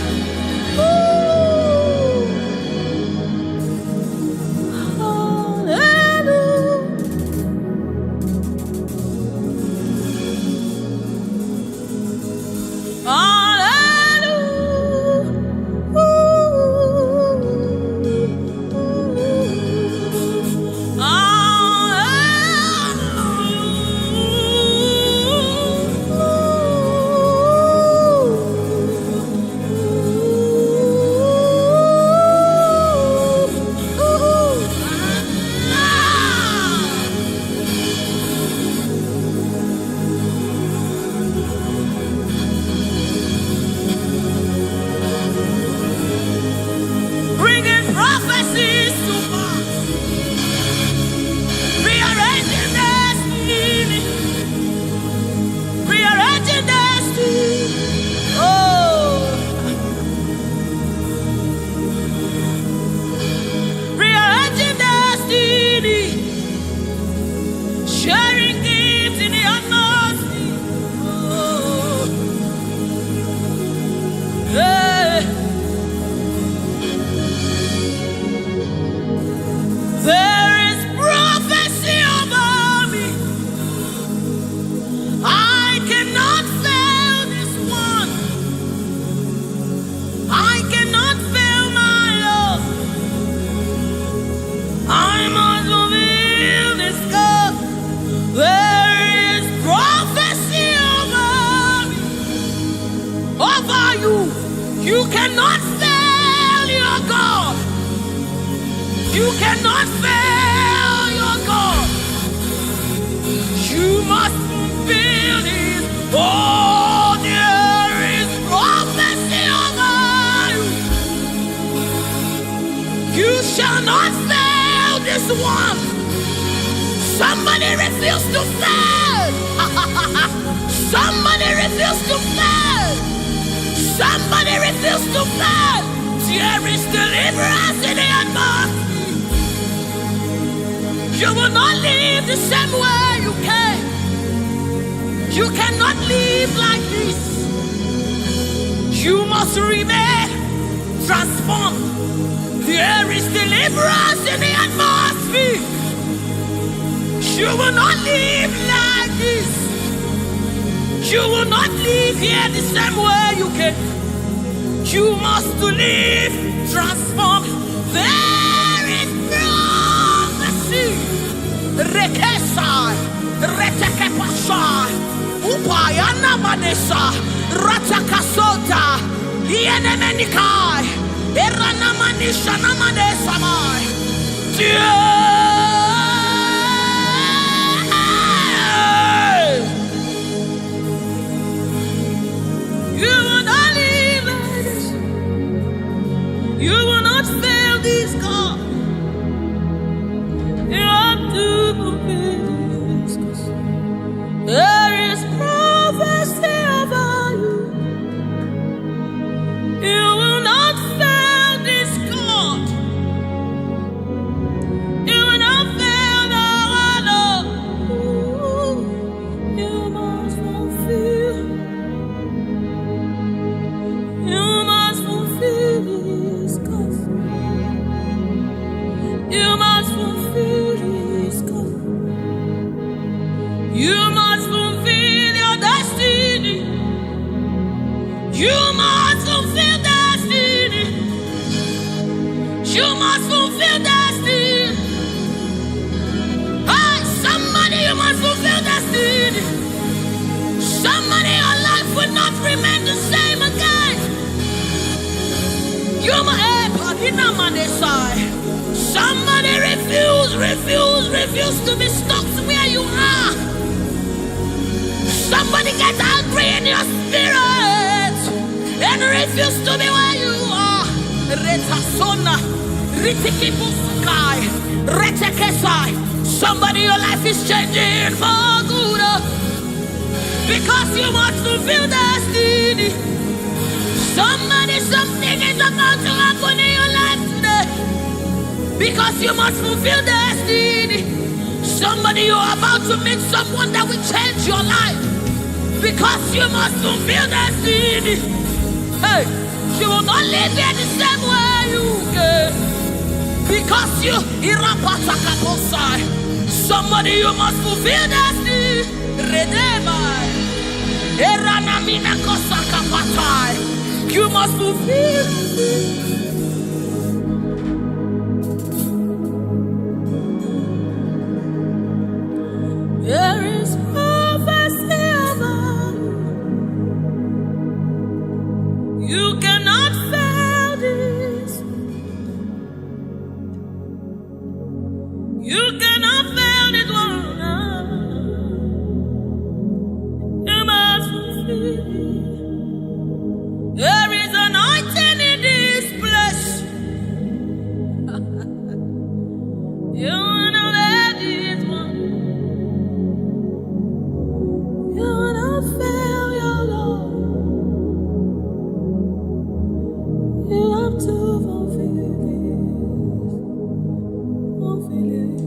You cannot fail your God. You cannot fail your God. You must fulfill His. Oh, there is prophecy over you. You shall not fail this one. Somebody refuse to fail. Somebody refuse to fail. Somebody refuse to fail. There is deliverance in the atmosphere. You will not live the same way you came. You cannot live like this. You must remain transformed. There is deliverance in the atmosphere. You will not live like this. You will not live here the same way you came. You must live transformed. There is prophecy. Rekesai, retekepasai, upayana manesa, ratakasota, ienemenikai, eranamanisha namanesamai. You will not live like this. You will not fail this God. You have to fulfill this. There is prophecy over you. You will not fail this God. You will not fail our Lord. You must fulfill. You must fulfill His cause. You must fulfill His cause. You must fulfill your destiny. You must fulfill destiny. You must fulfill destiny. Hey, somebody, you must fulfill destiny. Somebody, your life will not remain the same again. You must, somebody refuse to be stuck where you are. Somebody get angry in your spirit and refuse to be where you are. Retasona, ritikipusukai, retekesai. Somebody, your life is changing for good because you must fulfill destiny. Somebody, something is about to happen in your life today because you must fulfill destiny. Somebody, you are about to meet someone that will change your life because you must fulfill destiny. Hey, you will not live here the same way you came because you irapatakaposai. Somebody, you must fulfill destiny. Redemai, eranamina kosakapatai. You must fulfill. There is prophecy over you. You cannot fail this. You cannot fail this one. You must fulfill. There is anointing in this place. You wanna let this one. You wanna fail your Lord. You have to fulfill this. Fulfill it.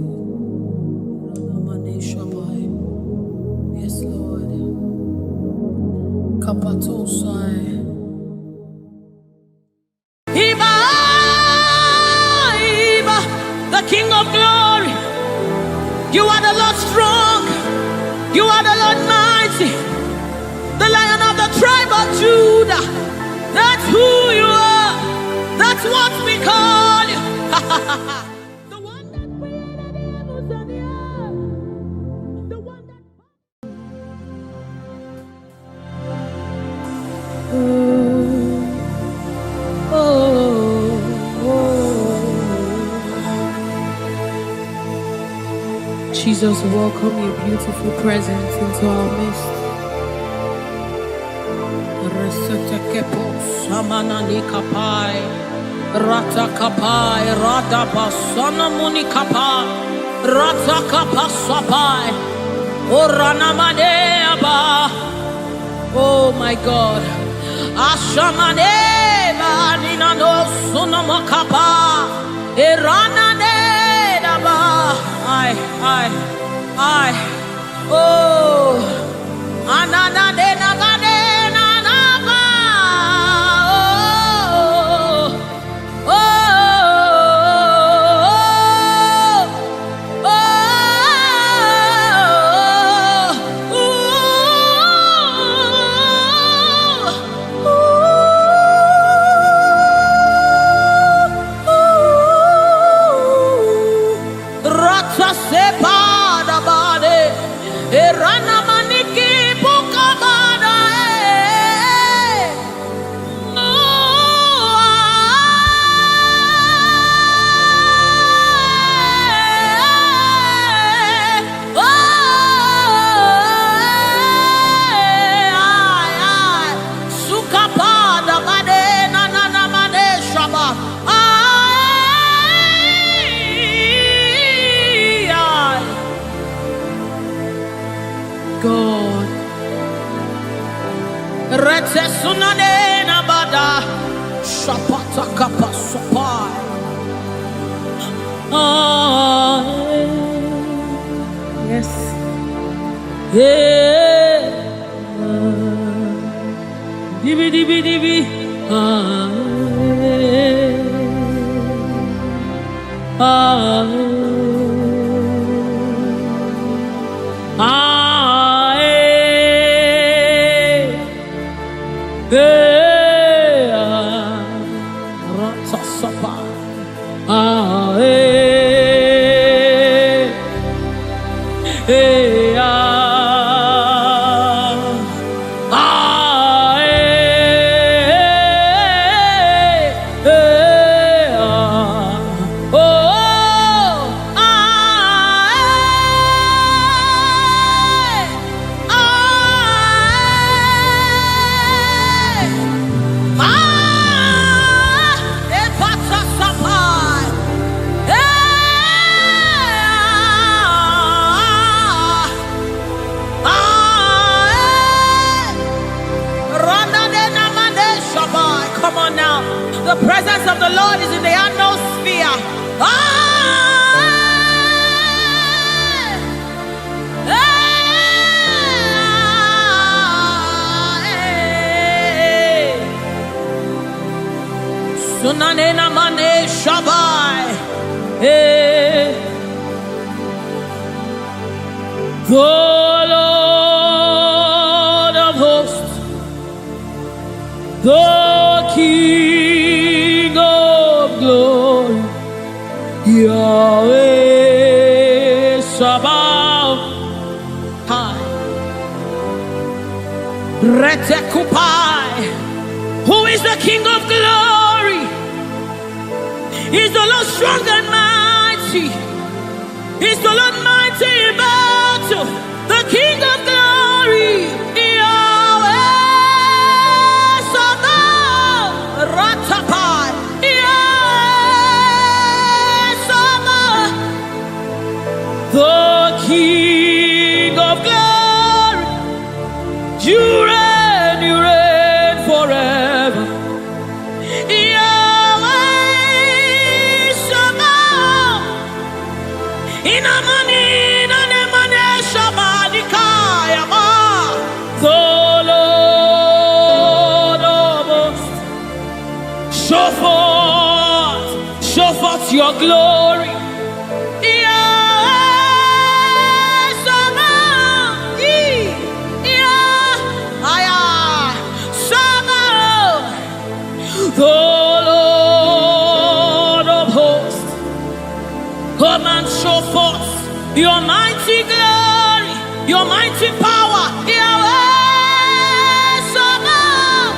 Yes, Lord. Kapatosai. King of glory, you are the Lord strong, you are the Lord mighty, the Lion of the tribe of Judah. That's who you are, that's what we call you. The one that created the heavens and the earth, the one that... Jesus, welcome your beautiful presence into our midst. Resetekepo samanani kapai, rata kapai, rada basana muni kapai, rata kapasapai, orana maneaba. Oh my God, ashamaneba nina no sunamakapa, erana nedaba. I, oh, anana nena gadena naba, oh, oh, oh, Rata sepada bade, erana maniki buka bada, suka pada bade, nana made shaba. God, rete sunane na bada, shapata kapa sopai. Yes, yeah, dibi dibi dibi, Come on now. The presence of the Lord is in the atmosphere. Sunanena mane shabai. The Lord of hosts, the King of glory, Yahweh Sabaoth, Retekupai. Who is the King of glory? He's the Lord strong and mighty. He's the Lord mighty in battle. The King of glory, Yahweh Sabaoth, Ratapai, Yahweh Sabaoth, the King of glory. You reign forever. Yahweh Sabaoth, Inamani, Nanemane Shabadikaya, the Lord of hosts. Show forth your glory. The Lord of hosts, come and show forth your mighty glory, your mighty power, Yahweh Sabaoth.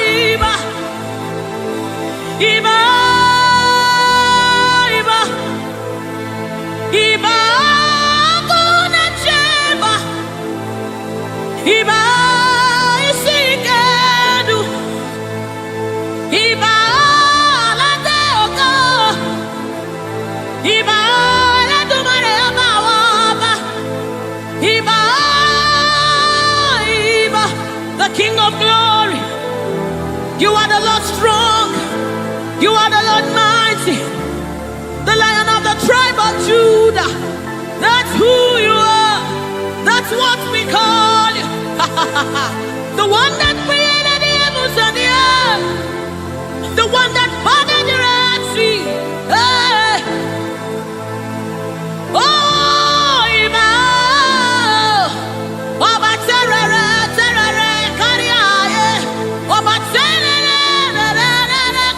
Iba isikenu. Iba lateoka. Iba latumare amawaba. Iba, Iba, the King of Glory. You are the Lord strong. You are the Lord mighty. The Lion of the tribe of Judah. That's who you are. That's what we call you. The one that created the heavens and the earth. The one that parted the Red Sea. Hey. Oh, Iba. Oba terere, terere, kariaye. Oba terere,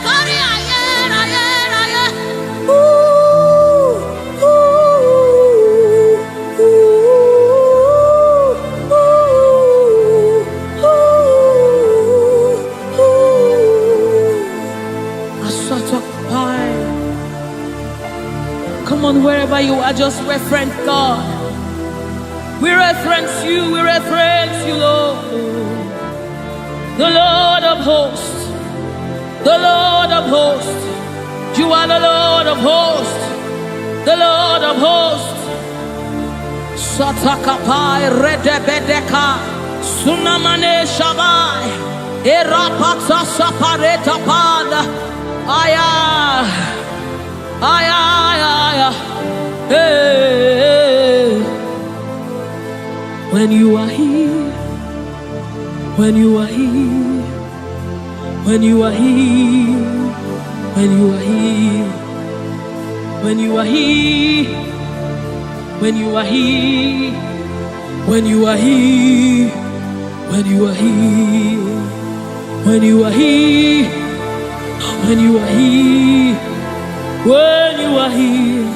kariaye, raye, raye. Come on, wherever you are, just reference God. We reference you, Lord. The Lord of hosts, the Lord of hosts. You are the Lord of hosts, the Lord of hosts. Satakapai redebedeka, sunamane shabai, erapata sapareta pada, aya, aya, aya, hey. When you are here, when you are here, when you are here, when you are here, when you are here, when you are here, when you are here, when you are here, when you are here, when you are here, when you are here,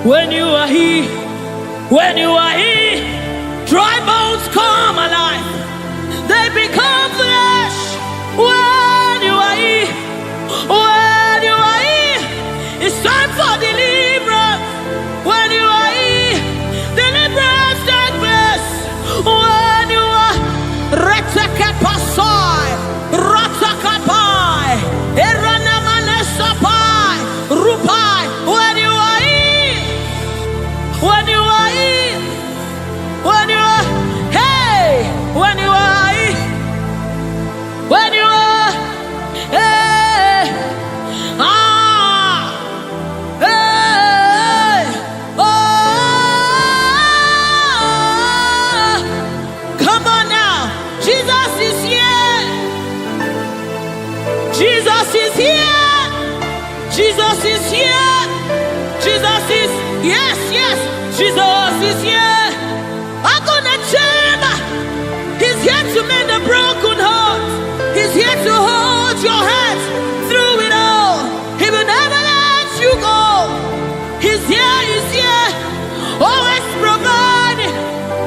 when you are here, when you are here. Dry bones come alive. They become flesh. When you are here, when you are here, it's time for deliverance. When you are here, deliverance takes place. When you are retekepasai, ratakapai, eranamanesapai, rupai. When you are here, when you are here, when you are, hey, when you are, when you are, hey, hey, oh, come on now, Jesus is here, Jesus is here, Jesus is here, Jesus is, yes, yes, Jesus is here. He's here to mend the broken heart. He's here to hold your hand through it all. He will never let you go. He's here, he's here. Always providing,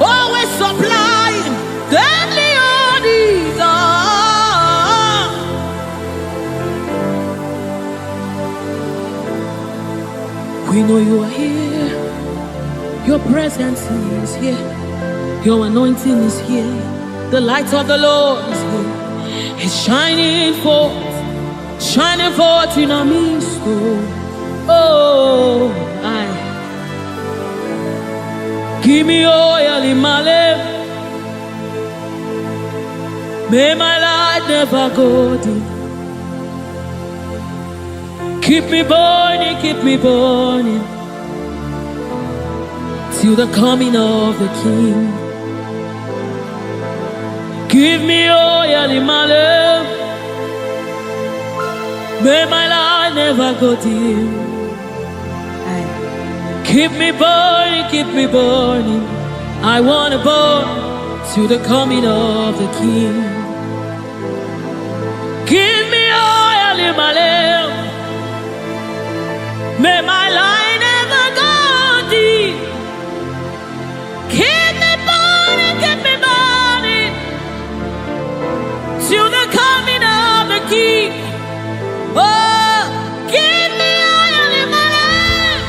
always supplying. Deadly on his arm. We know you are here. Your presence is here. Your anointing is here. The light of the Lord is here. It's shining forth in our midst. Oh, I give me oil in my lamp. May my light never go dim. Keep me burning till the coming of the King. Give me oil in my lamp. May my light never go dim. Keep me burning. I want to burn till the coming of the King. Give me oil in my lamp. May my light never go dim. Keep me burning till the coming of the King. Oh, give me oil in my lamp.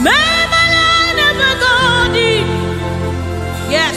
May my light never go dim. Yes.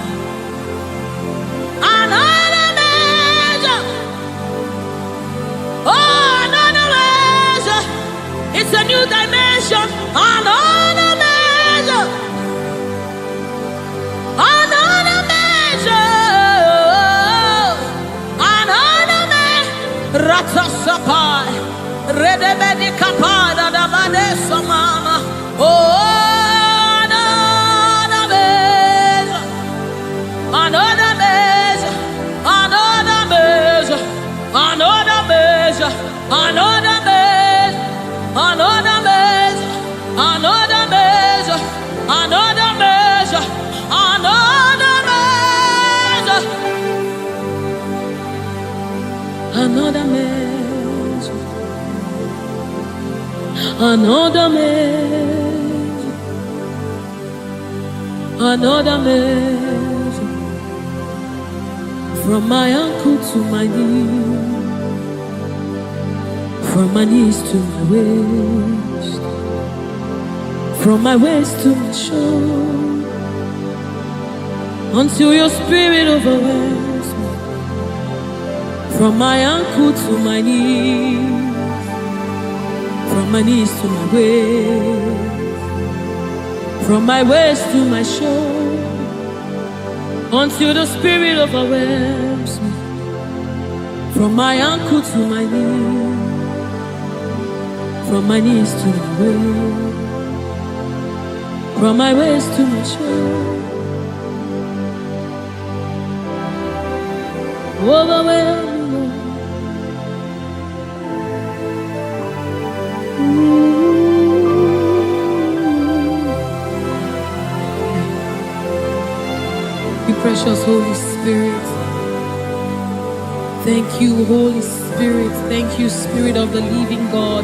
Another measure, another measure, another measure, from my ankle to my knee, from my knees to my waist, from my waist to my shoulder, until your spirit overwhelms me. From my ankle to my knees, from my knees to my waist, from my waist to my shoulder, until the spirit overwhelms me. From my ankle to my knees, from my knees to my waist, from my waist to my shoulder, overwhelm. Precious Holy Spirit, thank you, Holy Spirit. Thank you, Spirit of the living God.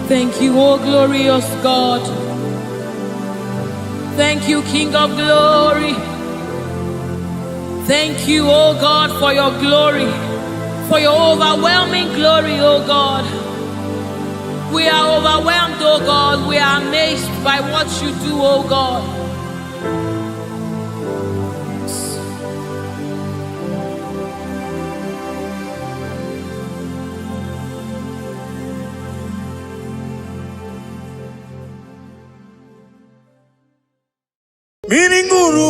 Thank you, oh glorious God. Thank you, King of glory. Thank you, oh God, for your glory, for your overwhelming glory, oh God. We are overwhelmed, oh God. We are amazed by what you do, oh God. Miringuru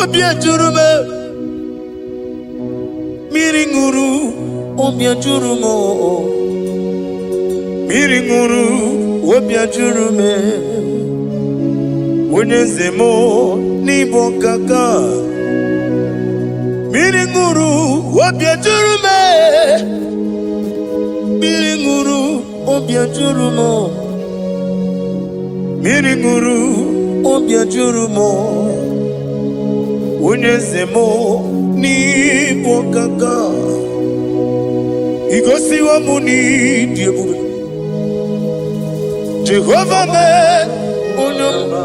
obia jurume, miringuru obia jurumo, miringuru obia jurume, unezemo nibo kaka, miringuru obia jurume, miringuru obia jurumo, miringuru obia jurumo, unyezemo nibo kaka, igosi wa muni diebube, Jehovah me unyamba,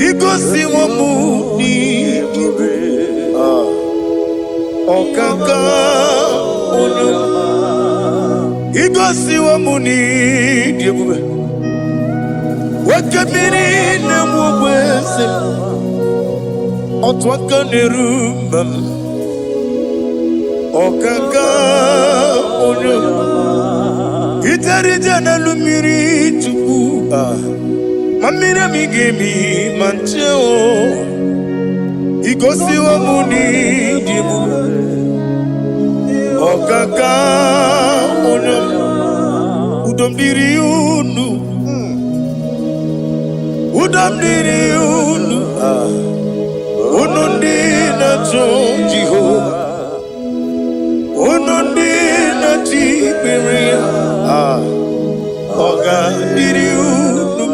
igosi wa muni diebube, okaka unyamba, igosi wa muni diebube. Wakabiri na mwese otwaka nerumbam okaka onyo itarija na lumiri tuku mamira migemi mancheo igosi wa muni dibu okaka onyo udomdiri unu udamdiri unu unundi na Jehovah unundi na Tiberia oga diri unu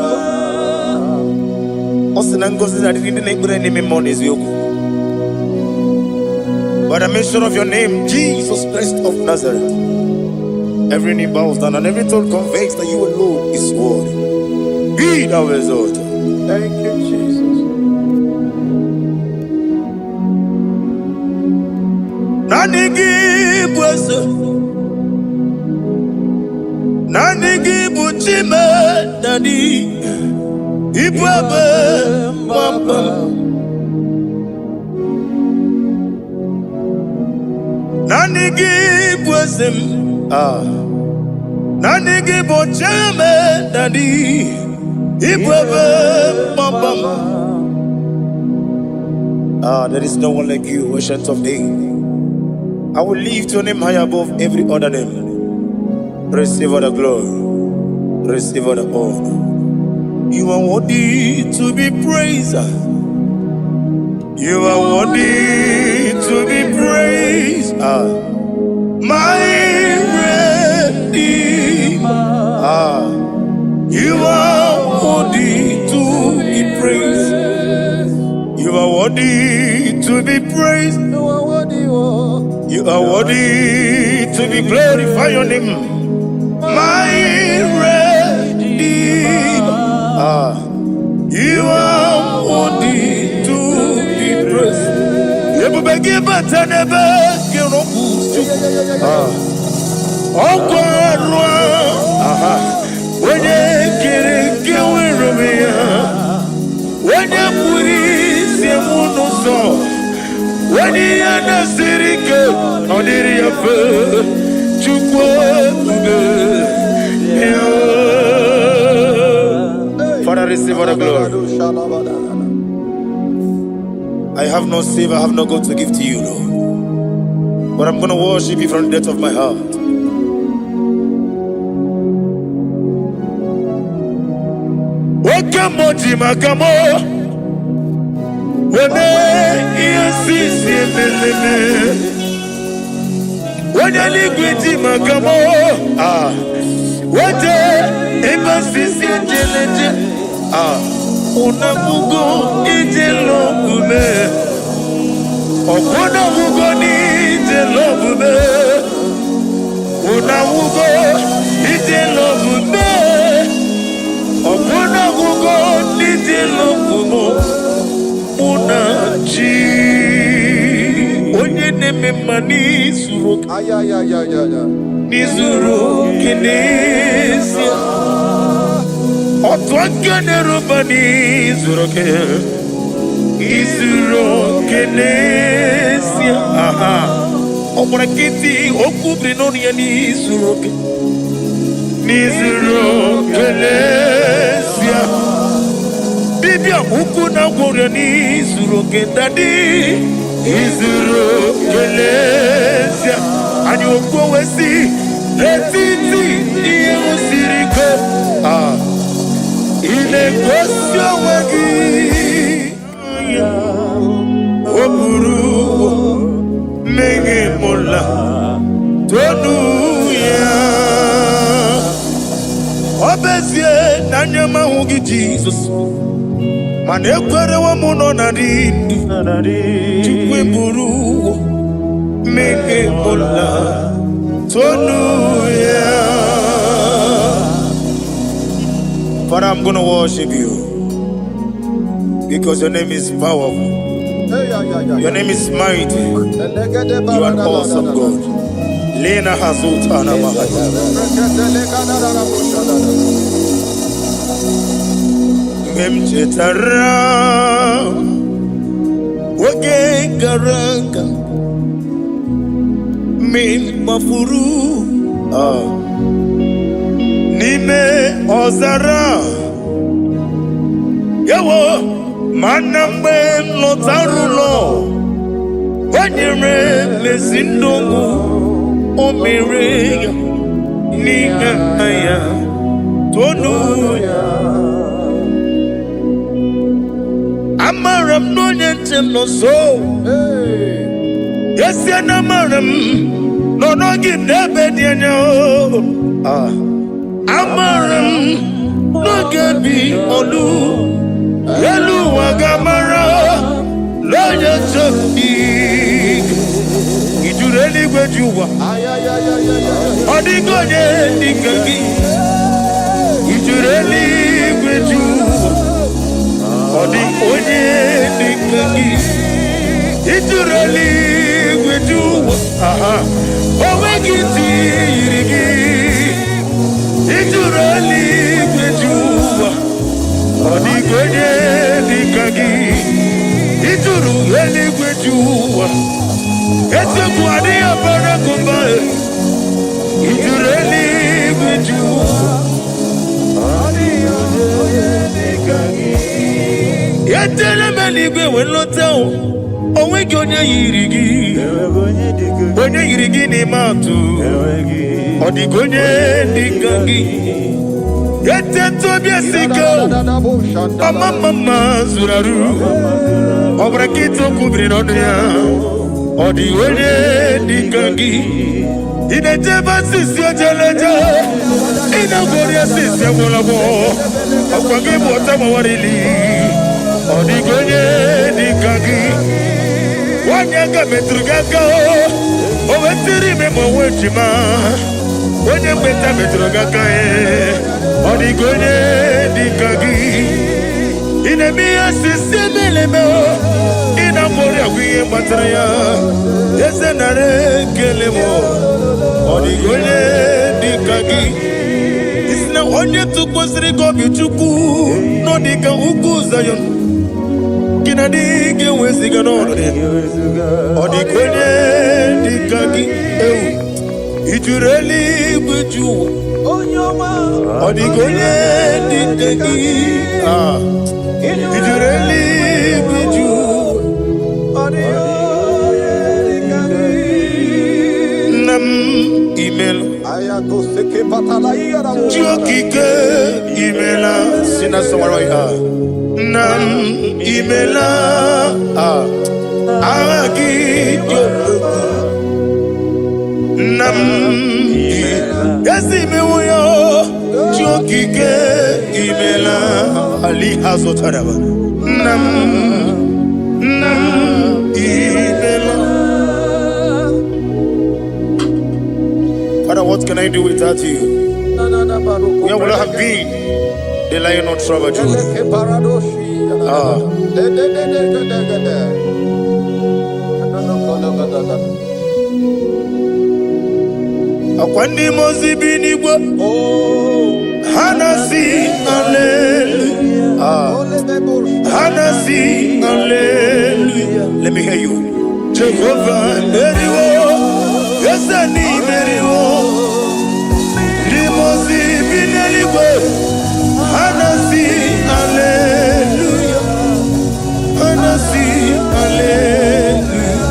osinangozi za diri na ibure ni memonies yoku. By the mention of your name, Jesus Christ of Nazareth, every knee bows down and every tongue confesses that you alone is worthy. Be thou exalted. Thank you, Jesus. Nanigi buchime nani ibwabe mwamba. Nanigi bwesem nanigi buchime nani there is no one like you, ancient of days. I will lift your name high above every other name. Receive all the glory. Receive all the honor. You are worthy to be praised. You are worthy to be praised. My Redeemer. You are worthy to be praised. You are worthy to be praised. You are worthy to be glorified your name. My Redeemer. You are worthy to be praised. Never give a never give no oh God, when you get it, when you put it, when you are the city, on the Father, receive all the glory. I have no silver, I have no gold to give to you, Lord. But I'm going to worship you from the depth of my heart. Wakamo jimakamo, wene yasisi meleme, wene ligwiti makamo, wete ebasisi jeleje, unamugo ijelobume, unamugo ni ijelobume, unamugo ijelobume. Opuna gugo nitilo kumo unachi onye neme mani suru nizuru kinesia otwakane rubani zuru ke izuru kinesia opuna kiti okubri noni yani zuru ke nizuru kelesia bibia huku na gloria nizuru kendadi nizuru kelesia ani okwo wesi letiti iye usiriko ile kwesio wagi oburu menge mola tonu ya obezie na nyama hugi Jesus mana ekwere wa muno na dindu chukwe buru meke mola tonu ya. Father, I'm going to worship you because your name is powerful. Your name is mighty. You are an awesome God. Lena Hazutana Mahaya. Memchetara Wage Garanga Min Mafuru Nime Ozara Yawo Manambe Lotarulo Wanyere Mesindongo Omirega Nigaya Tonuya Amaram no yentem no so Yes ya namaram No no give nebe dienyo Amaram no gebi olu Yelu wagamara Lo yentem Ijureli gwejuwa Odigonye nikagi Ijureli gwejuwa Odigonye nikagi Ijureli gwejuwa Owegiti yirigi Ijureli gwejuwa Odigonye nikagi Ijureli gwejuwa Ese kuadi abara kumbae Ijureli gwejuwa Odigonye nikagi Yetele meligwe wenloteo onwe gị onye yiri gị, onye yiri gị n'ime atụ, ọ dịghị onye dị ka gị. Etetu obi esike, ọma mma zuru arụ, ọ bụrụ ka ite okwu biri n'ọnụ ya, ọ dịghị onye dị ka gị. Ị na-ejebe asịsị ojeleje, ị na-agwọrị asịsị agwọlọgwọ, ọkwa gị bụ ọta mawarili, ọ dịghị onye dị ka gị. Nwanyị aka metụrụ gị aka, o wetiri ime ma onwe ejima, onye mgbeta metụrụ gị aka, ọ dịghị onye dị ka gị. Ị na-eme ihe asịsị emeleme, ị na-agwọrị agwụ ihe gbatara ya, eze nara ekele m, ọ dịghị onye dị ka gị. Isi na onye tụkwasịrị gị obi Chukwu, na ọ dị ka ugwu Zayọn, gị na dị ga-enweziga n'ọnọdụ ya, ọ dịghị onye dị ka gị. Ị jụrụ eluigwe ju ụwa, ọ dịghị onye dị ka gị. Ị jụrụ eluigwe ju ụwa, ọ dịghị onye dị ka gị. Nna m imela, chi okike imela, si na sọwara ya. Nna m imela, agha gị dị okoko. Nna m ezi imewo ya, chi okike imela, ali azụtara m. Nna m imela. Father, what can I do without you? Where would I have been? The Lion of Trouble, Akwandi mozi binigwe, Hanasi hallelujah, Hanasi hallelujah. Let me hear you. Jehovah Meriwo, Yesani Meriwo, Limozi binigwe, Hanasi hallelujah, Hanasi hallelujah.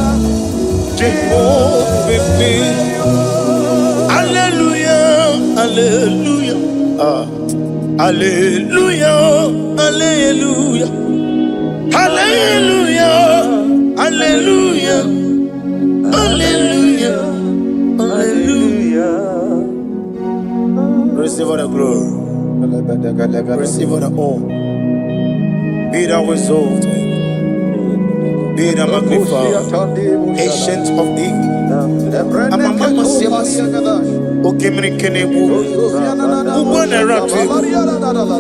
Jehovah Meriwo. Hallelujah, hallelujah, hallelujah, hallelujah, hallelujah, hallelujah, hallelujah. Receive all the glory, receive all the honor. Be thou exalted, be thou magnified, ancient of days.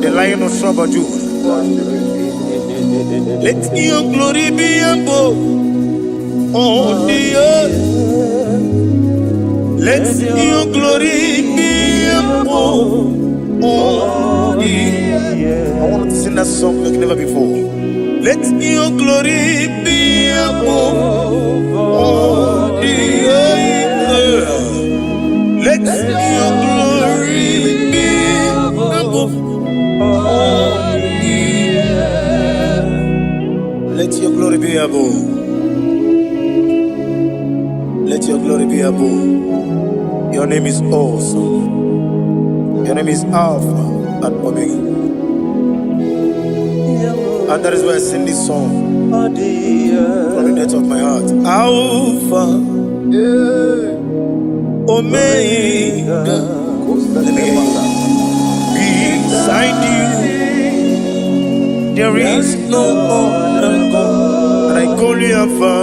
The Lion of Trouble. Let your glory be above all the earth. Let your glory be above all the earth. I want to sing that song like never before. Let your glory be above all the earth. Let your glory be above all the earth. Let your glory be above. Let your glory be above. Your name is awesome. Your name is Alpha and Omega. And that is why I sing this song from the depth of my heart. Alpha, Omega. Let me hear you. Beside you, there is no other God. And I call you Alpha.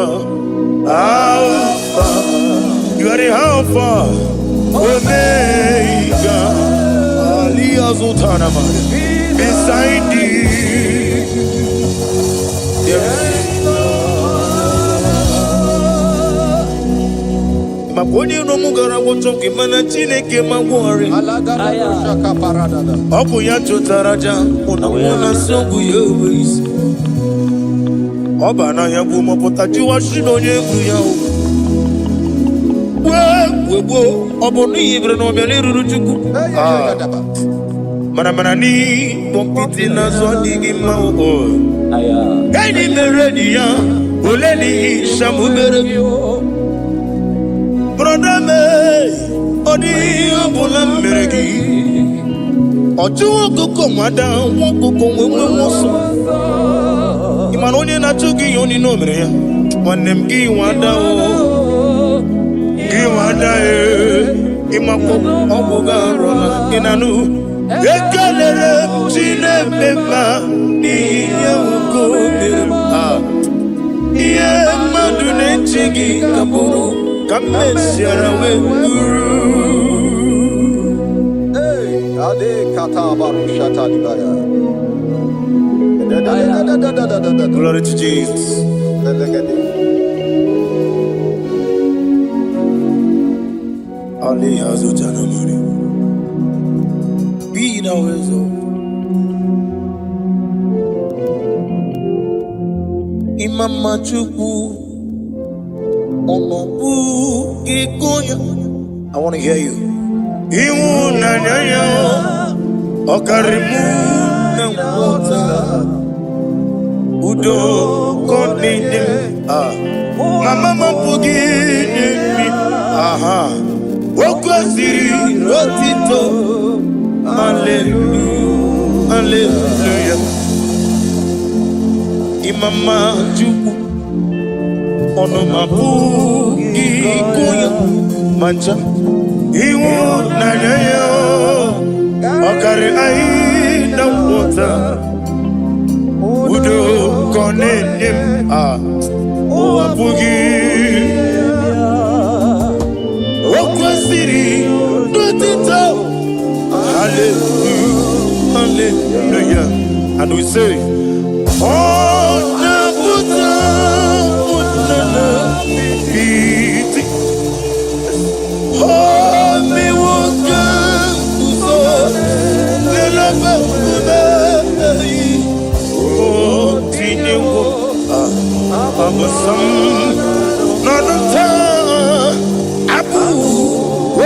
Alpha. You are the Alpha, Omega. Beside you, there is no Makoni no mugara wocho kimana Chineke magwore. Oku ya chotaraja una songu yewis. Oba na ya gumo potaji wa shino nyengu ya o. Webo obonu ibre no bele ruruchuku. Mana ni pompiti na so digi ma o. Gani me ready ya. Oleni shamubere brother me odi obula meregi oju okoko nwada okoko nwenwe nwoso imana onye na-achụ gị onye no mere ya nwanne m gị nwada o gị nwada ịmakwa ọgwụ ga-arụla ịnanụ ekelere Chineke ma n'ihi ihe nwoke mere ihe mmadụ na-eche gị ka bụrụ ka m mesiara wee bụrụ. Glory to Jesus. Ali Azutana Mari. Be thou exalted. Imama Chukwu Omabu Ikoya. I want to hear you. Iwu Nanyaya Okarimu Namwota Udo Kodine. Mama Mapugini. Aha. Okwasiri Rotito. Hallelujah. Hallelujah. Imama Chukwu Onomabu Ikoya Mancha Iwu Nanyaya Okari Aina Wota Udo Konenim Owabugi Okwasiri Rotito. Hallelujah. Hallelujah. And we say oh, Nabuta, Biti. Oh, me woka, uso, lelaba, oh, tinewo, abasam, nanata, abu,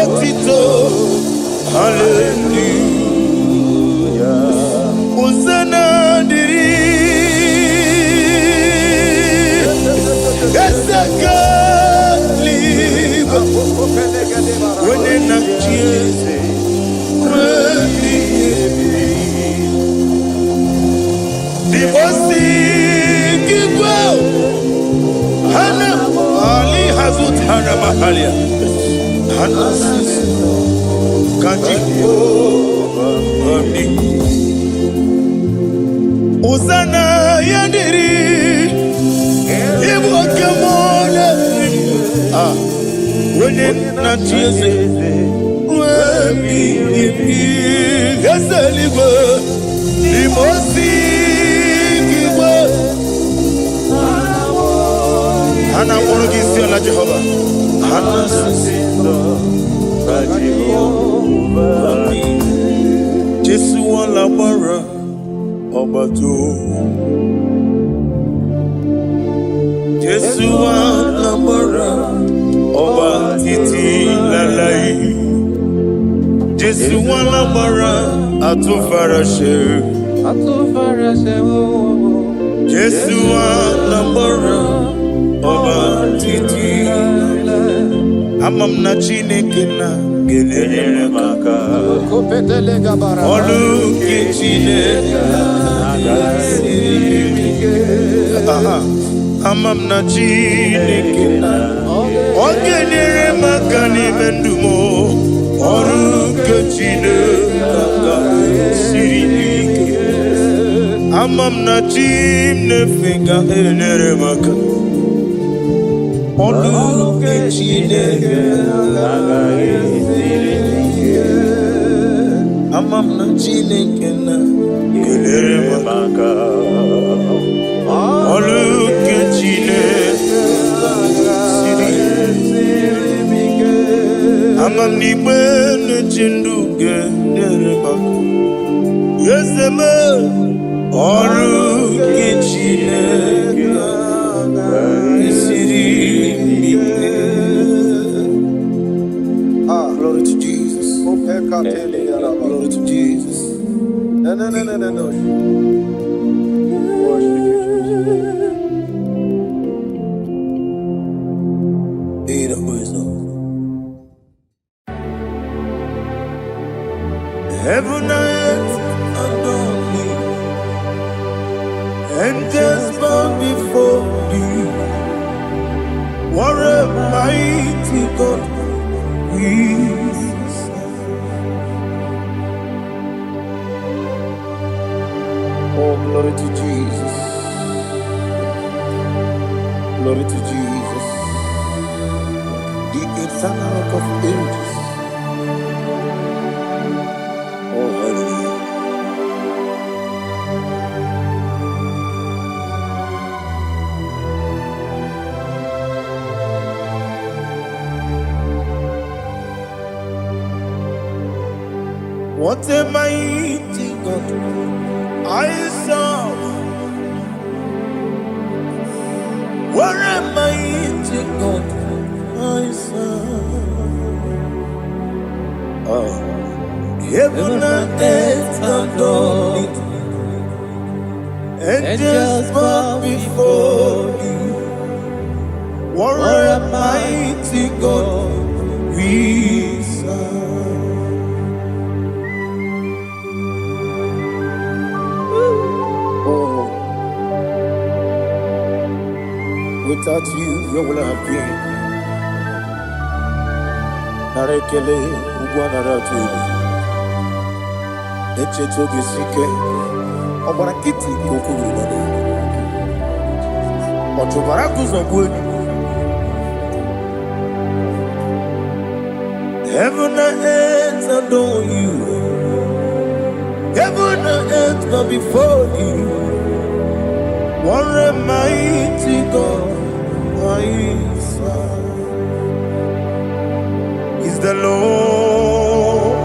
otito. Hallelujah. Hosanna diri. Esakali. Wene na chiese. Dibosi kikwa. Hana ali hazut hana mahalia. Hana sisi. Hosanna yandiri Ibu kemole Wene na chieze Wemi Eseliwe Limosi Kiwe Hana woro kisi ala Jehova Hana sisindo Jesu wala bara Obato Jesu wala bara Oba titi lalai Jesu wala bara Atufarashe Jesu wala bara Oba titi Amam na Chineke na gelele maka Olu ke Chineke Amam na Chineke na Ogenere maka ni mendumo Olu ke Chineke Amam na Chineke enere maka Olu ke Chineke Amam na Chineke na gelere maka Olu ke Chineke Amam ni bene chindu gelere maka Yeseme Olu ke Chineke Glory to Jesus. Glory to Jesus. No. Worship you, Jesus. Need a wisdom. Heaven and earth adore me, angels bow before thee. What a mighty God we serve. Oh, glory to Jesus. Glory to Jesus. The eternal rock of ages. Oh, hallelujah. What a mighty God I serve. What a mighty God I serve. Oh. Heaven and earth adore it. Angels bow before you. What a mighty God we serve. Oh, without you, where would I have been? Narekele, Ugwanaratu. Echetoge sike, Obarakiti kokuru nade. Otobaraku zogwe. Heaven and earth adore you. Heaven and earth bow before you. What a mighty God I serve. Is the Lord.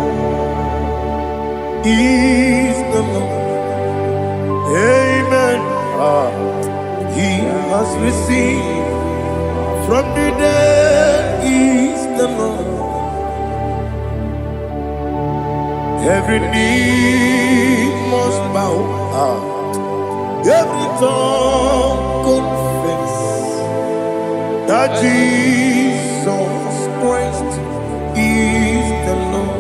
Is the Lord. Amen. He has received from the dead. Is the Lord. Every knee must bow. Every tongue confess that Jesus Christ is the Lord.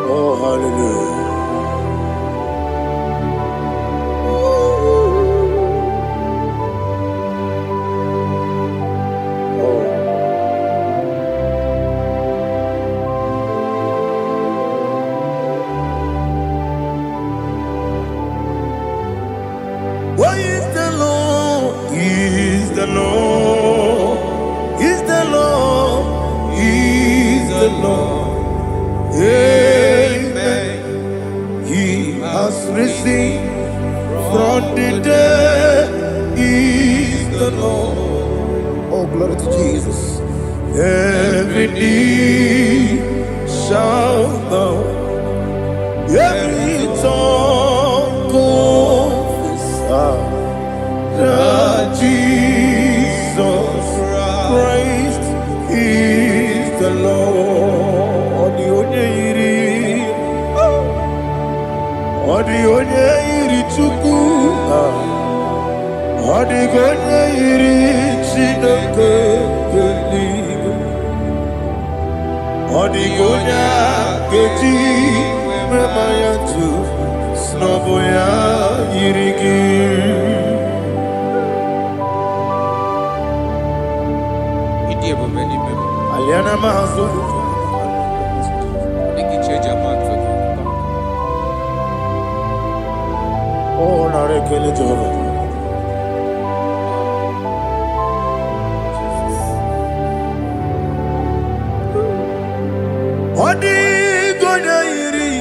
Oh, hallelujah. Why is the Lord? Is the Lord? Is the Lord? Is the Lord? Amen. He has risen from the dead. Is the Lord. Oh, glory to Jesus. Every knee shall bow. Every tongue confess that Jesus Christ is the Lord. The onye iri Chukwu, the onye iri Chineke eluigwe, the onye ga-eji mema ya tu n'ọbụ ya yiri gị. Aliana mazo oh narekele Jehova. Odi gonya yiri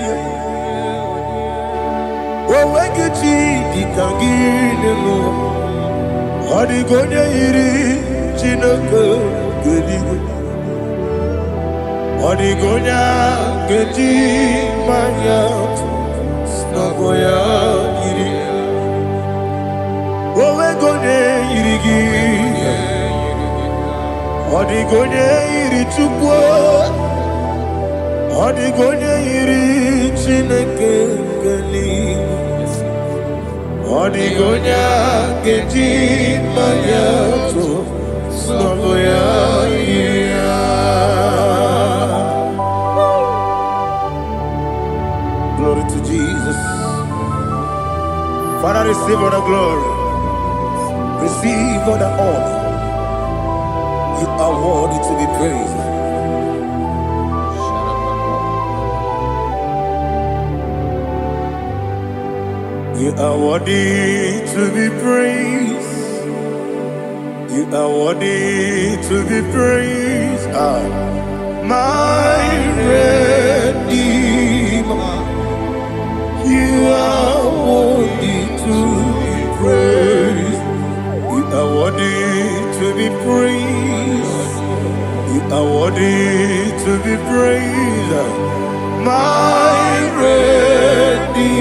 owegichi dikagine no. Odi gonya yiri Chineke eluigwe. Odi gonya geji manya n'ọbụ ya yiri. Owe gonya yiri gị. Odigonye iri chukwu, odigonye iri Chineke nkeli, odigonye keji mayato soboya iya. Glory to Jesus. Father, receive all the glory, receive all the honor. You are worthy to be praised. You are worthy to be praised. You are worthy to be praised. My Redeemer. You are worthy to be praised. You are worthy to be praised. You are worthy to be praised. My Redeemer.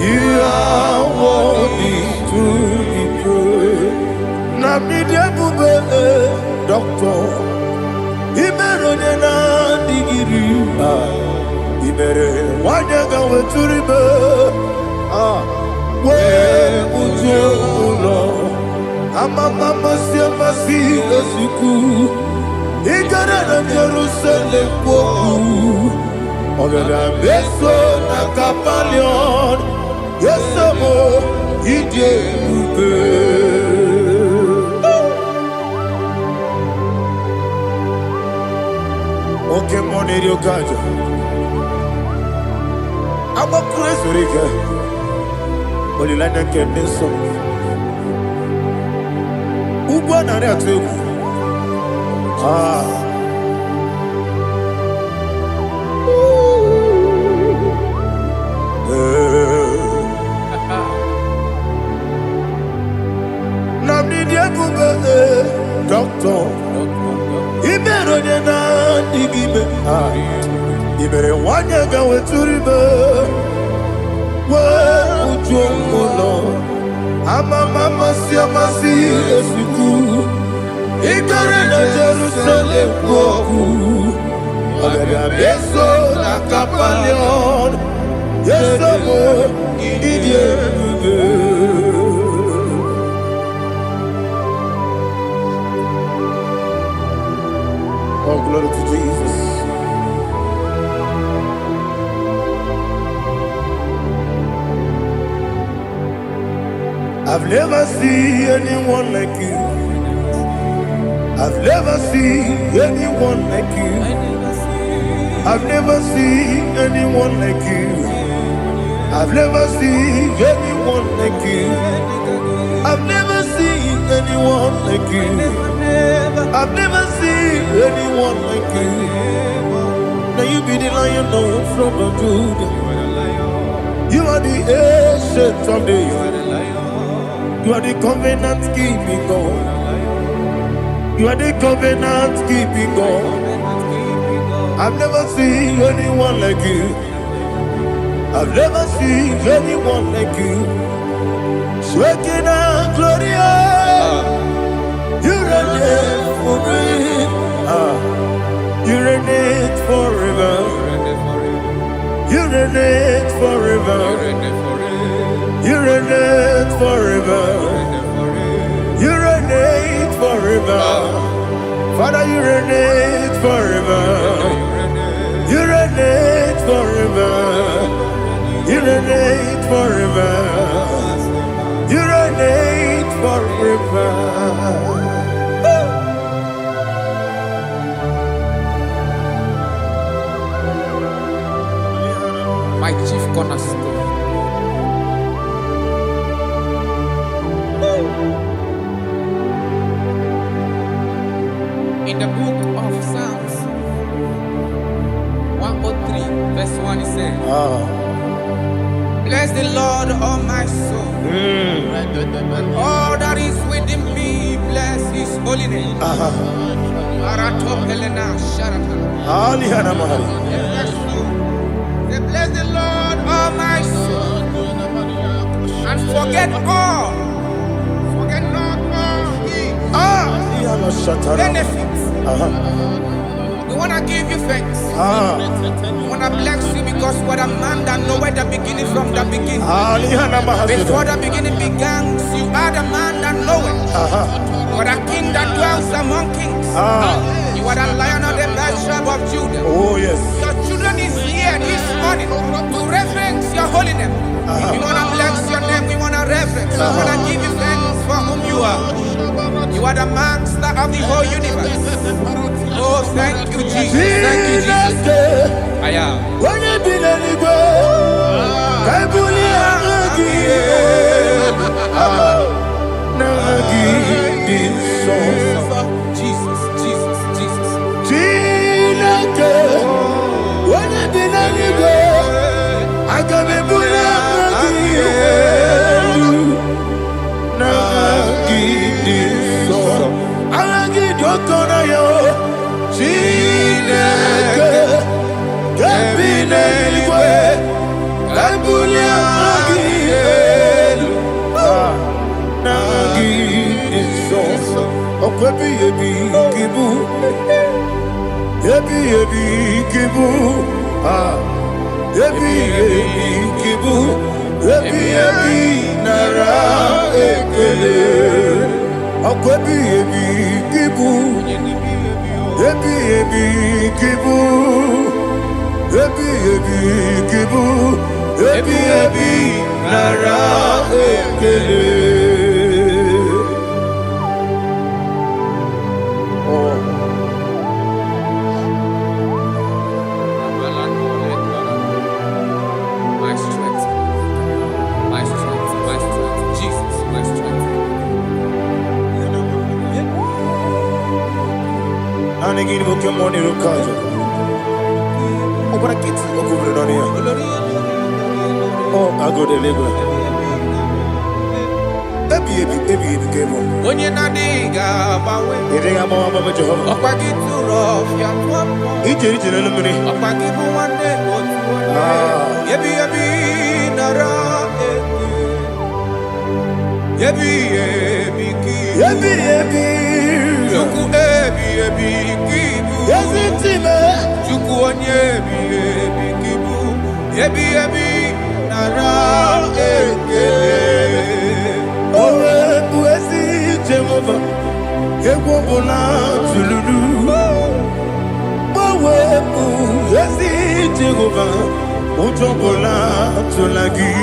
You are worthy to be praised. Namidia bube doctor. Imerone na digiri. Ibere wanyaga weturibe. We ujo ulo. Amama masi esiku. Igara na Jerusalem poku. Ogada beso na kapalion. Yesamo ije ube. Oke moneri okaja. I'm a crazy rigger. Only like a kidney song. Ubana Ratu. Namidia Bube, doctor. Iberonena Digibe. Ibere wanyaga weturibe. Ujomulo. Amama masi esiku. Igare na Jerusalem poku. Ogada beso na kapalion. Yesamo idie bube. Oh, glory to Jesus. I've never seen anyone like you. I've never seen anyone like you. I've never seen anyone like you. I've never seen anyone like you. I've never seen anyone like you. I've never seen anyone like you. Now you be the lion from the Judah. You are the ancient of days. You are the covenant keeping God. You are the covenant keeping God. I've never seen anyone like you. I've never seen anyone like you. Shaking and glorious. You reign forever. You reign forever. You reign forever. You reign forever. You reign forever. Father, you reign forever. You reign forever. You reign forever. You reign forever. My chief cornerstone. In the book of Psalms 103, verse 1, it says, bless the Lord, all my soul, and all that is within me, bless his holy name. Bless the Lord, all my soul, and forget not all his benefits. We want to give you thanks. We want to bless you because what a man that knoweth the beginning from the beginning. Before the beginning began, you are the man that knoweth. You are the king that dwells among kings. You are the lion of the best tribe of Judah. Oh, yes. Your children is here this morning to reverence your holy name. We want to bless your name. We want to reverence. We want to give you thanks for whom you are. You are the master of the whole universe. Oh, thank you, Jesus. Thank you, Jesus. I am. Jesus, Jesus, Jesus. My strength, my strength, my strength, Jesus, my strength. Anegini Pokemon Rukaja. Obrakiti Okubrinonia. Oh, I go to Lagos. Baby, came on. When you're not diga, bawe. You think I'm on my Jehovah? Opagi too rough, ya papa. Each eliminate. Opagi bu one day, yebi nara. Yebi ki. Juku ebi kibu. Yes, it's me. Juku onyebi kibu. Yebi nara ekele. Owe buezi Jehovah, Ewobola Tululu. Owe buezi Jehovah, Utobola Tulagi.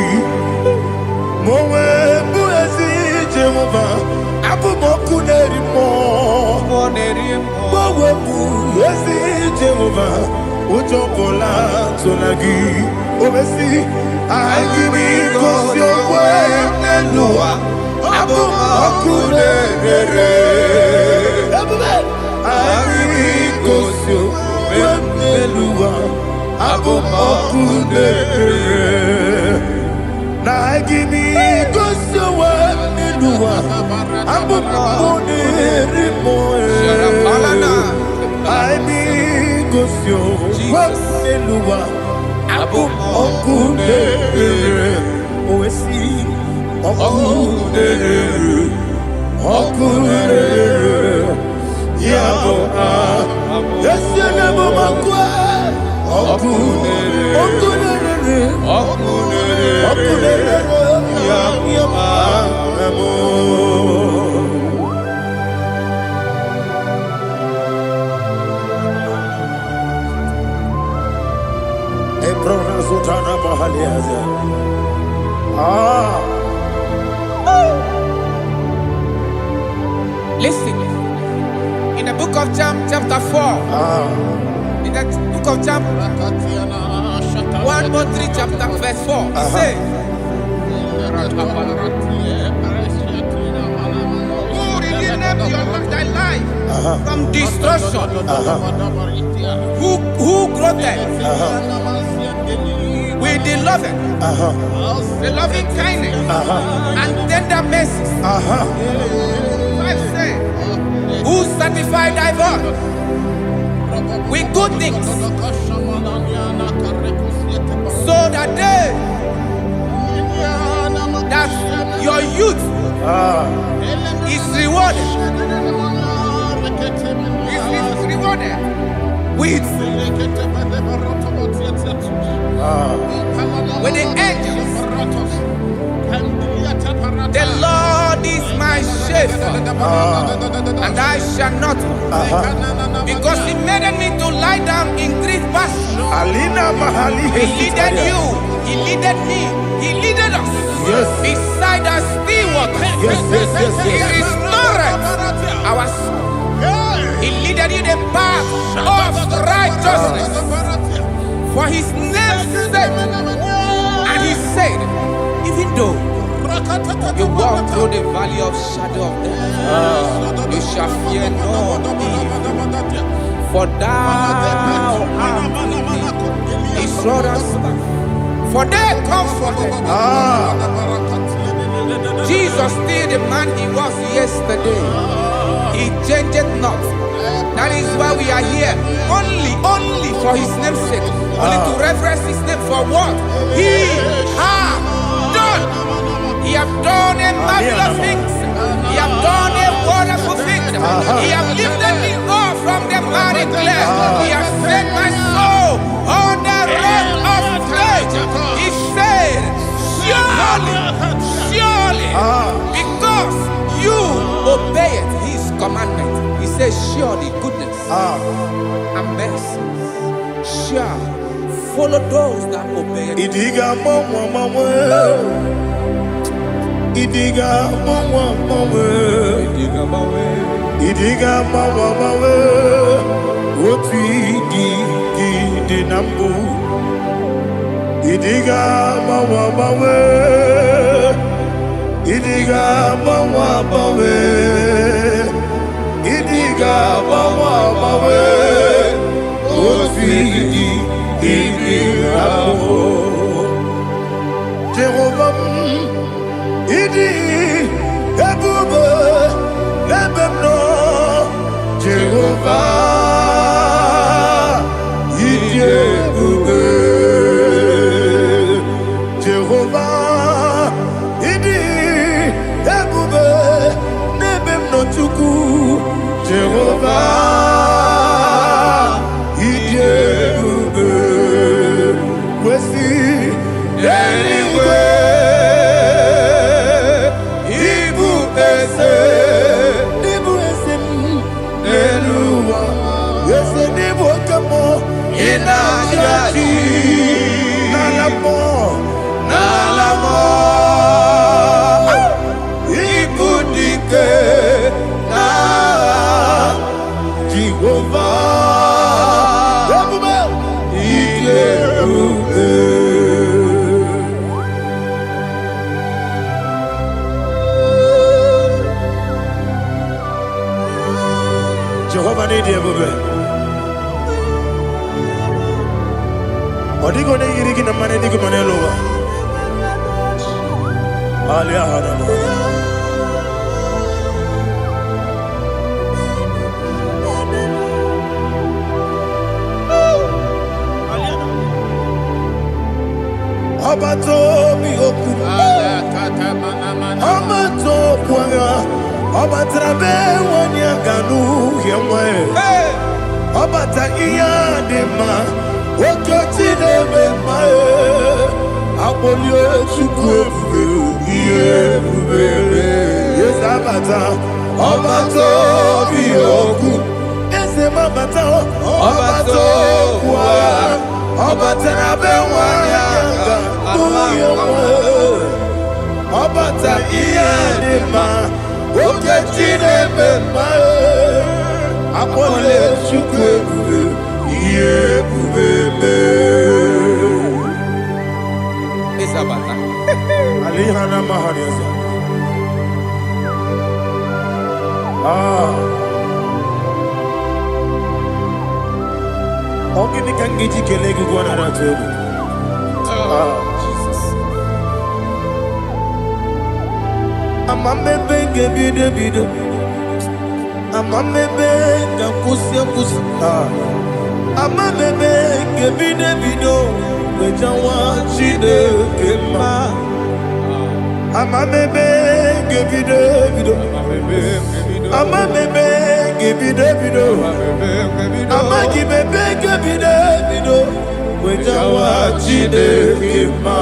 Mowe buezi Jehovah, Abuboku Nerimo. Mowe buezi Jehovah, Utobola Tulagi. Obesi, I give me cause your way, Nelua. Abu Makunere, I goes you, Nelua. Abu Makunere, now give me goes your way, Nelua. Abu Makunere, I be goes you, Nelua. Abu Makunere, Oesi. Okunere, Yabo, Yasenabo Makwa, Okunere, Yabo, Ebrona Sultana Bahaliaza. Listen, in the book of John, chapter 4, in the book of John, 1 or 3, chapter verse 4, it says, who redeemed thy life from destruction? Who clothed with the loving kindness and tender mercies? Who sanctify thy voice with good things, so that your youth is rewarded. is rewarded with the angels. The Lord is my shepherd, and I shall not want, because He made me to lie down in green pastures. He leaded you, He leaded me, He leaded us beside the still waters. He restored our soul. He leaded you the path of righteousness for His name's sake. And He said, even though you walk through the valley of shadow of death, you shall fear no evil, for thou art with me. His rod and staff, for they comforted. Jesus still the man He was yesterday. He changed not. That is why we are here. Only for His name's sake. Only to reverence His name for what He has done. He have done a marvelous things. He have done a wonderful thing. He have lifted me up from the miry clay. He has set my soul on the rock of faith. He said, surely, because you obeyed His commandment. He says, surely goodness and mercy shall follow those that obey it. Idiga mawe Otu di nambu Idiga mawe Idiga mawe Idiga mawe Otu di nambu Jehovah Idi ebube ebemno Jehovah Idi ebube Jehovah Idi ebube nebemno Chukwu Jehovah Idi ebube Wesi anyway Jehovah need you, Odigo ne yiriki na mane digo manelowa. Alia hada. Abato mi oku. Abato kwanga. Abatrabe wanya ganu yemwe. Abata iya dema. Okoti nebe mae Apolio chukwe Iye bubele Yesabata Obato biyoku Ese mabata Obato kwa Obata nabe wanyanga Uyewe Obata iye nima Okoti nebe mae Apolio chukwe Iye bubele Isabata Alihana mahariasa Ogini kangiji kelegu gwana ratuebu Jesus Amamebe ngebide bide Amamebe ngakusi Amamebe ngebide bido Wejawa chide kema Amamebe ngebide bido Ama bebe gebide bido. Ama gibebe gebide bido. Wejawa chide kima.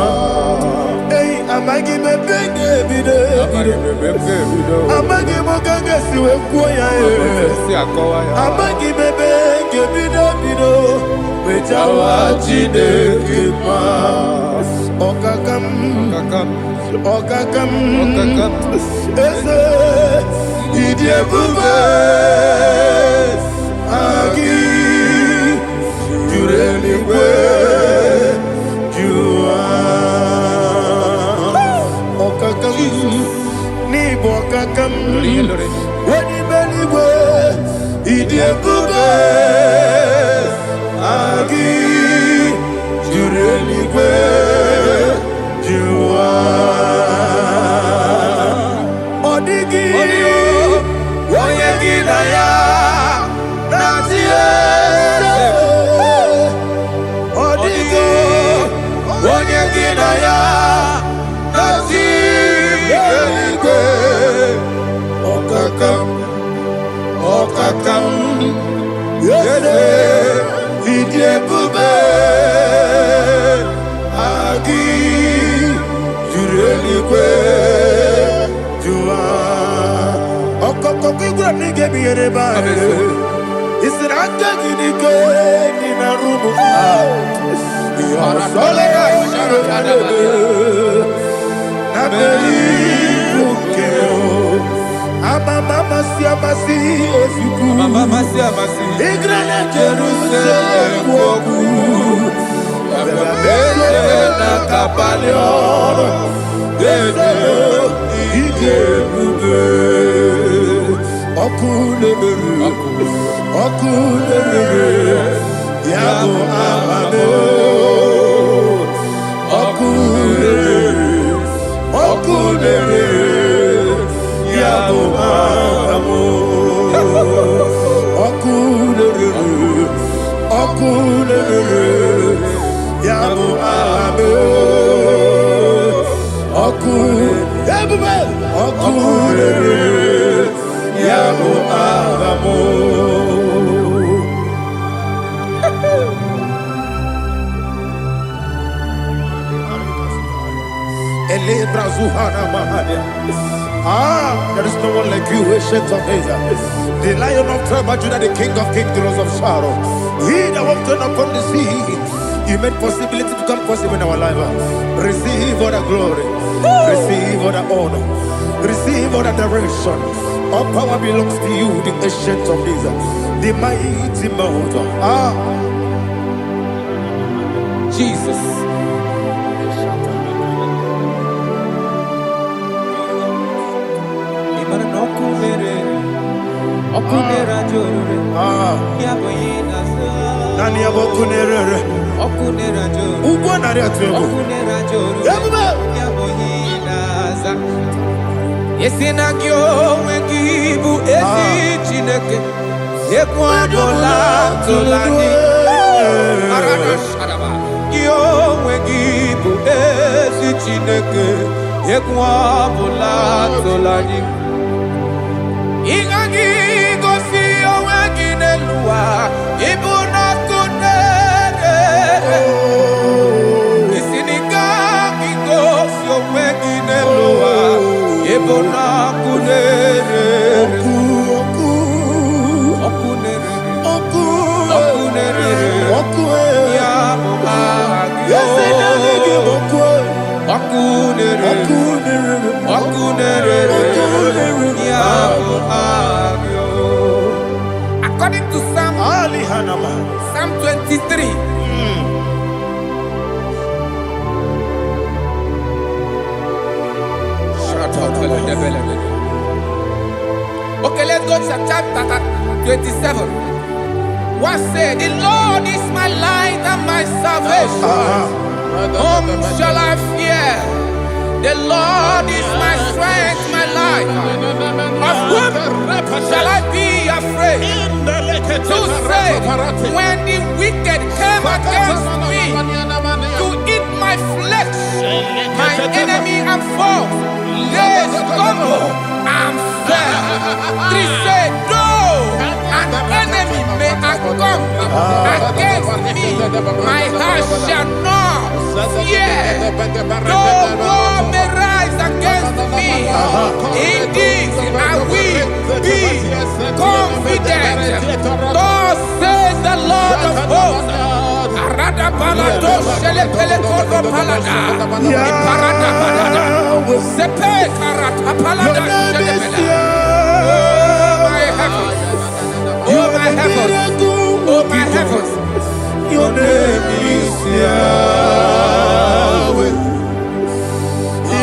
Hey, ama gibebe gebide bido. Ama gibogaga siwe kuya e. Ama gibebe gebide bido. Wejawa chide kima. Okakam. Ese idiebube agi jureligwe jua okakam ni bokakam wani beligwe idiebube agi jureligwe jua odigi oyegi na ya natie odigi oyegi na ya natie okakam yese idiebube agi jureligwe jua okoko kigura nige biyere ba isira kagini ke ni na rumu ya sole na beli ukeo ama mama si osuku igrana Jerusalem woku bebe na kapalion dede igebube okulere yabo amamo okulere yabo amamo okulere yabo amamo okulere yabo amamo. There is no one like you, ancient of days. The Lion of tribe of Judah, the King of kings, the Rose of Sharon. He that walked upon the sea, you made possibility to come possible in our life. Receive all the glory, receive all the honor, receive all the direction. All power belongs to you, the ancient of days, the mighty mountain. Jesus. Nani abokunere ugwo nari atwego Yesina kyo wengibu esi chineke Yekwadola tolani Arana sharaba Kyo wengibu esi chineke Yekwadola tolani Ingagi gosi owegine luwa Ibuna kunere Isinika gosi owegine luwa Ibuna kunere According to Psalm 23. Okay, let's go to chapter 27. What said? The Lord is my light and my salvation. Whom shall I fear? The Lord is my strength, my life. Of whom shall I be afraid? To say, when the wicked came against me to eat my flesh, my enemy and foe, Yes, stumble and fell. 3 say, though an enemy may have come against me, my heart shall not fear. Though war may rise against me, in this I will be confident. Thus says the Lord of hosts. Arada palado shele pele kodo palada. Iparada palada. Sepe karata palada shele pele. Oh my heavens. Oh my heavens. Oh my heavens. Your name is Yahweh.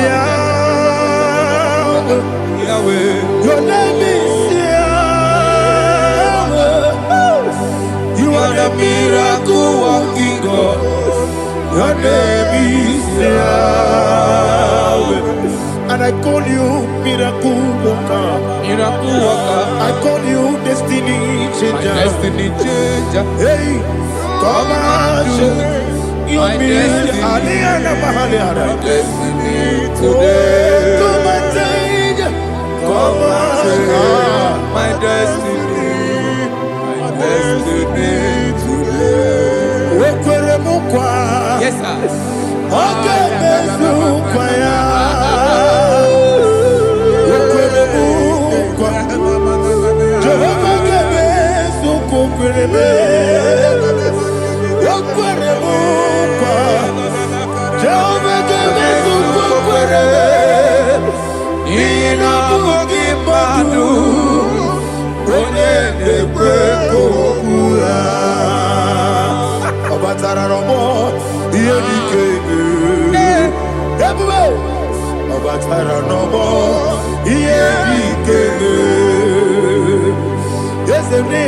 Yahweh. Yahweh. Your name is Yahweh. You are the miracle working God. Your name is Yahweh. And I call you miracle worker. Miracle worker. I call you destiny changer. Destiny changer. Hey, come on, your destiny. My destiny today. Come and change. Come on, my destiny. My destiny today. Yes, sir. Okay,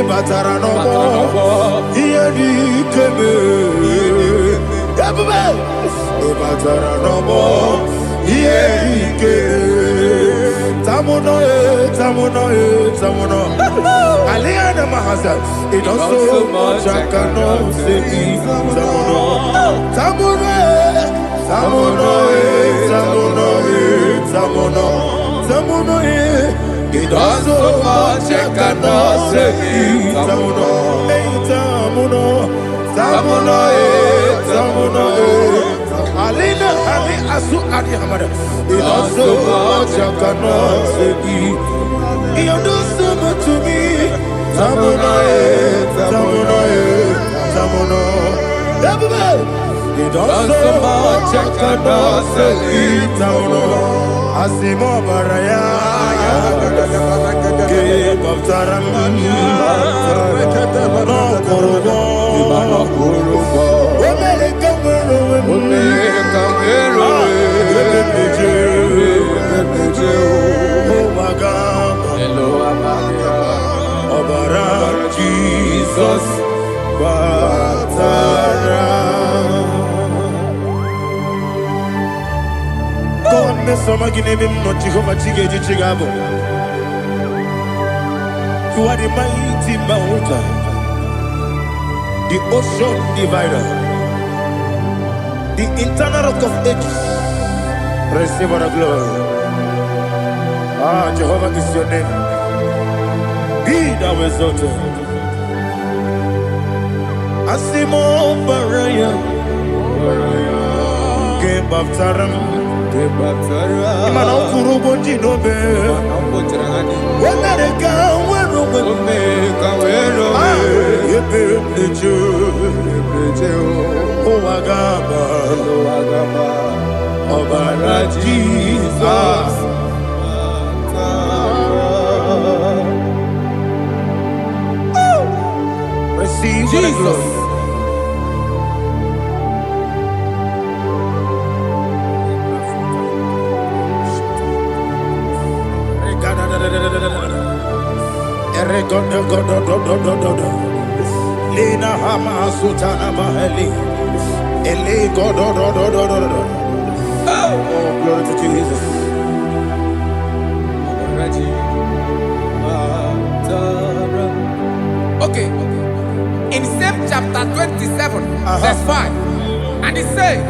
Batara no more. Here he came. Batara no more. Here he came. Tamuno, tamuno, tamuno. Aliana Mahasa. It don't so much I cannot say. Tamuno, tamuno, tamuno, tamuno, tamuno, tamuno. It does so much I cannot say. Tamuno, tamuno, tamuno, tamuno. Alina, Ali, Asu, Ali, Hamada. It does so much I cannot say. You do so much to me. Tamuno, tamuno, tamuno. It does so much I cannot say. Tamuno, Asimo Baraya. Give up Taram, no Korogo, Jesus, Batara. Go on, Miss Somaginevim, not Jehovah Chiggy Chigabo. You are the mighty mountain, the ocean divider, the internal rock of ages. Receive all the glory. Ah, Jehovah is your name. Be thou exalted. Asimo Baraya, Game of Taram, Imano Kurubondi Nobe, when I go. Jesus. Receive Jesus. Lina Hama Sutana Maheli. Ele God. Oh, glory to Jesus. Okay. In same chapter 27, verse 5, and it says,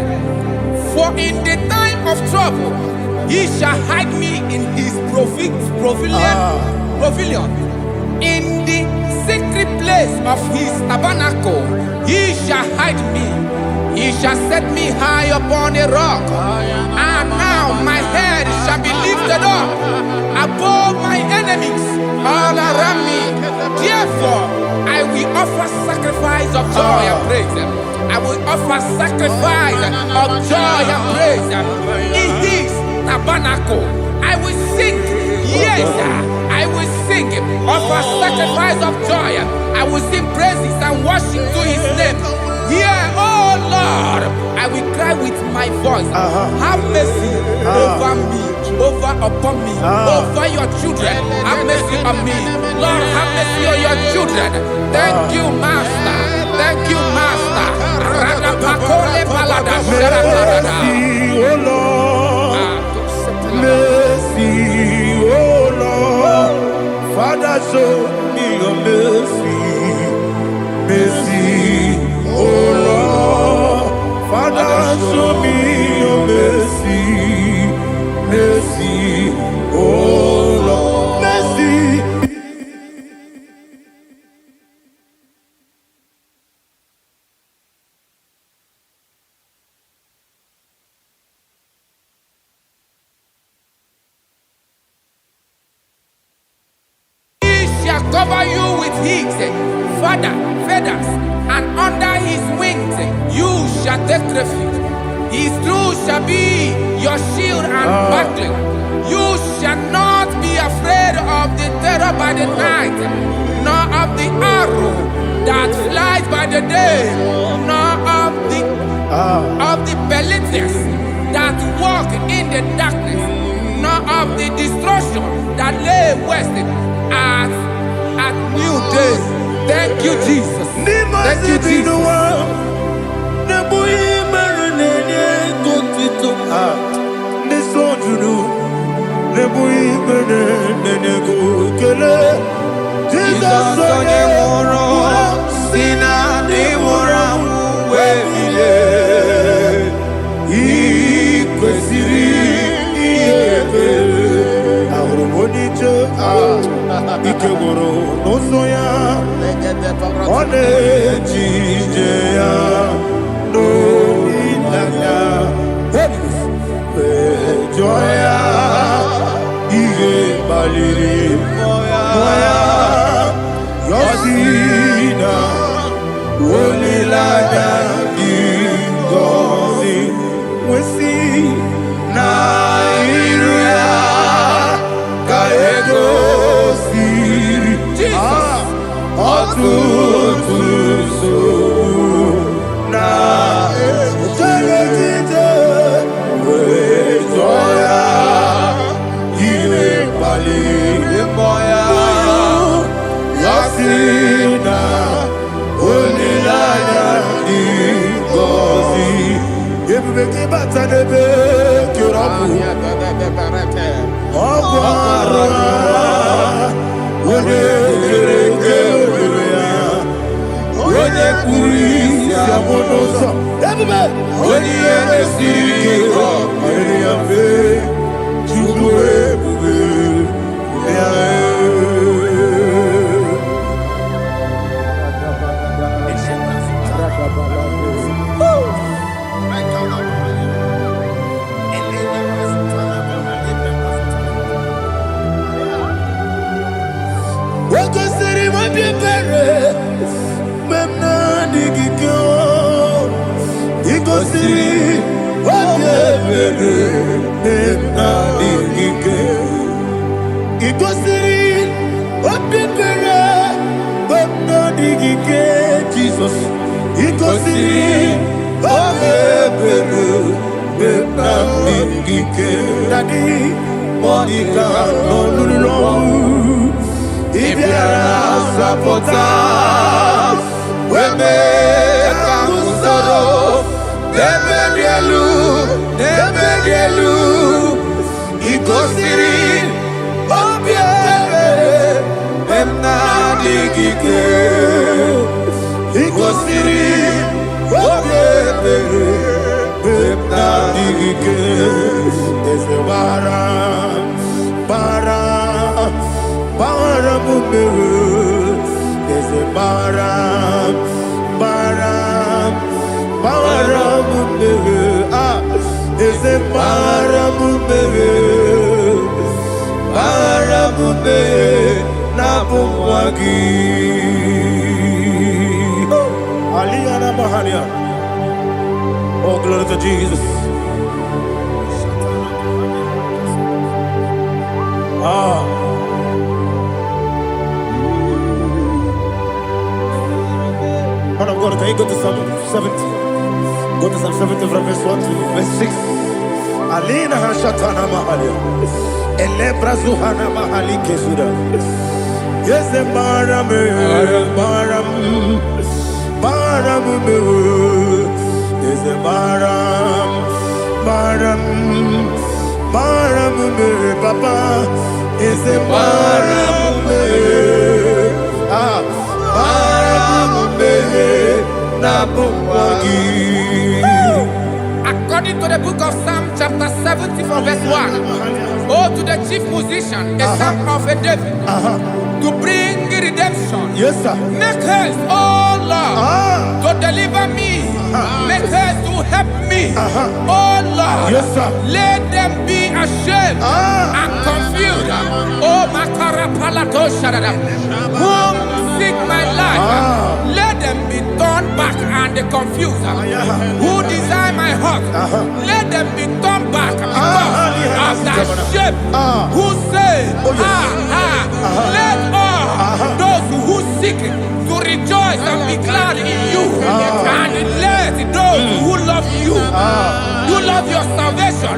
for in the time of trouble, He shall hide me in his pavilion. In the secret place of his tabernacle, he shall hide me. He shall set me high upon a rock. And now my head shall be lifted up above my enemies all around me. Therefore, I will offer sacrifice of joy and praise. I will offer sacrifice of joy and praise. In his tabernacle, I will sing. Yes, I will sing. Offer sacrifice of joy. I will sing praises and worship to his name. Here, oh Lord, I will cry with my voice. Have mercy over me, upon me, over your children. Have mercy on me. Lord, have mercy on your children. Thank you, Master. Thank you, Master. Mercy, oh Lord. Mercy, oh Lord. Father, show me your mercy. Mercy, oh Lord. Father, show me your mercy. Mercy, oh Lord. Mercy. Cover you with his feathers, and under his wings you shall take refuge. His truth shall be your shield and buckler. You shall not be afraid of the terror by the night, nor of the arrow that flies by the day, nor of the pestilence that walk in the darkness, nor of the destruction that lay west at new day. Thank you, Jesus. Thank you, Jesus. Ikegoro n'ụzọ ọ na-ejije ya n'olileanya jụọ ya ihe kpaliri mmụọ ya yọsi na olileanya dị ngọzi nwesị na iru ya ka ego Nadigike Eze bara bara bara mumewe Eze bara bara bara mumewe ah Eze bara mumewe bara mumewe na bumwagi Aliyana Mahalia. Oh, glory to Jesus. Ah. Man of God, can you go to Psalm 70? Go to Psalm 70 from verse 1 to verse 6. Alina Hashatana Mahalia. Elebra Zuhana Mahali Kesuda. Yes, the Baram, Baram, Baram, is a Baram, Baram, Baram, Papa, is a Baram, ah, Baram, Nabuwagi. According to the book of Psalm chapter 70 from verse 1, oh, to the chief musician, a psalm of a David, to bring redemption. Yes, sir. Make haste, oh Lord, to deliver me. Make haste to help me. Oh Lord, Yes, sir. let them be ashamed and confused. Oh Makara Palato Shadada, whom seek my life, let them be turned back and confused. Who desire my heart, let them be turned back because of that shame. Who say, let all those who seek to rejoice and be glad in you, and let those who love you, who love your salvation,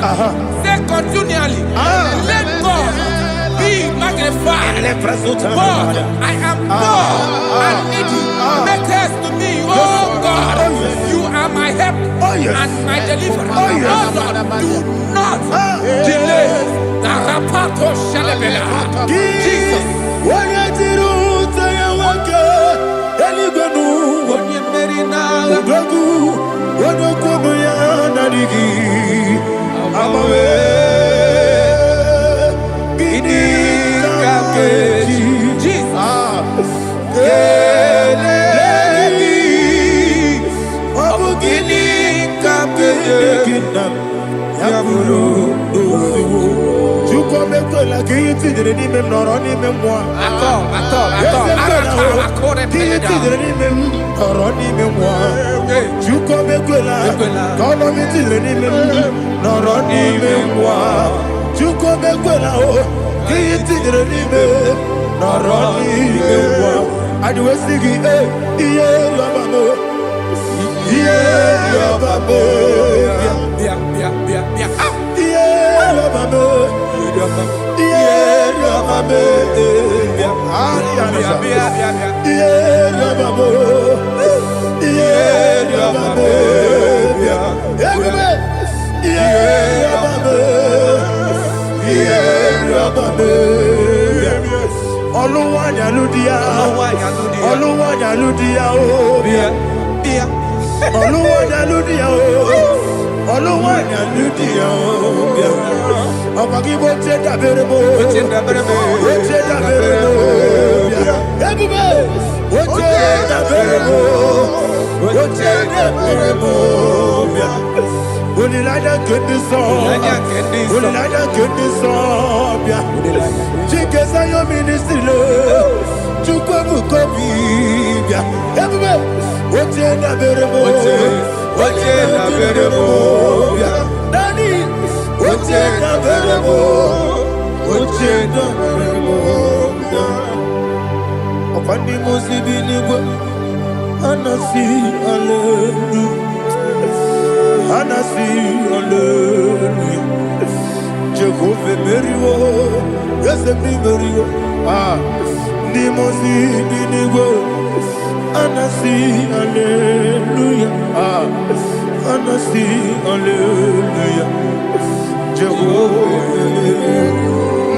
say continually, let God be magnified. God, I am poor and needy. Make haste to me, oh God. You are my help and my deliverer. Oh Lord, do not delay. Tarapato Shalabela. Jesus.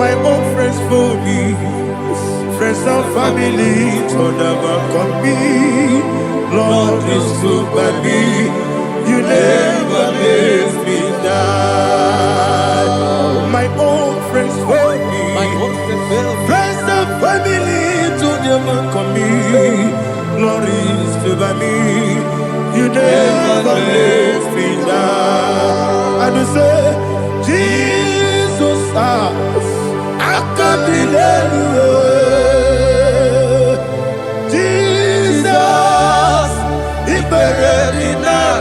My own friends for me, friends and family, told them come me. Lord is good by me, you never made by me. You never let me down. And you say, Jesus, I can't deny you. Jesus, He buried me now.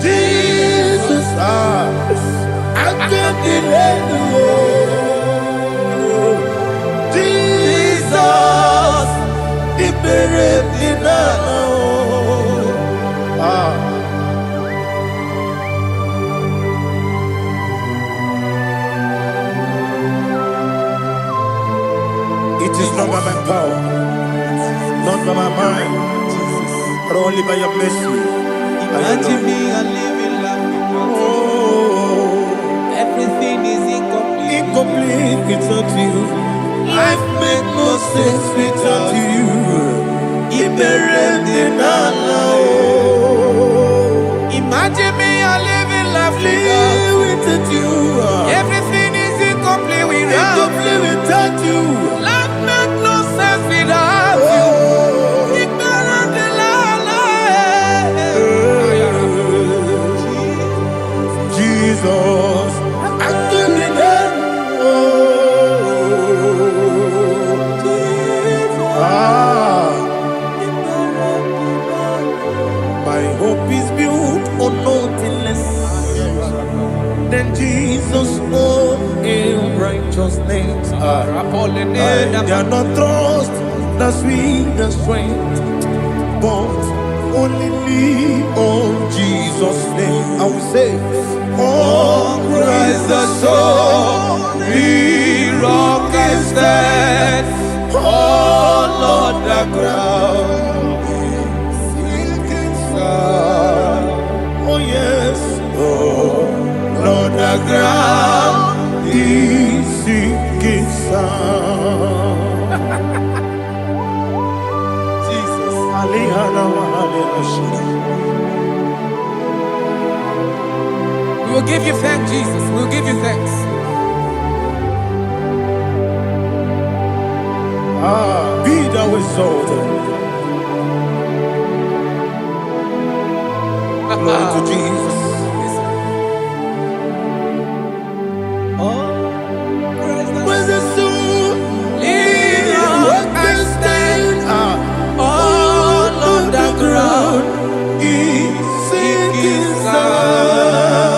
Jesus, I can't deny you. Jesus, He buried me now. It is not by my power, not by my mind, but only by your mercy. Imagine me a living life without you. Everything is incomplete. Incomplete without you. Life makes no sense without you. Imagine me a living life without you. Everything is incomplete without you. Life makes no sense without you. Jesus, I can't be done. My hope is built on nothing less than Jesus' own in righteousness. I cannot trust the sweetest strength, but only me on Jesus' name. I will say, on Christ the solid rock is stand. Oh Lord, the ground is sinking sand. Oh yes, oh Lord, the ground is sinking sand. Jesus, We will give you thanks, Jesus. We will give you thanks. Be thou exalted. Glory to Jesus. Where's the soul? What can stand? All on the ground is sinking sand.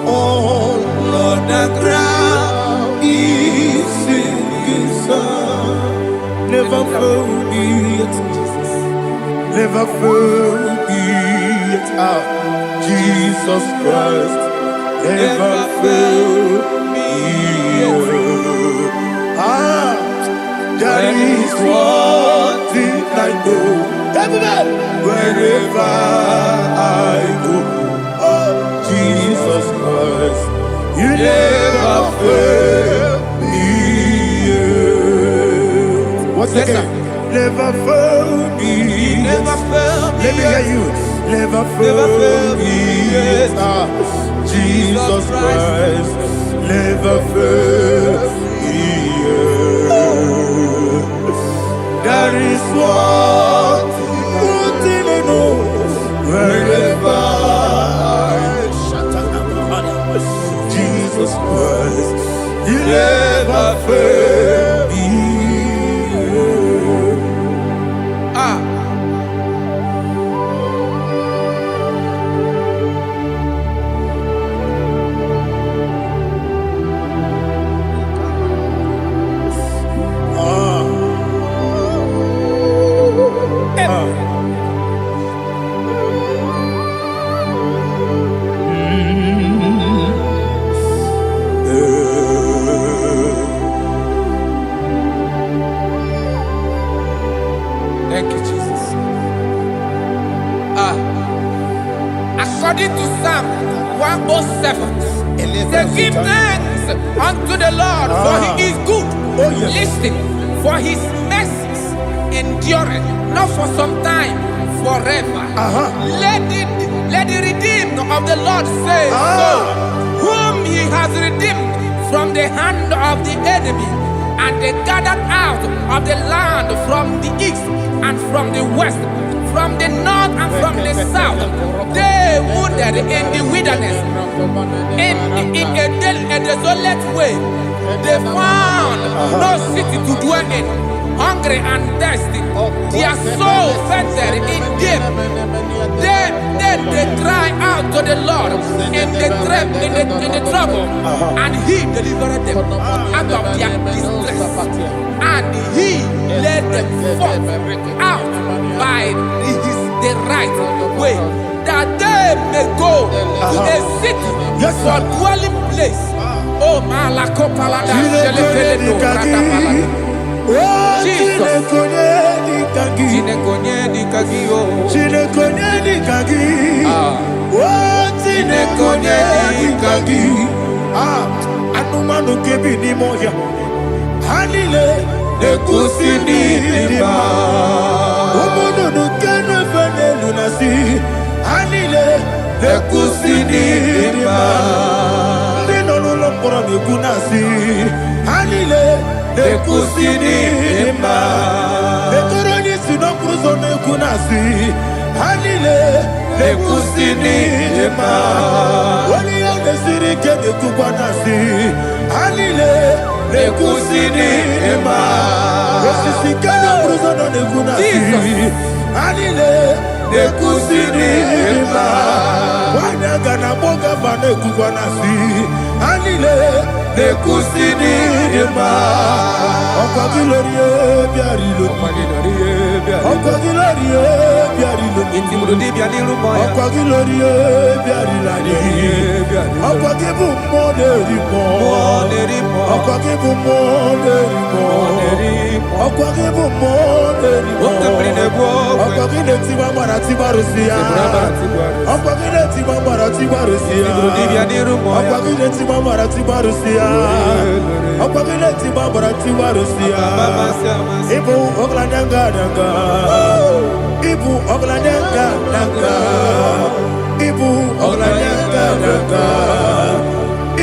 All on the ground is sinking sand. Never forget, never forget, Jesus Christ. Never fail me. That is one thing I know. Wherever I go, oh Jesus Christ, you never fail me. What's Yes, again? Never fail me. Never fail me. Let me hear you. Never fail me. Jesus Christ, never fail me. That is one thing I know. Wherever Jesus Christ, you never fail me. Thank you, Jesus. According to Psalm 107, say, give thanks unto the Lord, for he is good. Oh, yes. Listen, for his mercies endureth, not for some time, forever. Let the redeemed of the Lord say so, whom he has redeemed from the hand of the enemy, And they gathered out of the land from the east and from the west, from the north and from the south. They wandered in the wilderness, in a desolate way. They found no city to dwell in, hungry and thirsty. Their soul fettered in them. They cry out to the Lord in the trouble, and He delivered them out of their distress, and He led them forth out by the right way, that they may go to a city for dwelling place. Oh, Malakopalada, Jesus. Anumanu kebi ni moya Hanile Nekusi ni lima Umudu nukenu fene lunasi Hanile Nekusi ni lima Nino lulopora nukunasi Hanile Nekusi ni lima Nekoroni sinokruzo nukunasi Hanile Nekusi ni lima Wani yone sirike nekukwanasi Hanile Nekusi ni lima Osisi kena bruzo nukunasi Hanile Nekusi ni lima Wanya gana boga vane kukwanasi Hanile Nekusi ni lima Okwa gilorie biarilo Okwa gilorie biarilo Okwa gilorie biarilani Okwa gibu moderimo Okwa gibu moderimo Okwa gibu moderimo Okwa gine tiba mara tiba rusia Okwa gine tiba mara tiba rusia Okwa gine tiba mara tiba rusia Okwa gine tiba mara tiba rusia Ibu oglananga nanga Ibu oglananga nanga Ibu oglananga nanga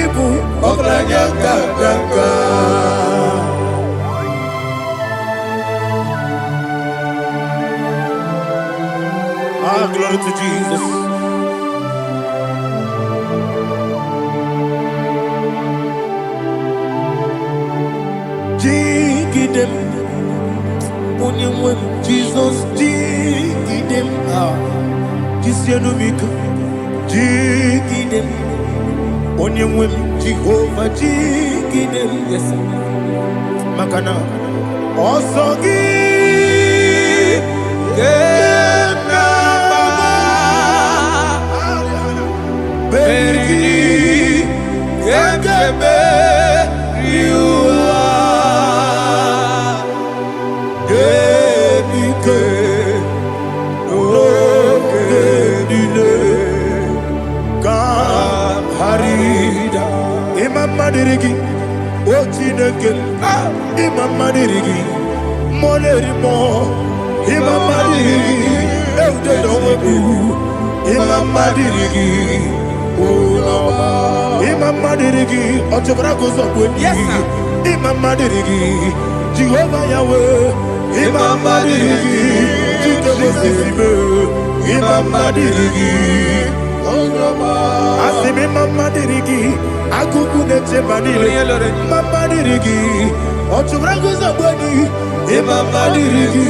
Ibu oglananga nanga Ah, glory to Jesus. Jigidem, Onyemwem, Jesus, Jigidem, Jisianumika, Jigidem, Onyemwem, Jehovah, Jigidem, yes, Makana, Osogi, Kena Baba, Beri, Kekebe, Madirigi, O Chineke, Imam Madirigi, Molerimo, Imam Madirigi, Eude Dowebu, Imam Madirigi, Imam Madirigi, Otobrako Zobweni, Imam Madirigi, Jehovah Yahweh, Imam Madirigi, Jikabosibe, Imam Madirigi, Asimi Mama Dirigi, Akukune Chebanile, Mama Dirigi, Otubrago Zabani, Mama Dirigi,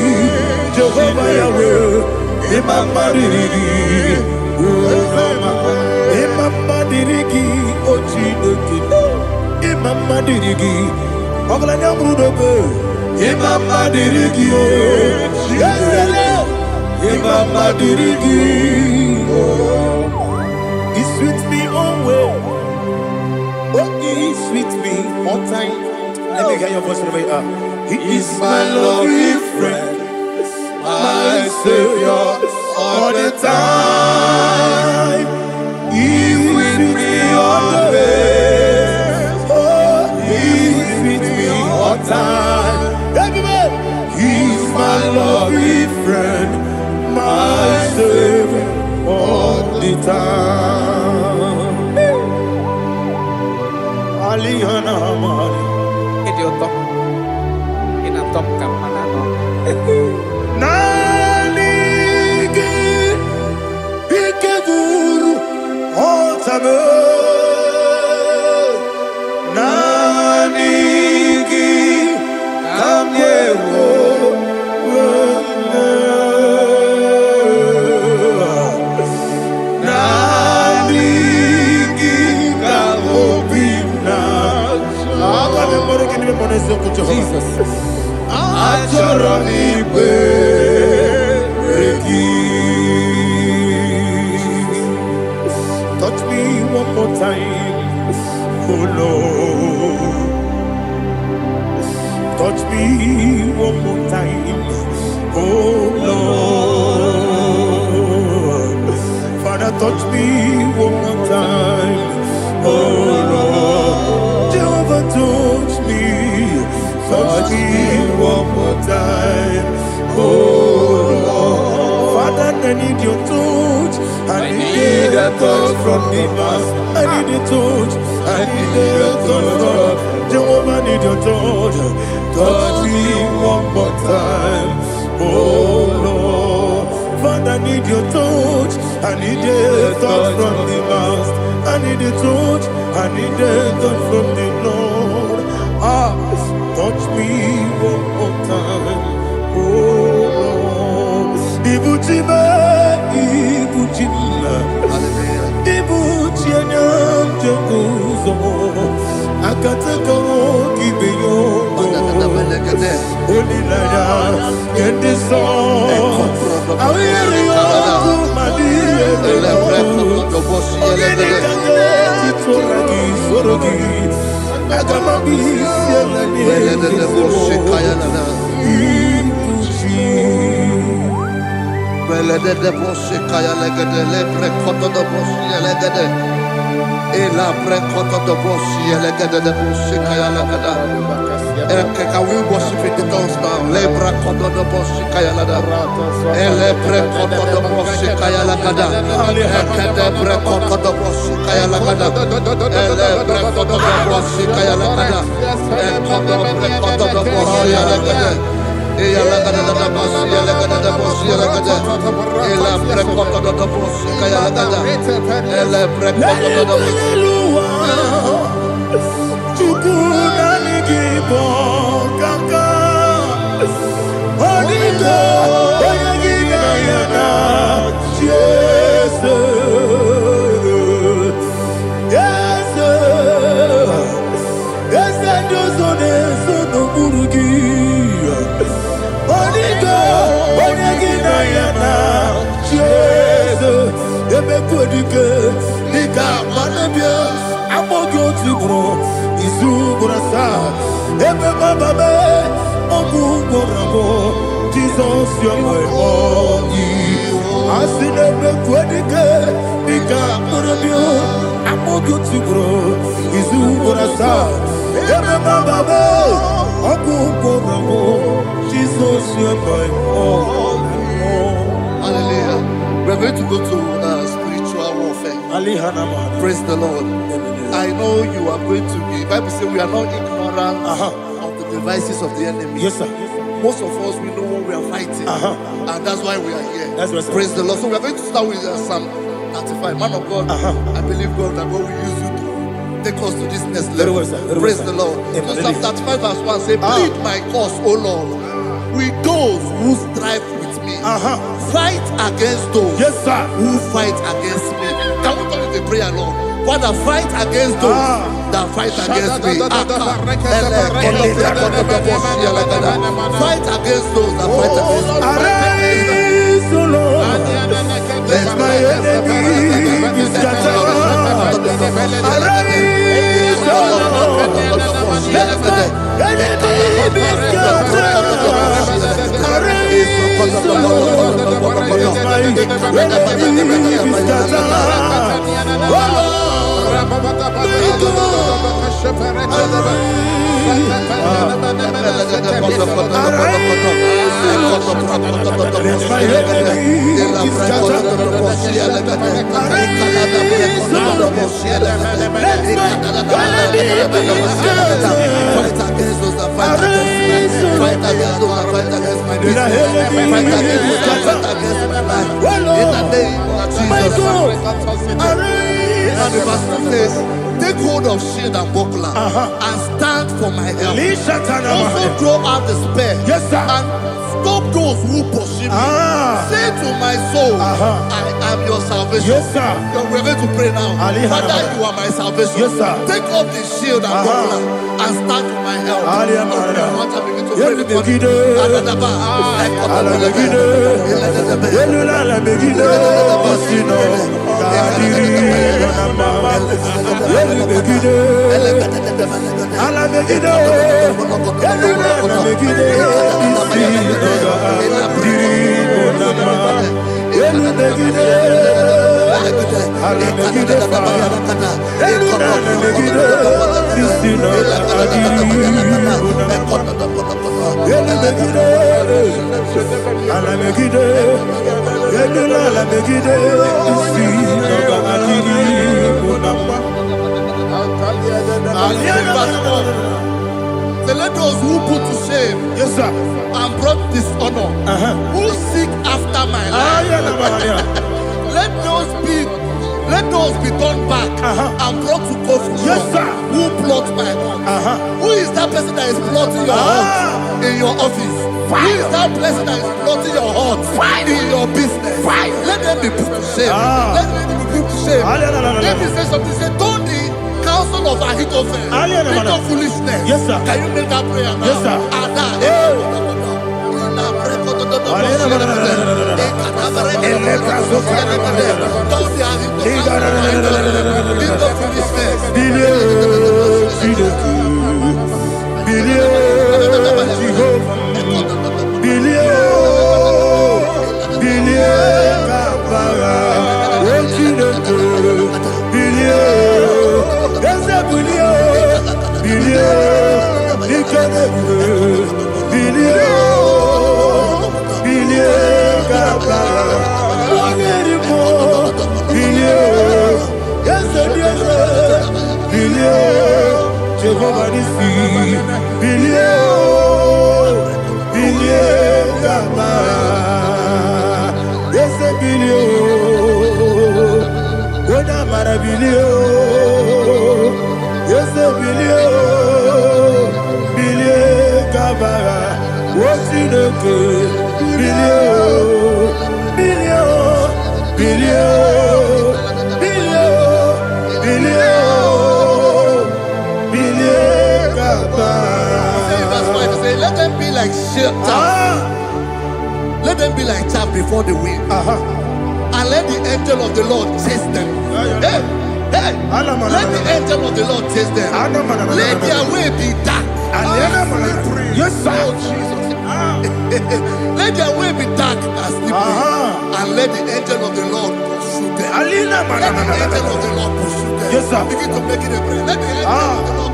Jehovah Yahweh, Mama Dirigi, Mama Dirigi, Ochineki, Mama Dirigi, Oglanya Brudobe, Mama Dirigi, Mama Dirigi. He sweet me away. Oh, he sweet me all time. Let me hear your voice wherever you are. He is my lovely friend, my Savior all the time. He with me always. Oh, he with me all time. Everybody, he's my lovely friend, my Savior all the time. Idiot. top campanano. Nanigi ikeguru otame Nanigi kamyewo Nanigi kamobina Jesus Achoronibe touch me one more time, oh Lord. Touch me one more time, oh Lord. Father, touch me one more time, oh Lord. Jehovah, touch me one more time, oh Lord. Father, I need your touch. I need a touch from the master. I need a touch. I need a touch from Jehovah. I need your touch. Touch me one more time, oh Lord. Father, I need your touch. I need a touch from the master. I need a touch. I need a touch from the Lord. Touch me one more time, oh Lord. Ibuchima, Ibuchianyam Jaguzo, Akataka Gibeyo, Olilaya, get this song. I will hear you, my dear. Can we worship in the tongues now? Lebra koto do boshi kaya lada. Elebre koto do boshi kaya lada. Elebre koto do boshi kaya lada. Elebre koto do boshi kaya lada. Elebre koto do boshi lada. Eya lada da boshi lada da boshi lada. Elebre koto do boshi kaya lada. Elebre koto do boshi. Chukunanigibo kaka Onigo Oyagina yana Jesus Yes Dozone Sono Burugi Onigo Oyagina yana Jesus Ebekodike Nika Manabia Amogyo Tibro Izuburasa, Ebe Bababe, Ogugorabo, Jesus, you're my boy. Asinebe Kwadike, Nika Morabio, Amogutibro, Izuburasa, Ebe Bababe, Ogugorabo, Jesus, you're my boy. Hallelujah. We're going to go to spiritual warfare. Praise the Lord. I know you are going to be. Bible says we are not ignorant of the devices of the enemy. Yes, sir. Most of us, we know what we are fighting. And that's why we are here. That's right, sir. Praise the Lord. So we are going to start with Psalm 35. Man of God, I believe God that God will use you to take us to this next level. Well, sir. Praise the Lord. So Psalm 35 verse 1 say, plead my cause, O Lord, with those who strive with me. Fight against those who fight against me. Can we call it a prayer, Lord? Father, fight against those that fight against me. Fight against those that fight against me. Arise, O Lord. Let my enemy be scattered. Arise, O Lord. Let my enemy be scattered. Arise, O Lord. Let my enemy be scattered. Oh Lord. Let my take hold of shield and buckler and stand for my help. Also draw out the spear and stop those who pursue me. Say to my soul, I am your salvation. We're going to pray now. Father, you are my salvation. Take off the shield and buckler and stand for my help. Let those who put to shame and brought dishonor, who seek after my life, let those be turned back and brought to confusion. Who plot my heart? Who is that person that is plotting your heart in your office? Who is that person that is plotting your heart in your business? Let them be put to shame. Let them be put to shame. Let me say something. Say, don't the counsel of Ahithophel into foolishness. Can you make that prayer now? Let them be like let them be like chaff before the wind, and let the angel of the Lord chase them. Let the angel of the Lord chase them. Let their way be dark. Let their way be dark as slippery, and let the angel of the Lord pursue them. Let the angel of the Lord pursue them. Begin to make it a prayer. Let the angel of the Lord.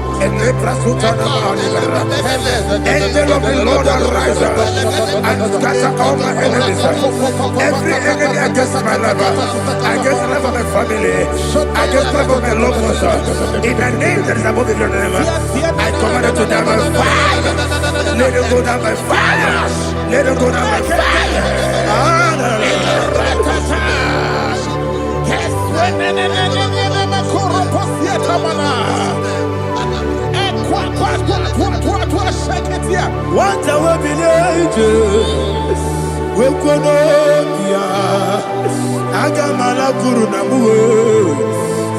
Angel of the Lord arise and scatter all my enemies. Every enemy against my life, against the life of my family, against the life of my loved ones, in the name that is above the name, I command it to die by fire. Let it go down by fire. Let it go down by fire. What I will believe, we could Agamala Guru Namu,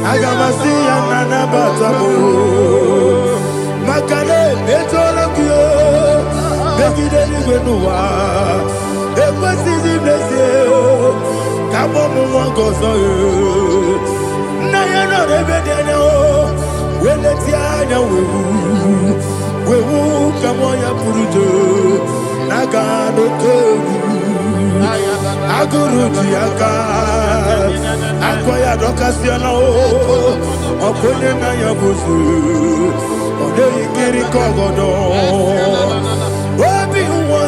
Agamasi and Nanabatamu, Makale, Betolakio, Begideni Benua, Equasi Blessio, Kabomu Wangozo, Nayana Rebedeno, Weletiana Wewu Kamoya Purujo, Nagano Kogu, Aguru Diaka, Akoya Docasiano, Okone Nayabuzu, Ode Ikiri Kogodo, Obi Uwe,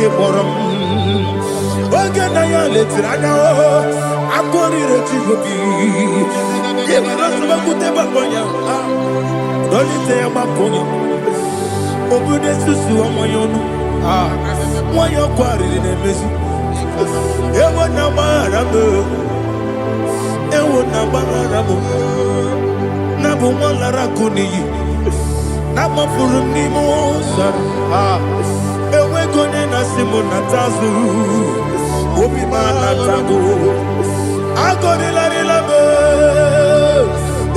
gị kpọrọ m oge na ya letiri anya akụrịrị chigobi ịmara nsogbakwute gbapụ ya dolite ya gbapụ ya obodo susu ọmanye ọnụ nwanyị ọkụ arịrị na-emezi ewo na gbaghara m ewo na gbaghara m na bụ nwa lara akụ n'iyi na mafuru m n'ime ụzọ enweghị onye na-asị m nata azụ obi m anatago agọrịlarịla m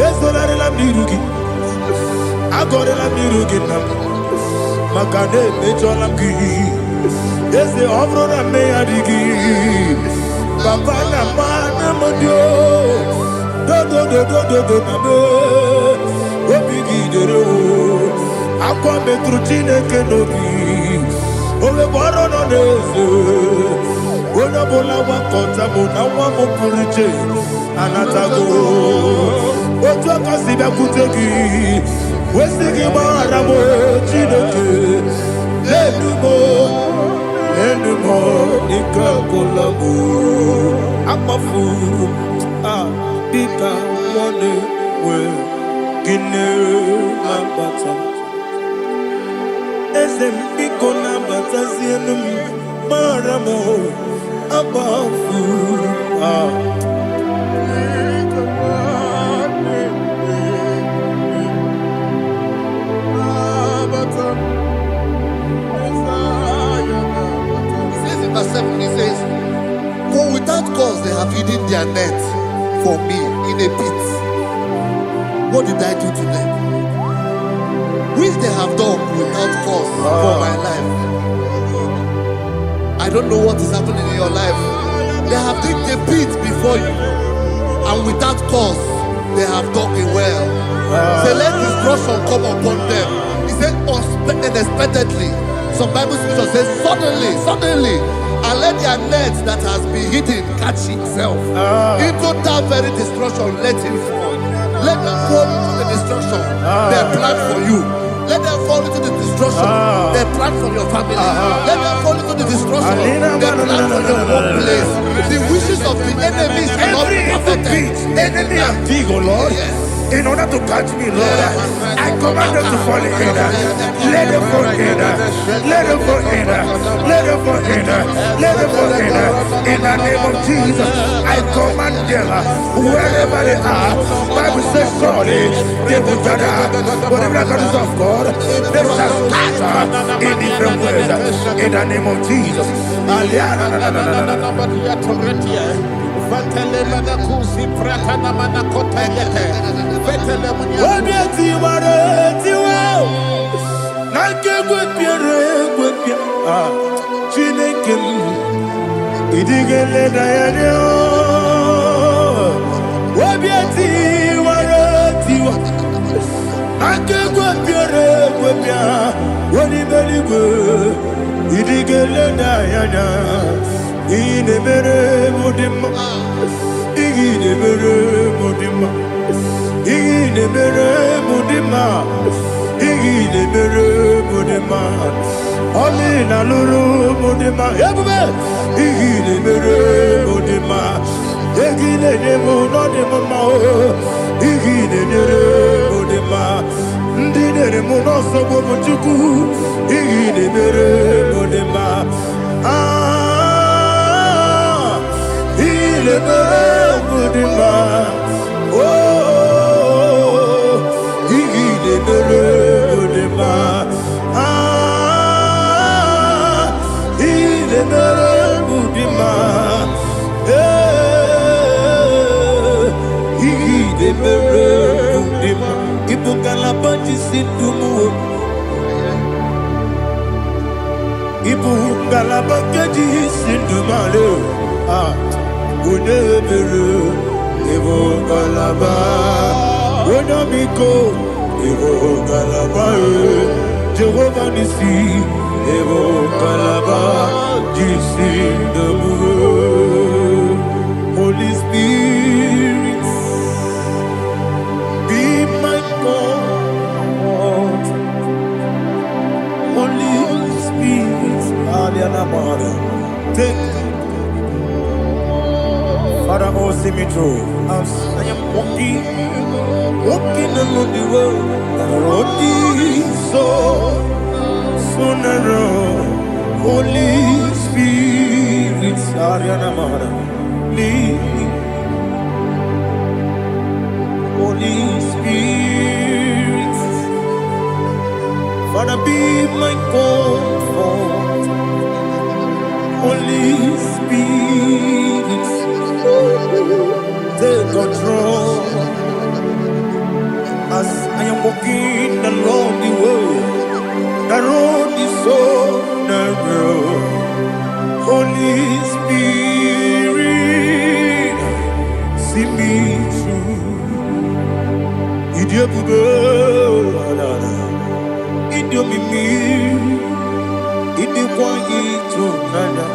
ezorarịla m n'iru gị agọrịla m n'iru gị nna m maka na emejọla m gị eze ọ bụrụ na mmehie adịghị papa na mma na modio dodododododo na me obi gị dere akwa metụrụ Chineke n'obi owebe ọrụ nọ n'eze onye ọbụla gbakọta mụ na nwa m pụrụ iche anatago otu aka si bịakwute gị wesị gị gbaghara m Chineke lenu m ike agwụla m akpafuru dịka nwanne nwee gịnị na-abata eze m biko na-abatazienu m gbaghara m akpafuru Verse 7, he says, for without cause they have hidden their net for me in a pit. What did I do to them? Which they have done without cause for my life. I don't know what is happening in your life. They have digged a pit before you, and without cause they have dug it well. Say, let destruction come upon them. He said, unexpectedly. Some Bible scripture says, suddenly, and let their nets that has been hidden catch itself. Into that very destruction, let it fall. Let them fall into the destruction they plan for you. Let them fall into the destruction they plan for your family. Let them fall into the destruction they plan for your workplace. The wishes of the enemies cannot be perfected. Enemy and big, oh Lord. Yes. In order to catch me, Lord, I command them to fall in. Let them fall in. Let them fall in. Let them fall in. Let them fall in. In the name of Jesus, I command them wherever they are. Bible says surely they will gather. Whatever the is of God, they shall scatter in different ways. In the name of Jesus. Inemere modima, inemere modima, inemere modima, inemere modima. Oli na lulu modima, ebube. Inemere modima, inemere modima, inemere modima. Ndinere monoso bobuchuku, inemere modima. Mudima, oh, Igidebere Mudima, Igidebere Mudima, Igidebere Mudima, Ibukalabanji Sindumu, Ibukalabanji Sindumale, Unebere, Evo Galaba, Unamiko, Evo Galaba, Jehovah Nissi, Evo Galaba, Jisi Damu, Holy Spirit, be my God, Holy Spirit, Alianama. me through. As I am walking along the road, the road is so narrow. Holy Spirit, Ariana Mara, lead me. Holy Spirit, Father, be my comfort. Holy Spirit, take control as I am walking along the way. The road is so narrow. Holy Spirit, see me through. Idiabube, Idiomimi, Idikwa Itonanya.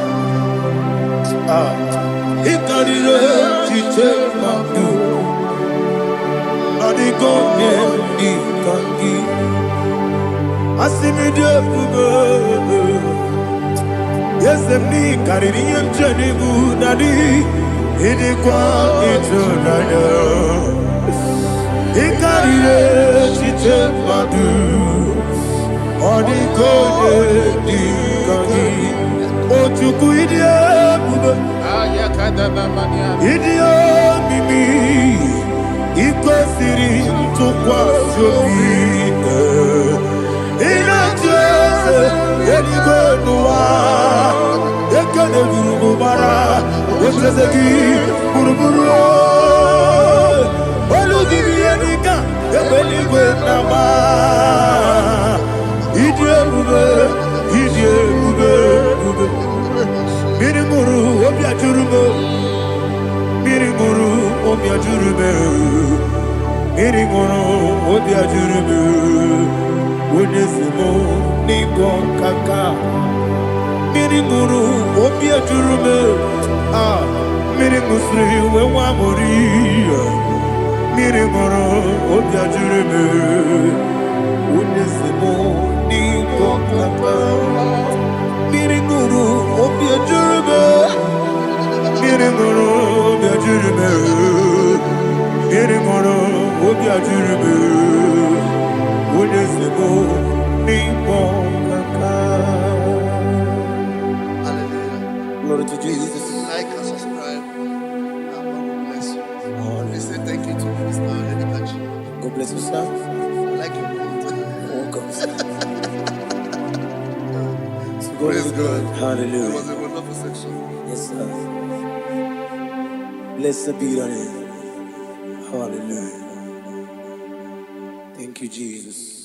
Ikarire chitema du, Adigonye Ikangi. Asimidabube. Yes, me carrying him journey good daddy. It is quite eternal. He carried it, she took my do. Or the good, the candy. Oh, to go idiot, idiot, mimi. Iko siri to kwash your feet. In a church, any good noir. Ekane guru bara, ochezeki guru guru. Olu divi enika, ebeli gwe nama. Idie bube, bube. Miri guru obi ajurube, miri guru obi ajurube, miri guru obi ajurube. Onesimo nigo kaka. Miri guru obi ajurube, miri musri we wa mori. Miri guru obi ajurube, onesimo nigo kaka. Miri guru obi ajurube, miri guru obi ajurube, miri guru obi ajurube, onesimo nigo kaka. Glory to Jesus. Like and subscribe. God bless you. They say thank you to Minister Edikachi. God bless you, sir. I like you. Welcome. Praise God. It Hallelujah. was a wonderful section. Yes, sir. Blessed be your name. Hallelujah. Thank you, Jesus.